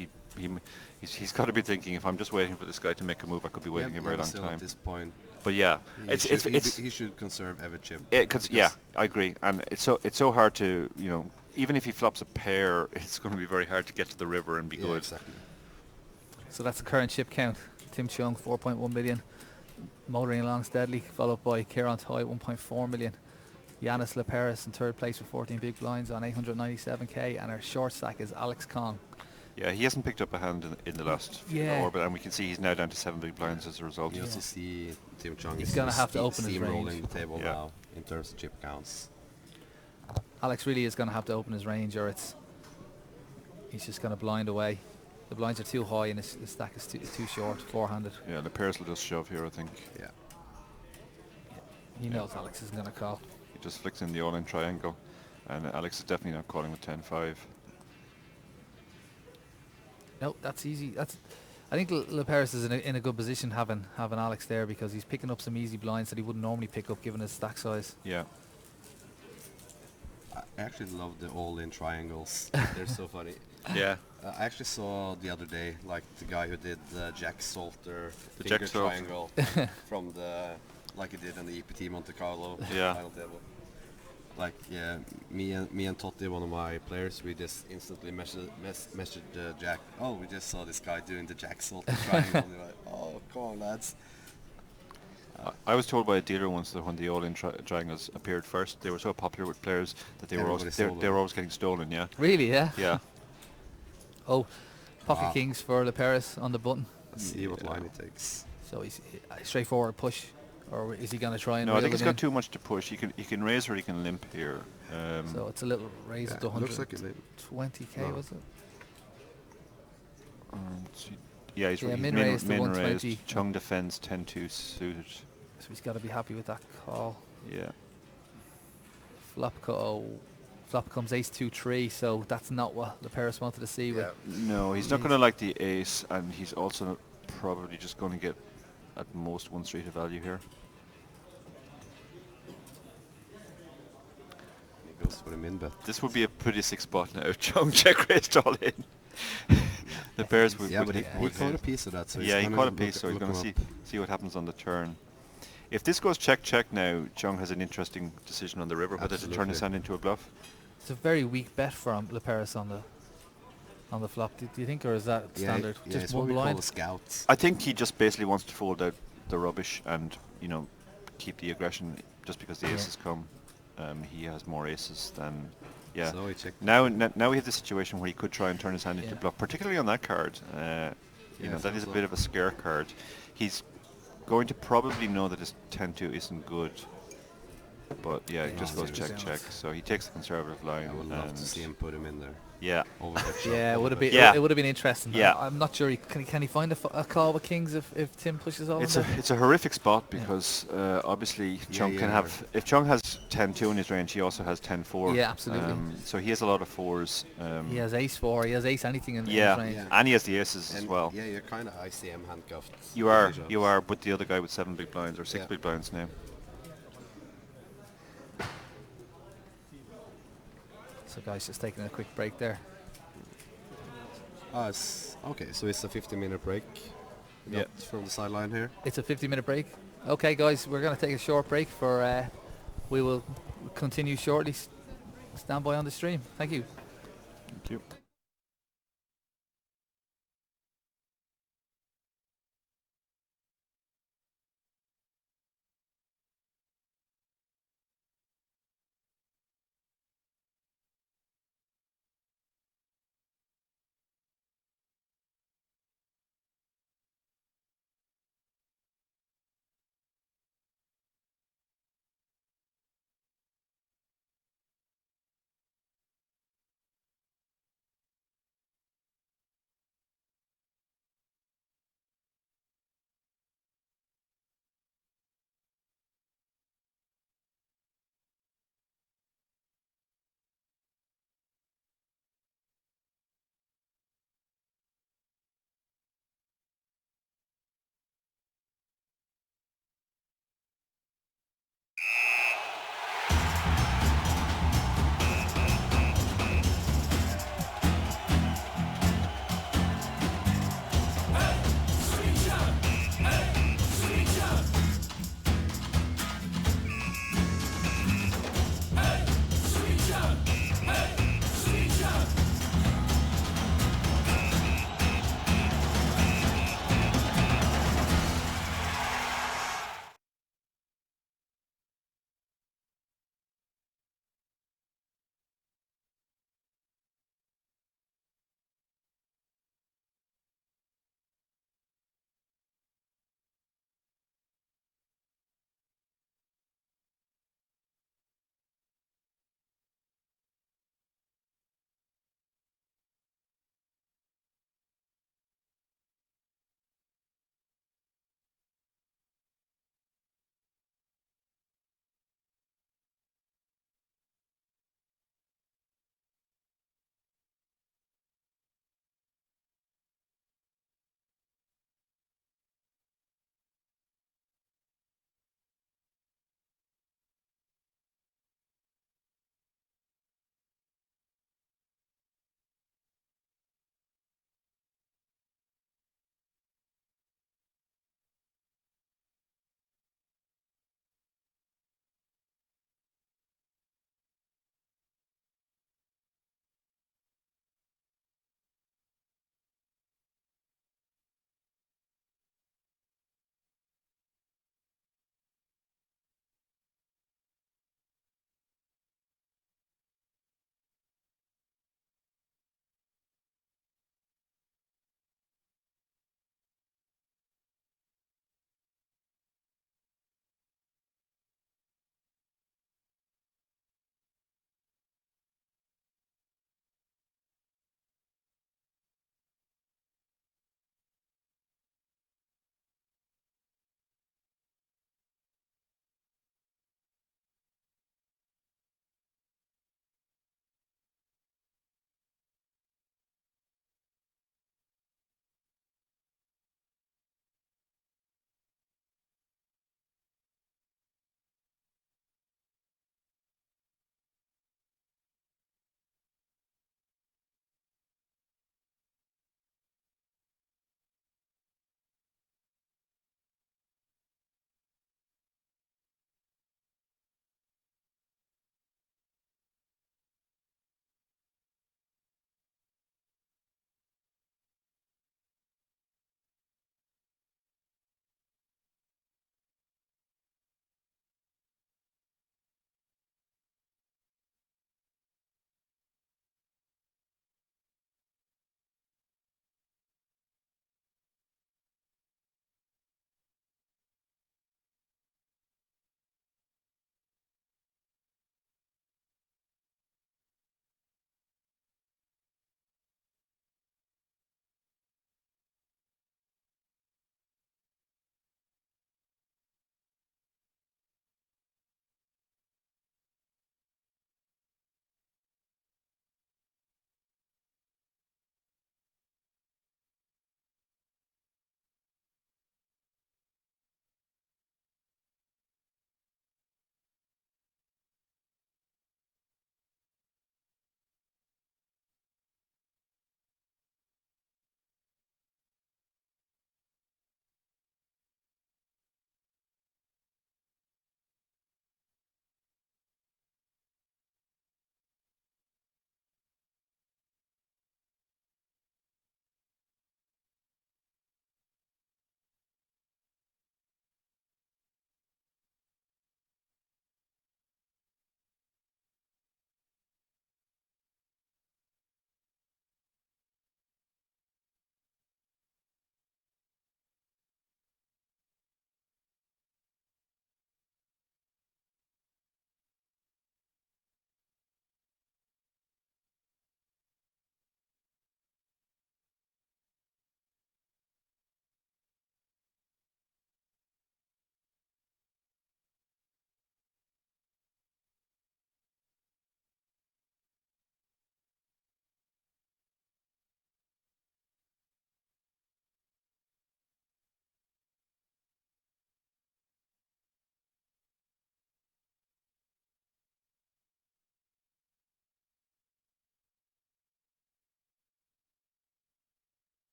He's got to be thinking, if I'm just waiting for this guy to make a move, I could be waiting a very long time. At this point. But yeah, he should conserve every chip. Yeah, I agree, and it's so hard to, you know, even if he flops a pair, it's going to be very hard to get to the river and be good. Exactly. So that's the current chip count. Tim Chung 4.1 million, motoring along steadily, followed by Cieran Tighe 1.4 million. Yiannis Liperis in third place with 14 big blinds on 897k, and our short stack is Alex Kong. Yeah, he hasn't picked up a hand in the last orbit, and we can see he's now down to 7 big blinds as a result. You also see Tim Chung is going to have to open his range. Rolling the table now in terms of chip counts. Alex really is going to have to open his range, or he's just going to blind away. The blinds are too high and his stack is too short, four-handed. Yeah, the pairs will just shove here, I think. Yeah. He knows Alex isn't going to call. He just flicks in the all-in triangle, and Alex is definitely not calling with 10-5. No, that's easy. I think Liperis is in a good position having Alex there, because he's picking up some easy blinds that he wouldn't normally pick up given his stack size. Yeah. I actually love the all-in triangles. They're so funny. Yeah. I actually saw the other day, like the guy who did the Jack Salter finger triangle from the, like he did on the EPT Monte Carlo final table. Like, yeah, me and Totti, one of my players, we just instantly messaged Jack. Oh, we just saw this guy doing the Jack Salter triangle. And we're like, oh, come on, lads. I was told by a dealer once that when the all-in triangles appeared first, they were so popular with players that they were always getting stolen. Yeah. Really? Yeah. Yeah. Oh, pocket kings for Liperis on the button. Let's see what line he takes. So he's straightforward push, or is he going to try and? No, I think he's got too much to push. He can raise or he can limp here. So it's a little raise to 120k, was it? Yeah, he's min raise to 120. Chung defends 10-2 suited. So he's got to be happy with that call. Yeah. Flop comes ace 2-3, so that's not what Liperis wanted to see. Yeah. No, he's not going to like the ace, and he's also probably just going to get at most 1 street of value here. He goes for the min bet. This would be a pretty sick spot now. Chung check raised all in. The pairs would. Yeah, but he caught a piece of that. So yeah, he caught a piece, so he's going to see what happens on the turn. If this goes check now, Chung has an interesting decision on the river, whether to turn his hand into a bluff. It's a very weak bet from Liperis on the flop. Do you think, or is that standard? Yeah, just one blind. Scouts. I think he just basically wants to fold out the rubbish and keep the aggression. Just because the aces come, he has more aces than. Yeah. So now we have the situation where he could try and turn his hand into bluff, particularly on that card. That is a bit of a scare card. He's going to probably know that his 10-2 isn't good. But yeah, it just goes check, check. So he takes the conservative line. I would love to see him put him in there. Yeah. Yeah, it would have been. Yeah. It would have been interesting. Yeah. I'm not sure. Can he find a call with kings if Tim pushes all? It's a horrific spot because obviously Chung can have. If Chung has 10-2 in his range, he also has 10-4. Yeah, absolutely. So he has a lot of fours. He has ace-4. He has ace anything in his range. Yeah, and he has the aces as well. Yeah, you're kind of ICM handcuffed. You are, but the other guy with 7 big blinds or 6 big blinds now. So guys, just taking a quick break there. Okay, so it's a 50-minute break. From the sideline here. It's a 50-minute break. Okay, guys, we're going to take a short break for. We will continue shortly. Stand by on the stream. Thank you. Thank you.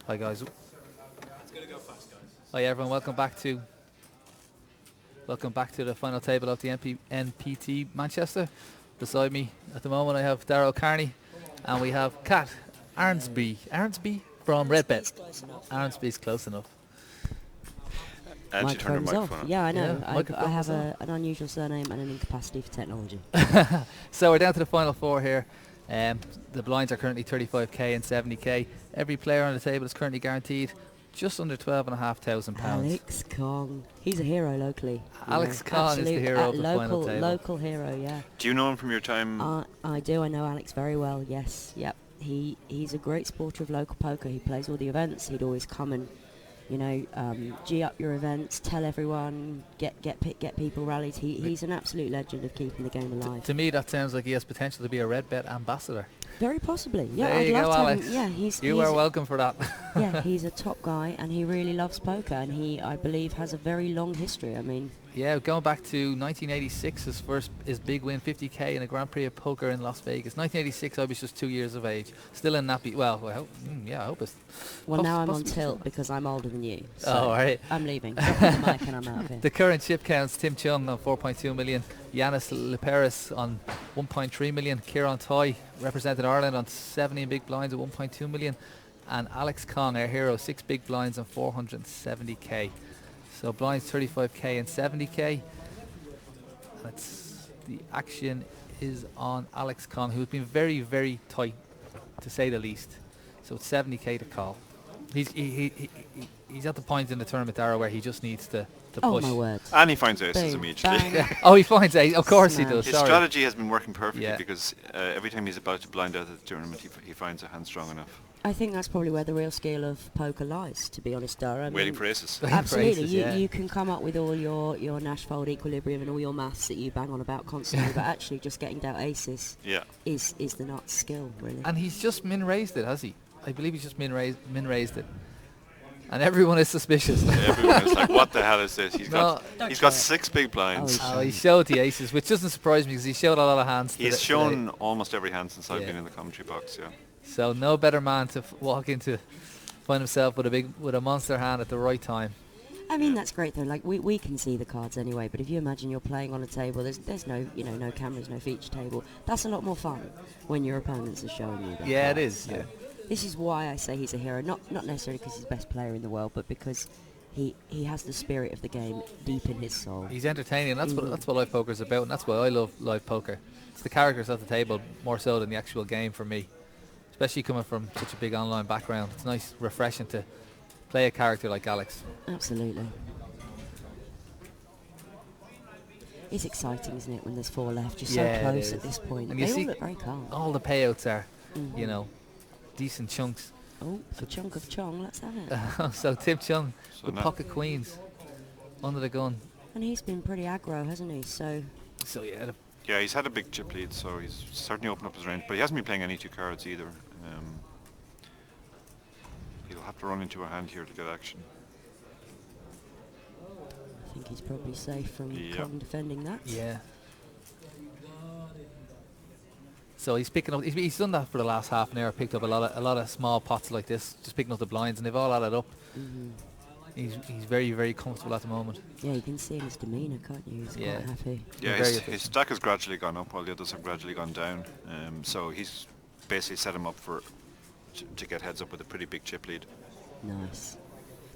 Hi guys. Hi everyone, welcome back to the final table of the MPT Manchester. Beside me at the moment I have Dara O'Carney and we have Kat Arnsby from Redbet. Arnsby's close enough. And she turned her microphone on. Yeah, I know. Yeah, I have an unusual surname and an incapacity for technology. So we're down to the final four here. The blinds are currently 35k and 70k. Every player on the table is currently guaranteed just under £12,500. Alex Kong. He's a hero locally. Alex Kong is the hero of the final table. Local hero, yeah. Do you know him from your time? I do. I know Alex very well, yes. Yep. He's a great supporter of local poker. He plays all the events. He'd always come and, G up your events, tell everyone, get people rallied. He's an absolute legend of keeping the game alive. To me, that sounds like he has potential to be a Redbet ambassador. Very possibly, yeah. There you go, Alex. Yeah, you are welcome for that. Yeah, he's a top guy, and he really loves poker, and he, I believe, has a very long history. I mean, yeah, going back to 1986, his big win, 50k in a Grand Prix of Poker in Las Vegas. 1986, I was just 2 years of age, still in nappy. Well, I hope it's. Well, now I'm on tilt because I'm older than you. So all right. I'm leaving. Drop the mic and I'm out of here. The current chip counts: Tim Chung on 4.2 million, Yiannis Liperis on 1.3 million, Cieran Tighe represented Ireland on 70 big blinds at 1.2 million, and Alex Kong, our hero, 6 big blinds on 470k. So blinds 35k and 70k. The action is on Alex Kong, who's been very, very tight, to say the least. So it's 70k to call. He's at the point in the tournament, Dara, where he just needs to push. Oh my word! And he finds aces immediately. Oh, he finds aces. Of course he does. His strategy has been working perfectly because every time he's about to blind out at the tournament, he finds a hand strong enough. I think that's probably where the real skill of poker lies, to be honest, Dara. Waiting for aces. Absolutely. You can come up with all your Nash-fold equilibrium and all your maths that you bang on about constantly, but actually just getting dealt aces is the nut skill, really. And he's just min-raised it, has he? I believe he's just min-raised it. And everyone is suspicious. Everyone is like, what the hell is this? He's got 6 big blinds. He showed the aces, which doesn't surprise me because he showed a lot of hands. He's shown almost every hand since I've been in the commentary box, yeah. So no better man to walk into, find himself with a monster hand at the right time. I mean, that's great though. Like we can see the cards anyway, but if you imagine you're playing on a table, there's no no cameras, no feature table. That's a lot more fun when your opponents are showing you that. Yeah, card. it is. So yeah. This is why I say he's a hero. Not necessarily because he's the best player in the world, but because he has the spirit of the game deep in his soul. He's entertaining. That's what live poker is about, and that's why I love live poker. It's the characters at the table more so than the actual game for me. Especially coming from such a big online background. It's nice, refreshing to play a character like Alex. Absolutely. It's exciting, isn't it, when there's 4 left? You're so close at this point. And they all look very calm. All the payouts are, decent chunks. Oh, a chunk of Chung, let's have it. So Tim Chung with pocket queens under the gun. And he's been pretty aggro, hasn't he? So yeah. Yeah, he's had a big chip lead, so he's certainly opened up his range, but he hasn't been playing any 2 cards either. He'll have to run into a hand here to get action. I think he's probably safe from Kong defending that. Yeah. So he's picking up. He's done that for the last half an hour. Picked up a lot of small pots like this, just picking up the blinds, and they've all added up. He's very, very comfortable at the moment. Yeah, you can see in his demeanour, can't you? He's quite happy. Yeah, his stack has gradually gone up while the others have gradually gone down. So he's basically set him up to get heads up with a pretty big chip lead. Nice.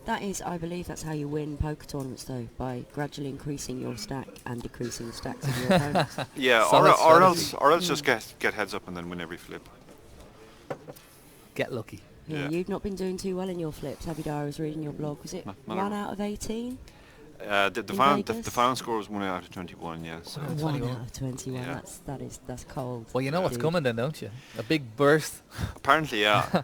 That is, I believe that's how you win poker tournaments, though, by gradually increasing your stack and decreasing the stacks of your opponents. Yeah, or else just get heads up and then win every flip. Get lucky. Yeah, you've not been doing too well in your flips, have you, Dara? I was reading your blog. Was it 1 out of 18? The final score was 1 out of 21, yeah. So 1 out of 21, yeah. That's cold. Well, you know what's coming then, don't you? A big burst. Apparently, yeah.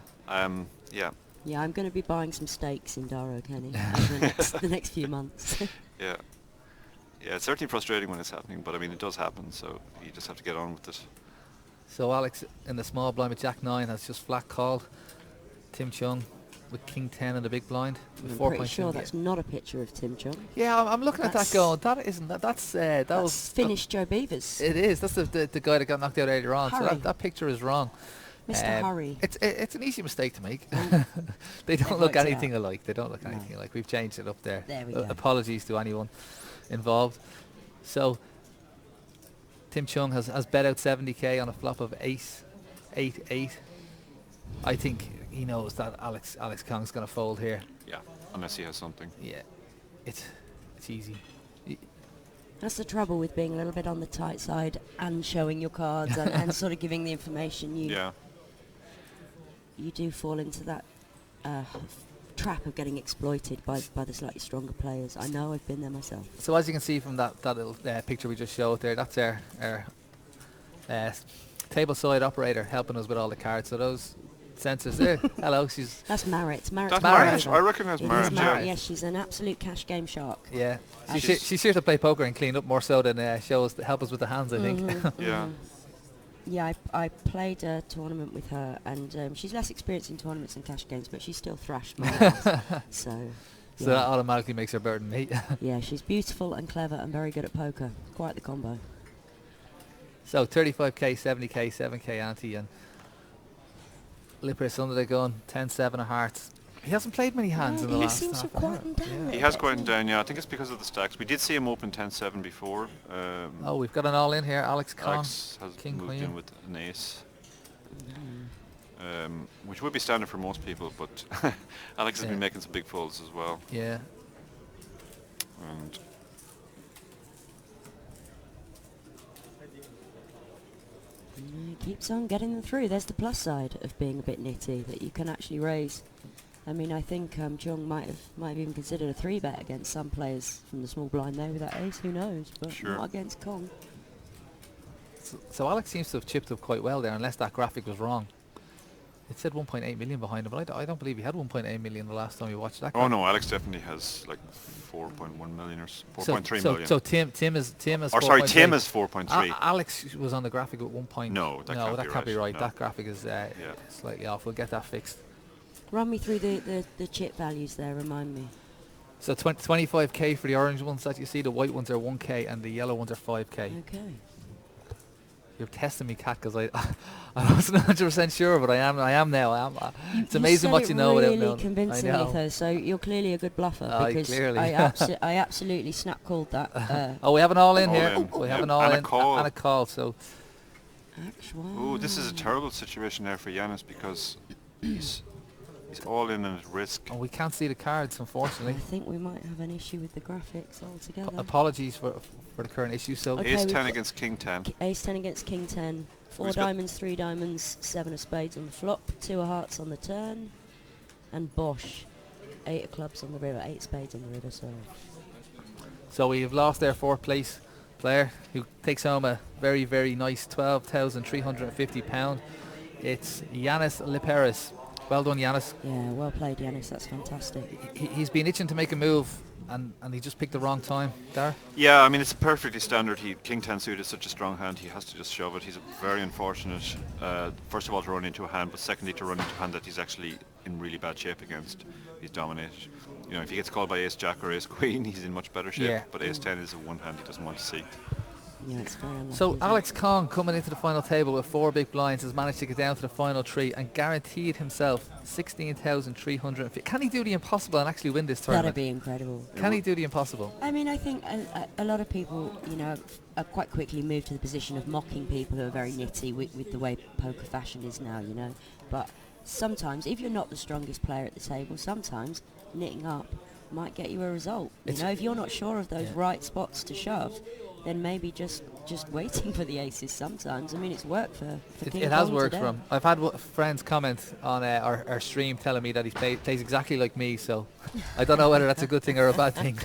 Yeah. Yeah, I'm going to be buying some stakes in Dara, Kenny, over the next few months. Yeah. Yeah, it's certainly frustrating when it's happening, but I mean, it does happen, so you just have to get on with it. So Alex in the small blind with Jack 9 has just flat called. Tim Chung with King 10 in the big blind. I'm pretty sure that's not a picture of Tim Chung. Yeah, I'm looking at that going, that's finished Joe Beavers. It is. That's the guy that got knocked out earlier on. So that picture is wrong. Mr. Hurri. It's an easy mistake to make. They don't look anything alike. They don't look anything alike. We've changed it up there. There we go. Apologies to anyone involved. So Tim Chung has bet out 70k on a flop of ace 8-8. I think he knows that Alex Kong's going to fold here. Yeah, unless he has something. Yeah, it's easy. That's the trouble with being a little bit on the tight side and showing your cards and sort of giving the information. You do fall into that trap of getting exploited by the slightly stronger players. I know, I've been there myself. So as you can see from that little picture we just showed there, that's our table side operator helping us with all the cards. So those sensors there. Hello, that's Marit. That's Marit. I recognise Marit. Yes, she's an absolute cash game shark. Yeah, she's here to play poker and clean up more so than help us with the hands, I think. Yeah. Yeah, I played a tournament with her, and she's less experienced in tournaments and cash games, but she still thrashed my ass. So that automatically makes her better than me. Yeah, she's beautiful and clever and very good at poker. Quite the combo. So 35k, 70k, 7k ante, and Liperis under the gun, 10-7 of hearts. He hasn't played many hands in the last. He seems to have quietened down. He has quietened down. Yeah, I think it's because of the stacks. We did see him open 10-7 before. We've got an all in here. Alex Kong. Alex has King moved Queen in with an ace, which would be standard for most people, but Alex has been making some big folds as well. Yeah. And he keeps on getting them through. There's the plus side of being a bit nitty, that you can actually raise. I mean, I think Chung might have even considered a 3-bet against some players from the small blind there with that ace. Who knows? But not against Kong. So Alex seems to have chipped up quite well there, unless that graphic was wrong. It said 1.8 million behind him, but I don't believe he had 1.8 million the last time we watched that. Oh no, Alex definitely has like 4.1 million or 4.3 million. So Tim is. Or sorry, Tim is 4.3. Alex was on the graphic at 1 point. No, that can't be right. No. That graphic is slightly off. We'll get that fixed. Run me through the chip values there. Remind me. So 25k for the orange ones that you see. The white ones are 1k and the yellow ones are 5k. Okay. You're testing me, Kat, because I wasn't 100% sure, but I am now. It's amazing what you know without knowing. Really convincingly, though. So you're clearly a good bluffer, because I absolutely snap called that. We have an all in here. We have an all in and a call. So. Oh, this is a terrible situation there for Yiannis, because he's all in at risk. And we can't see the cards, unfortunately. I think we might have an issue with the graphics altogether. Apologies for the current issue. So Ace 10 against King 10. Ace 10 against King 10. 4 diamonds, 3 diamonds, 7 of spades on the flop, 2 of hearts on the turn, and Bosch, 8 of clubs on the river, 8 spades on the river. So we have lost our 4th place player, who takes home a very, very nice £12,350. It's Yiannis Liperis. Well done, Yiannis. Yeah, well played, Yiannis. That's fantastic. He's been itching to make a move, and he just picked the wrong time. Dara? Yeah, I mean, it's perfectly standard. King 10 suited is such a strong hand, he has to just shove it. He's very unfortunate, first of all, to run into a hand, but secondly, to run into a hand that he's actually in really bad shape against. He's dominated. You know, if he gets called by Ace Jack or Ace Queen, he's in much better shape. Yeah. But Ace 10 is the one hand he doesn't want to see. Yeah, it's very unlucky. So Alex Kong, coming into the final table with 4 big blinds, has managed to get down to the final 3 and guaranteed himself 16,350. Can he do the impossible and actually win this tournament? That'd be incredible. Can he do the impossible? I mean, I think a lot of people, are quite quickly moved to the position of mocking people who are very nitty with the way poker fashion is now, But sometimes, if you're not the strongest player at the table, sometimes knitting up might get you a result. If you're not sure of those right spots to shove, then maybe just waiting for the aces sometimes. I mean, it's worked for King It has Kong worked today. for him. I've had friends comment on our stream telling me that he plays exactly like me, so I don't know whether that's a good thing or a bad thing,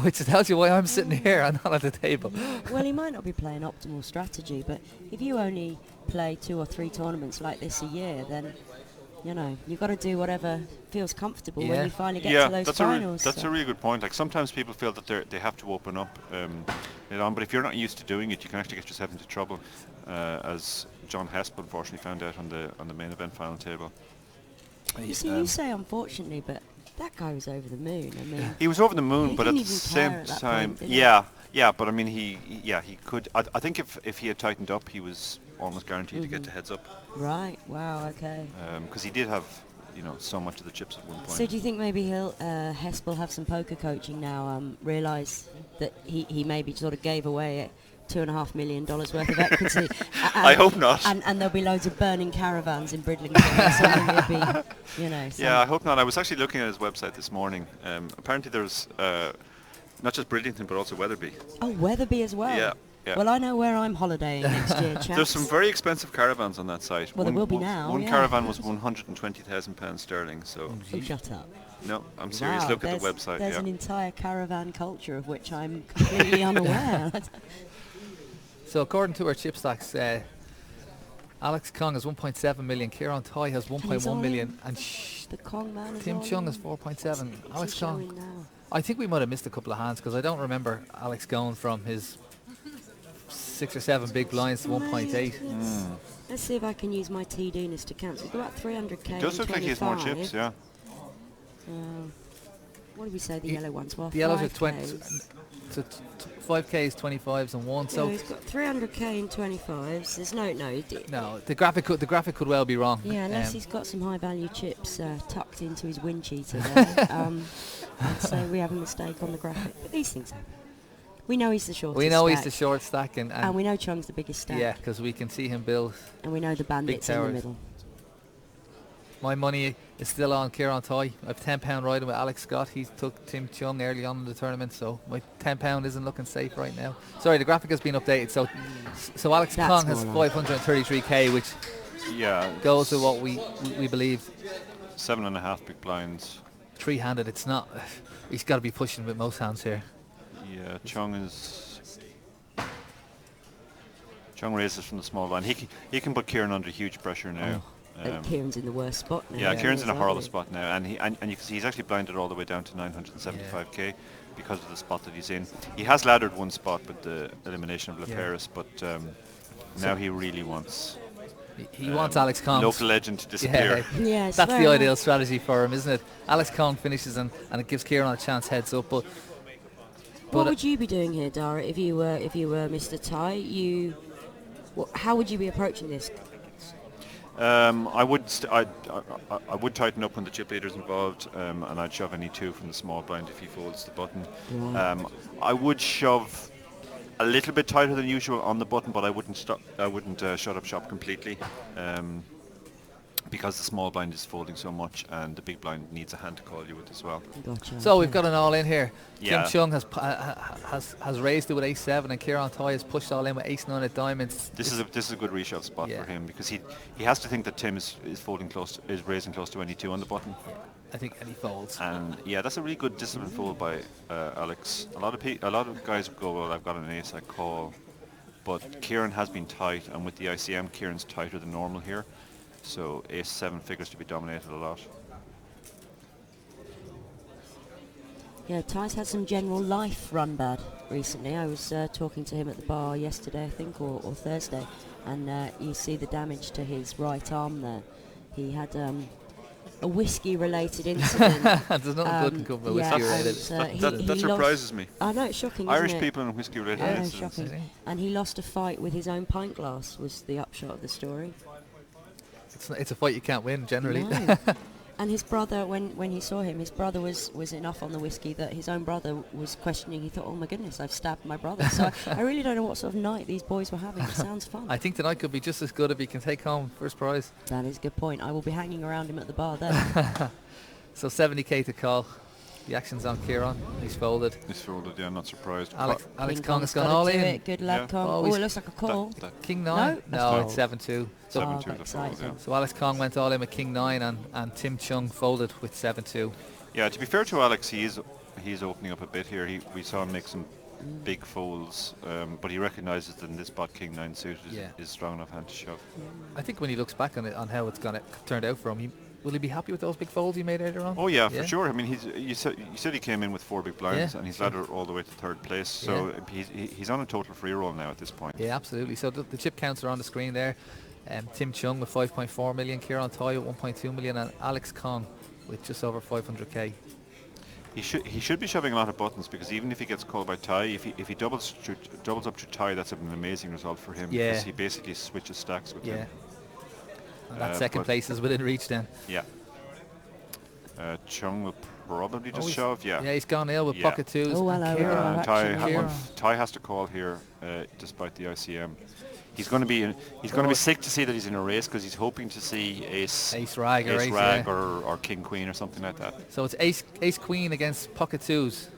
which tells you why I'm sitting here and not at the table. Well, he might not be playing optimal strategy, but if you only play 2 or 3 tournaments like this a year, then you've got to do whatever feels comfortable when you finally get to those finals. That's a really good point. Like, sometimes people feel that they have to open up but if you're not used to doing it, you can actually get yourself into trouble, as John Hesp unfortunately found out on the main event final table. You say unfortunately, but that guy was over the moon. I mean, he was over the moon, but at the same time, but I mean, he could. I think if he had tightened up, he was almost guaranteed to get to heads up. Right. Wow. Okay. Because he did have, so much of the chips at one point. So do you think maybe Hesp will have some poker coaching now? Realise that he maybe sort of gave away $2.5 million worth of equity. I hope not. And there'll be loads of burning caravans in Bridlington. So maybe, Yeah, I hope not. I was actually looking at his website this morning. Apparently there's not just Bridlington but also Wetherby. Oh, Wetherby as well. Yeah. Well, I know where I'm holidaying next year, chaps. There's some very expensive caravans on that site. Well, there will be now. One caravan was £120,000 sterling. So. Oh, shut up. No, I'm serious. Wow, look at the website. There's an entire caravan culture of which I'm completely unaware. So according to our chip stacks, Alex Kong has 1.7 million, Cieran Tighe has 1.1 million, and the Kong man is Tim Chung has 4.7. Alex Kong. I think we might have missed a couple of hands because I don't remember Alex going from his 6 or 7 big blinds to 1.8. Let's see if I can use my TD-ness to cancel. We've got about 300k. It does look like he has more chips, yeah. What did we say the yellow ones were? The yellows are 20. So 5Ks, 25s, and 1. So he's got 300k in 25s. There's no. No, the graphic could well be wrong. Yeah, unless he's got some high value chips tucked into his wind cheater there. So we have a mistake on the graphic. But these things happen. We know he's the shortest. We know stack. he's the short stack, and we know Chung's the biggest stack. Yeah, because we can see him build. And we know the bandits in the middle. My money is still on Cieran Tighe. I have £10 riding with Alex Scott. He took Tim Chung early on in the tournament, so my £10 isn't looking safe right now. Sorry, the graphic has been updated. So Alex Kong has 533k, which goes to what we believe. 7.5 big blinds. 3-handed. It's not. He's got to be pushing with most hands here. Yeah, Chung raises from the small blind. He can put Cieran under huge pressure now. Kieran's in the worst spot now. Yeah, Kieran's in a horrible spot now, and you can see he's actually blinded all the way down to 975k because of the spot that he's in. He has laddered one spot with the elimination of Liperis, but now he really wants. He wants Alex Kong, local legend, to disappear. Yeah, that's the ideal strategy for him, isn't it? Alex Kong finishes and it gives Cieran a chance heads up. But what would you be doing here, Dara, if you were Mr. Tighe? How would you be approaching this? I would tighten up when the chip leader's involved, and I'd shove any 2 from the small blind if he folds the button. I would shove a little bit tighter than usual on the button, but I wouldn't shut up shop completely, because the small blind is folding so much, and the big blind needs a hand to call you with as well. Gotcha. So we've got an all in here. Yeah. Tim Chung has raised it with ace-7, and Cieran Tighe has pushed all in with ace-9 at diamonds. This is a good reshove spot for him, because he has to think that Tim is raising close to any 2 on the button. Yeah. I think any folds. And that's a really good disciplined fold by Alex. A lot of guys go, well, I've got an ace, I call, but Cieran has been tight, and with the ICM, Kieran's tighter than normal here. So ace-7 figures to be dominated a lot. Yeah, Tighe's had some general life run bad recently. I was talking to him at the bar yesterday, I think, or Thursday, and you see the damage to his right arm there. He had a whiskey-related incident. There's nothing good can come from whiskey-related. That surprises me. I know, it's shocking, Irish isn't it? people and whiskey-related incidents. Shocking. And he lost a fight with his own pint glass, was the upshot of the story. It's a fight you can't win, generally. No. And his brother, when he saw him, his brother was enough on the whiskey that his own brother was questioning. He thought, oh my goodness, I've stabbed my brother. So I really don't know what sort of night these boys were having. It sounds fun. I think tonight could be just as good if he can take home first prize. That is a good point. I will be hanging around him at the bar then. So 70k to call. The action's on Cieran. He's folded. Yeah, I'm not surprised. Alex Kong has gone all in. Good lad, Kong. Oh, it looks like a call. King 9? No, it's 7-2. So 7-2 the fold, yeah. So Alex Kong went all in with King 9, and Tim Chung folded with 7-2. Yeah, to be fair to Alex, he's opening up a bit here. We saw him make some big folds, but he recognises that in this spot King 9 suited is strong enough hand to shove. I think when he looks back on it, on how it's turned out for him, will he be happy with those big folds he made earlier on? Oh yeah, for sure. I mean, you said he came in with 4 big blinds, and he's laddered all the way to 3rd place. So he's on a total free roll now at this point. Yeah, absolutely. So the chip counts are on the screen there. Tim Chung with 5.4 million, Cieran Tighe with 1.2 million, and Alex Kong with just over 500k. He should be shoving a lot of buttons, because even if he gets called by Tighe, if he doubles up to Tighe, that's an amazing result for him. Yeah. Because he basically switches stacks with him. And that second place is within reach then. Yeah. Chung will probably just shove. Yeah. Yeah, he's gone ill with pocket twos. Oh, hello. Tighe has to call here, despite the ICM. He's going to be sick to see that he's in a race, because he's hoping to see ace rag or king queen or something like that. So it's ace queen against pocket twos.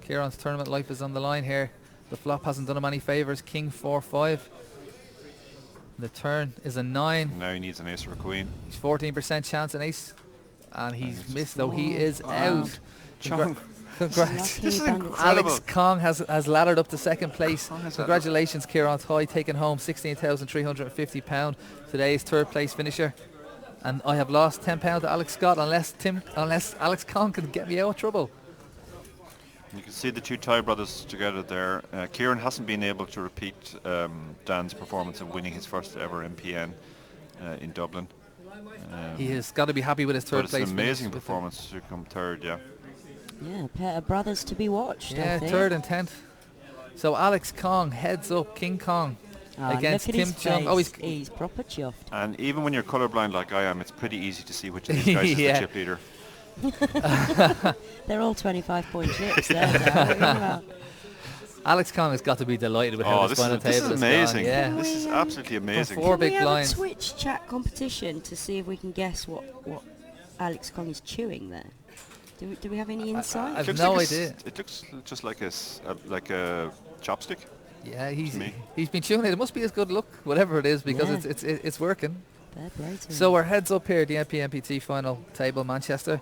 Cieran's tournament life is on the line here. The flop hasn't done him any favours. King 4-5. The turn is a 9. Now he needs an ace or a queen. He's 14% chance an ace, and he's missed though. He is out. Congrats. This is incredible. Alex Kong has laddered up to second place. Congratulations, Cieran Tighe, taking home £16,350. Today's third place finisher. And I have lost £10 to Alex Scott unless Alex Kong can get me out of trouble. You can see the two Tighe brothers together there. Cieran hasn't been able to repeat Dan's performance of winning his first ever MPN in Dublin. He has got to be happy with his third place. It's an amazing performance to come third, yeah. Yeah, a pair of brothers to be watched. Yeah, third and 10th. So Alex Kong heads up, King Kong against Tim Chung. Oh, he's proper chuffed. And even when you're colourblind like I am, it's pretty easy to see which of these guys is the chip leader. They're all 25-point chips there. Alex Kong has got to be delighted with how this final table is amazing. Yeah. This is absolutely amazing. Four Can big we have blinds. a Twitch chat competition to see if we can guess what Alex Kong is chewing there? Do we have any insight? I've no idea. It looks just like a chopstick. Yeah, he's been chewing it. It must be his good luck, whatever it is, because it's working. Fair play to So him. we're heads up here, the MPNPT final table, Manchester.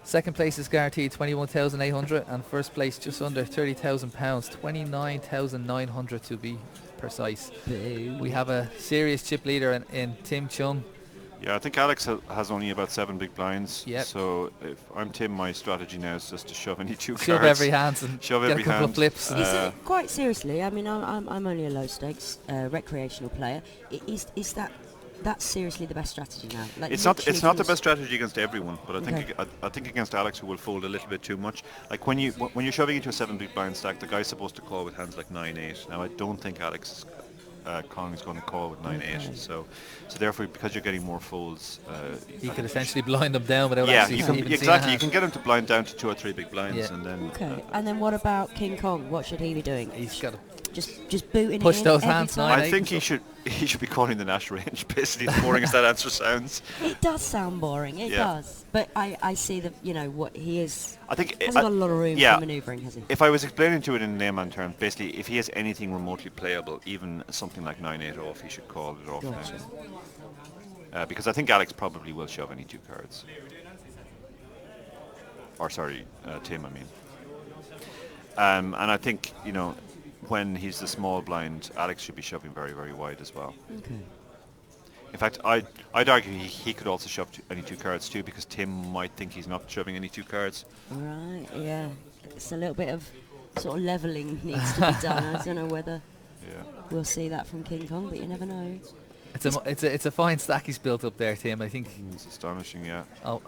Second place is guaranteed 21,800, and first place just under £30,000, 29,900 to be precise. Boo. We have a serious chip leader in Tim Chung. Yeah, I think Alex has only about 7 big blinds. Yep. So if I'm Tim, my strategy now is just to shove any two cards. Shove every hand and shove get every a couple hand. of flips. Quite seriously, I mean, I'm only a low stakes recreational player. Is that's seriously the best strategy now? Like, it's not the best strategy against everyone, but I think against Alex, who will fold a little bit too much. Like when you're shoving into a 7 big blind stack, the guy's supposed to call with hands like 9-8. Now I don't think Alex Kong is going to call with 9-8. So therefore, because you're getting more folds, you could essentially blind them down without actually even exactly. You can get him to blind down to 2 or 3 big blinds, and then and then what about King Kong? What should he be doing? He's got to just booting push it in those every hands. time? I think he should be calling the Nash range. Basically, as boring as that answer sounds. It does sound boring. It does. But I see that what he is. I think hasn't got a lot of room for manoeuvring, has he? If I was explaining to it in layman terms, basically, if he has anything remotely playable, even something like 9-8 off, he should call it off. Gotcha. Because I think Alex probably will shove any 2 cards. Or sorry, Tim, I mean. And I think when he's the small blind, Alex should be shoving very, very wide as well. Okay. In fact, I'd argue he could also shove any 2 cards too, because Tim might think he's not shoving any 2 cards. Right, yeah. It's a little bit of sort of levelling needs to be done. I don't know whether we'll see that from King Kong, but you never know. It's a fine stack he's built up there, Tim. I think it's astonishing. Yeah. Oh,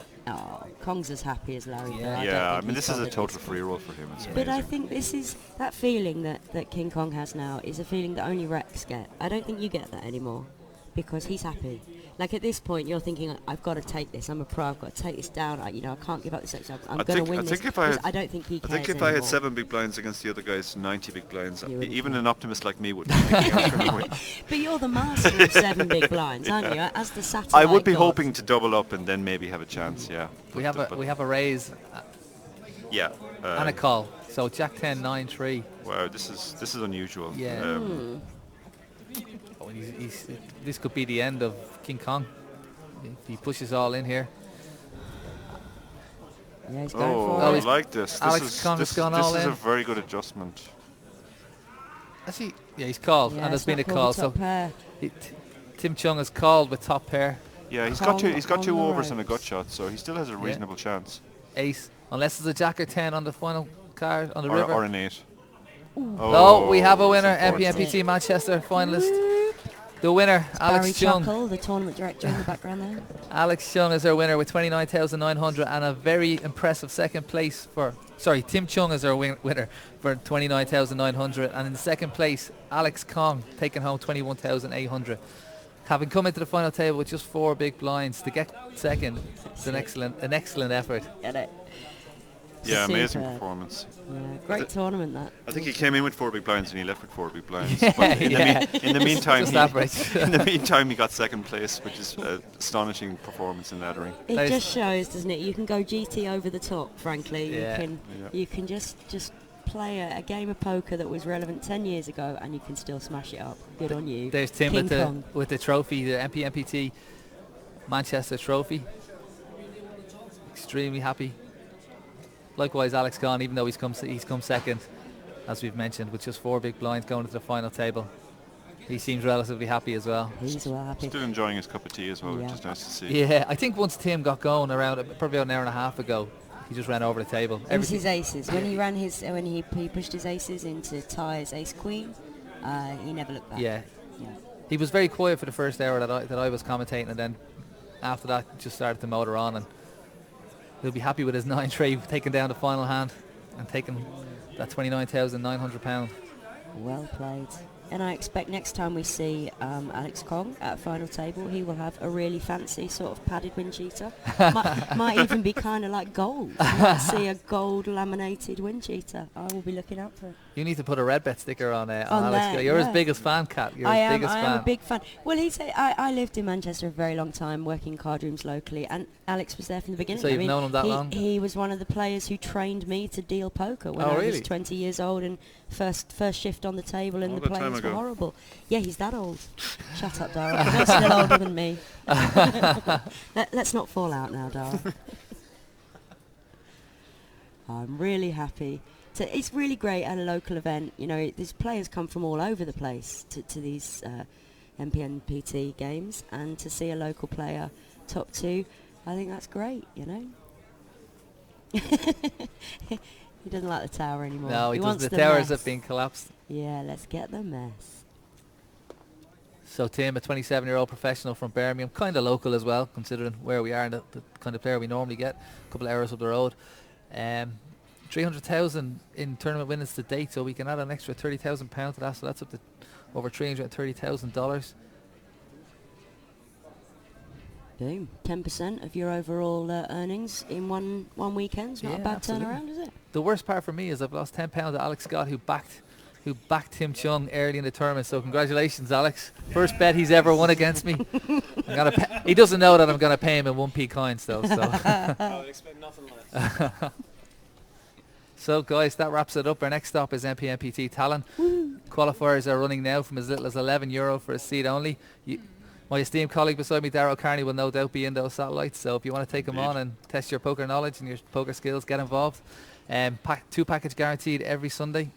Kong's as happy as Larry. Yeah, I mean this is a total free roll for him. It's but I think this is that feeling that King Kong has now is a feeling that only Rex get. I don't think you get that anymore, because he's happy. Like at this point, you're thinking, I've got to take this. I'm a pro. I've got to take this down. I can't give up this. I'm going to win this. I don't think he cares. I think if anymore. I had 7 big blinds against the other guys, 90 big blinds, even an optimist like me would be thinking I was going to win. But you're the master of 7 big blinds, aren't you? As the satellite I would be god. hoping to double up and then maybe have a chance. Yeah. We have a raise. And a call. So Jack 10 9-3. Wow, this is unusual. Yeah. This could be the end of King Kong if he pushes all in here. Yeah, he's going for I it. like this. Alex Kong has gone all in. This is a very good adjustment. Actually, yeah, he's called, Yeah, and there's it's been a not call. called So top pair. Tim Chung has called with top pair. Yeah, he's Kong got 2 on the overs and a right. gut shot, so he still has a reasonable chance. Ace, unless there's a Jack or 10 on the final card on the river. Or an 8. Oh, we have a winner, it's unfortunate. MPNPT Manchester finalist. The winner, Alex Barry Chung. Chuckle, the tournament director in the background there. Alex Chung is our winner with 29,900 and a very impressive second place for... Sorry, Tim Chung is our winner for 29,900, and in second place, Alex Kong taking home 21,800. Having come into the final table with just 4 big blinds, to get second is an excellent effort. Get it? Yeah, Super. amazing performance. Yeah, great tournament that. I think he came in with 4 big blinds and he left with 4 big blinds. Yeah, But in the meantime, Just average. in the meantime, he got second place, which is an astonishing performance in that ring. It just shows, doesn't it? You can go GT over the top. Frankly, Yeah. you can just play a game of poker that was relevant 10 years ago, and you can still smash it up. Good on you. There's Tim King with the trophy, the MPNPT Manchester trophy. Extremely happy. Likewise, Alex Khan, even though he's come second, as we've mentioned, with just 4 big blinds going to the final table. He seems relatively happy as well. He's well happy. Still enjoying his cup of tea as well, Yeah. which is nice to see. Yeah, I think once Tim got going around probably about an hour and a half ago, he just ran over the table. It was his aces. When he ran when he pushed his aces into Tighe's ace queen, he never looked back. Yeah. He was very quiet for the first hour that I was commentating, and then after that just started to motor on, and he'll be happy with his 9-3, taking down the final hand and taking that £29,900. Well played. And I expect next time we see Alex Kong at final table, he will have a really fancy sort of padded wind cheater. might even be kind of like gold. You might see a gold laminated wind cheater. I will be looking out for it. You need to put a red bet sticker on Alex. there, You're yeah. his biggest fan, Kat. You're I his am. biggest I fan. am a big fan. Well, I lived in Manchester a very long time, working card rooms locally, and Alex was there from the beginning. So you've known him that long? He was one of the players who trained me to deal poker when Oh, I really? was 20 years old, and first shift on the table, and All the that time players were ago. horrible. Yeah, he's that old. Shut up, Dara. You're still older than me. Let's not fall out now, Dara. I'm really happy. So it's really great at a local event. You know, these players come from all over the place to these MPN PT games, and to see a local player top 2, I think that's great, you know. He doesn't like the tower anymore. No, he wants doesn't. the The towers mess. have been collapsed. Yeah, let's get the mess. So Tim, a 27-year-old professional from Birmingham, kind of local as well, considering where we are and the kind of player we normally get, a couple of hours up the road. 300,000 in tournament winnings to date, so we can add an extra £30,000 to that, so that's up to over $330,000. Boom. 10% of your overall earnings in one weekend's not a bad absolutely. turnaround, is it? The worst part for me is I've lost £10 to Alex Scott, who backed Tim Chung early in the tournament. So congratulations, Alex. First bet he's ever won against me. He doesn't know that I'm going to pay him in 1p coins though. So. I would expect nothing less. So guys, that wraps it up. Our next stop is MPN PT Talon. Qualifiers are running now from as little as €11 for a seat only. My esteemed colleague beside me, Dara O'Carney, will no doubt be in those satellites. So if you want to take him on and test your poker knowledge and your poker skills, get involved. 2 package guaranteed every Sunday.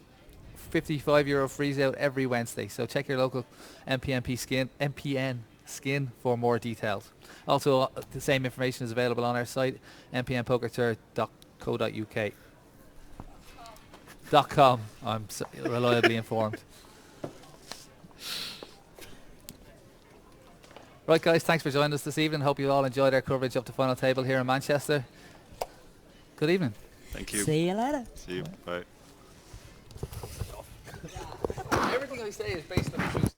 €55 freeze out every Wednesday. So check your local MPN Skin for more details. Also, the same information is available on our site, mpnpokertour.co.uk. .com. I'm reliably informed. Right, guys, thanks for joining us this evening. Hope you all enjoyed our coverage up to final table here in Manchester. Good evening. Thank you. See you later. See you. Bye. Everything I say is based on the truth.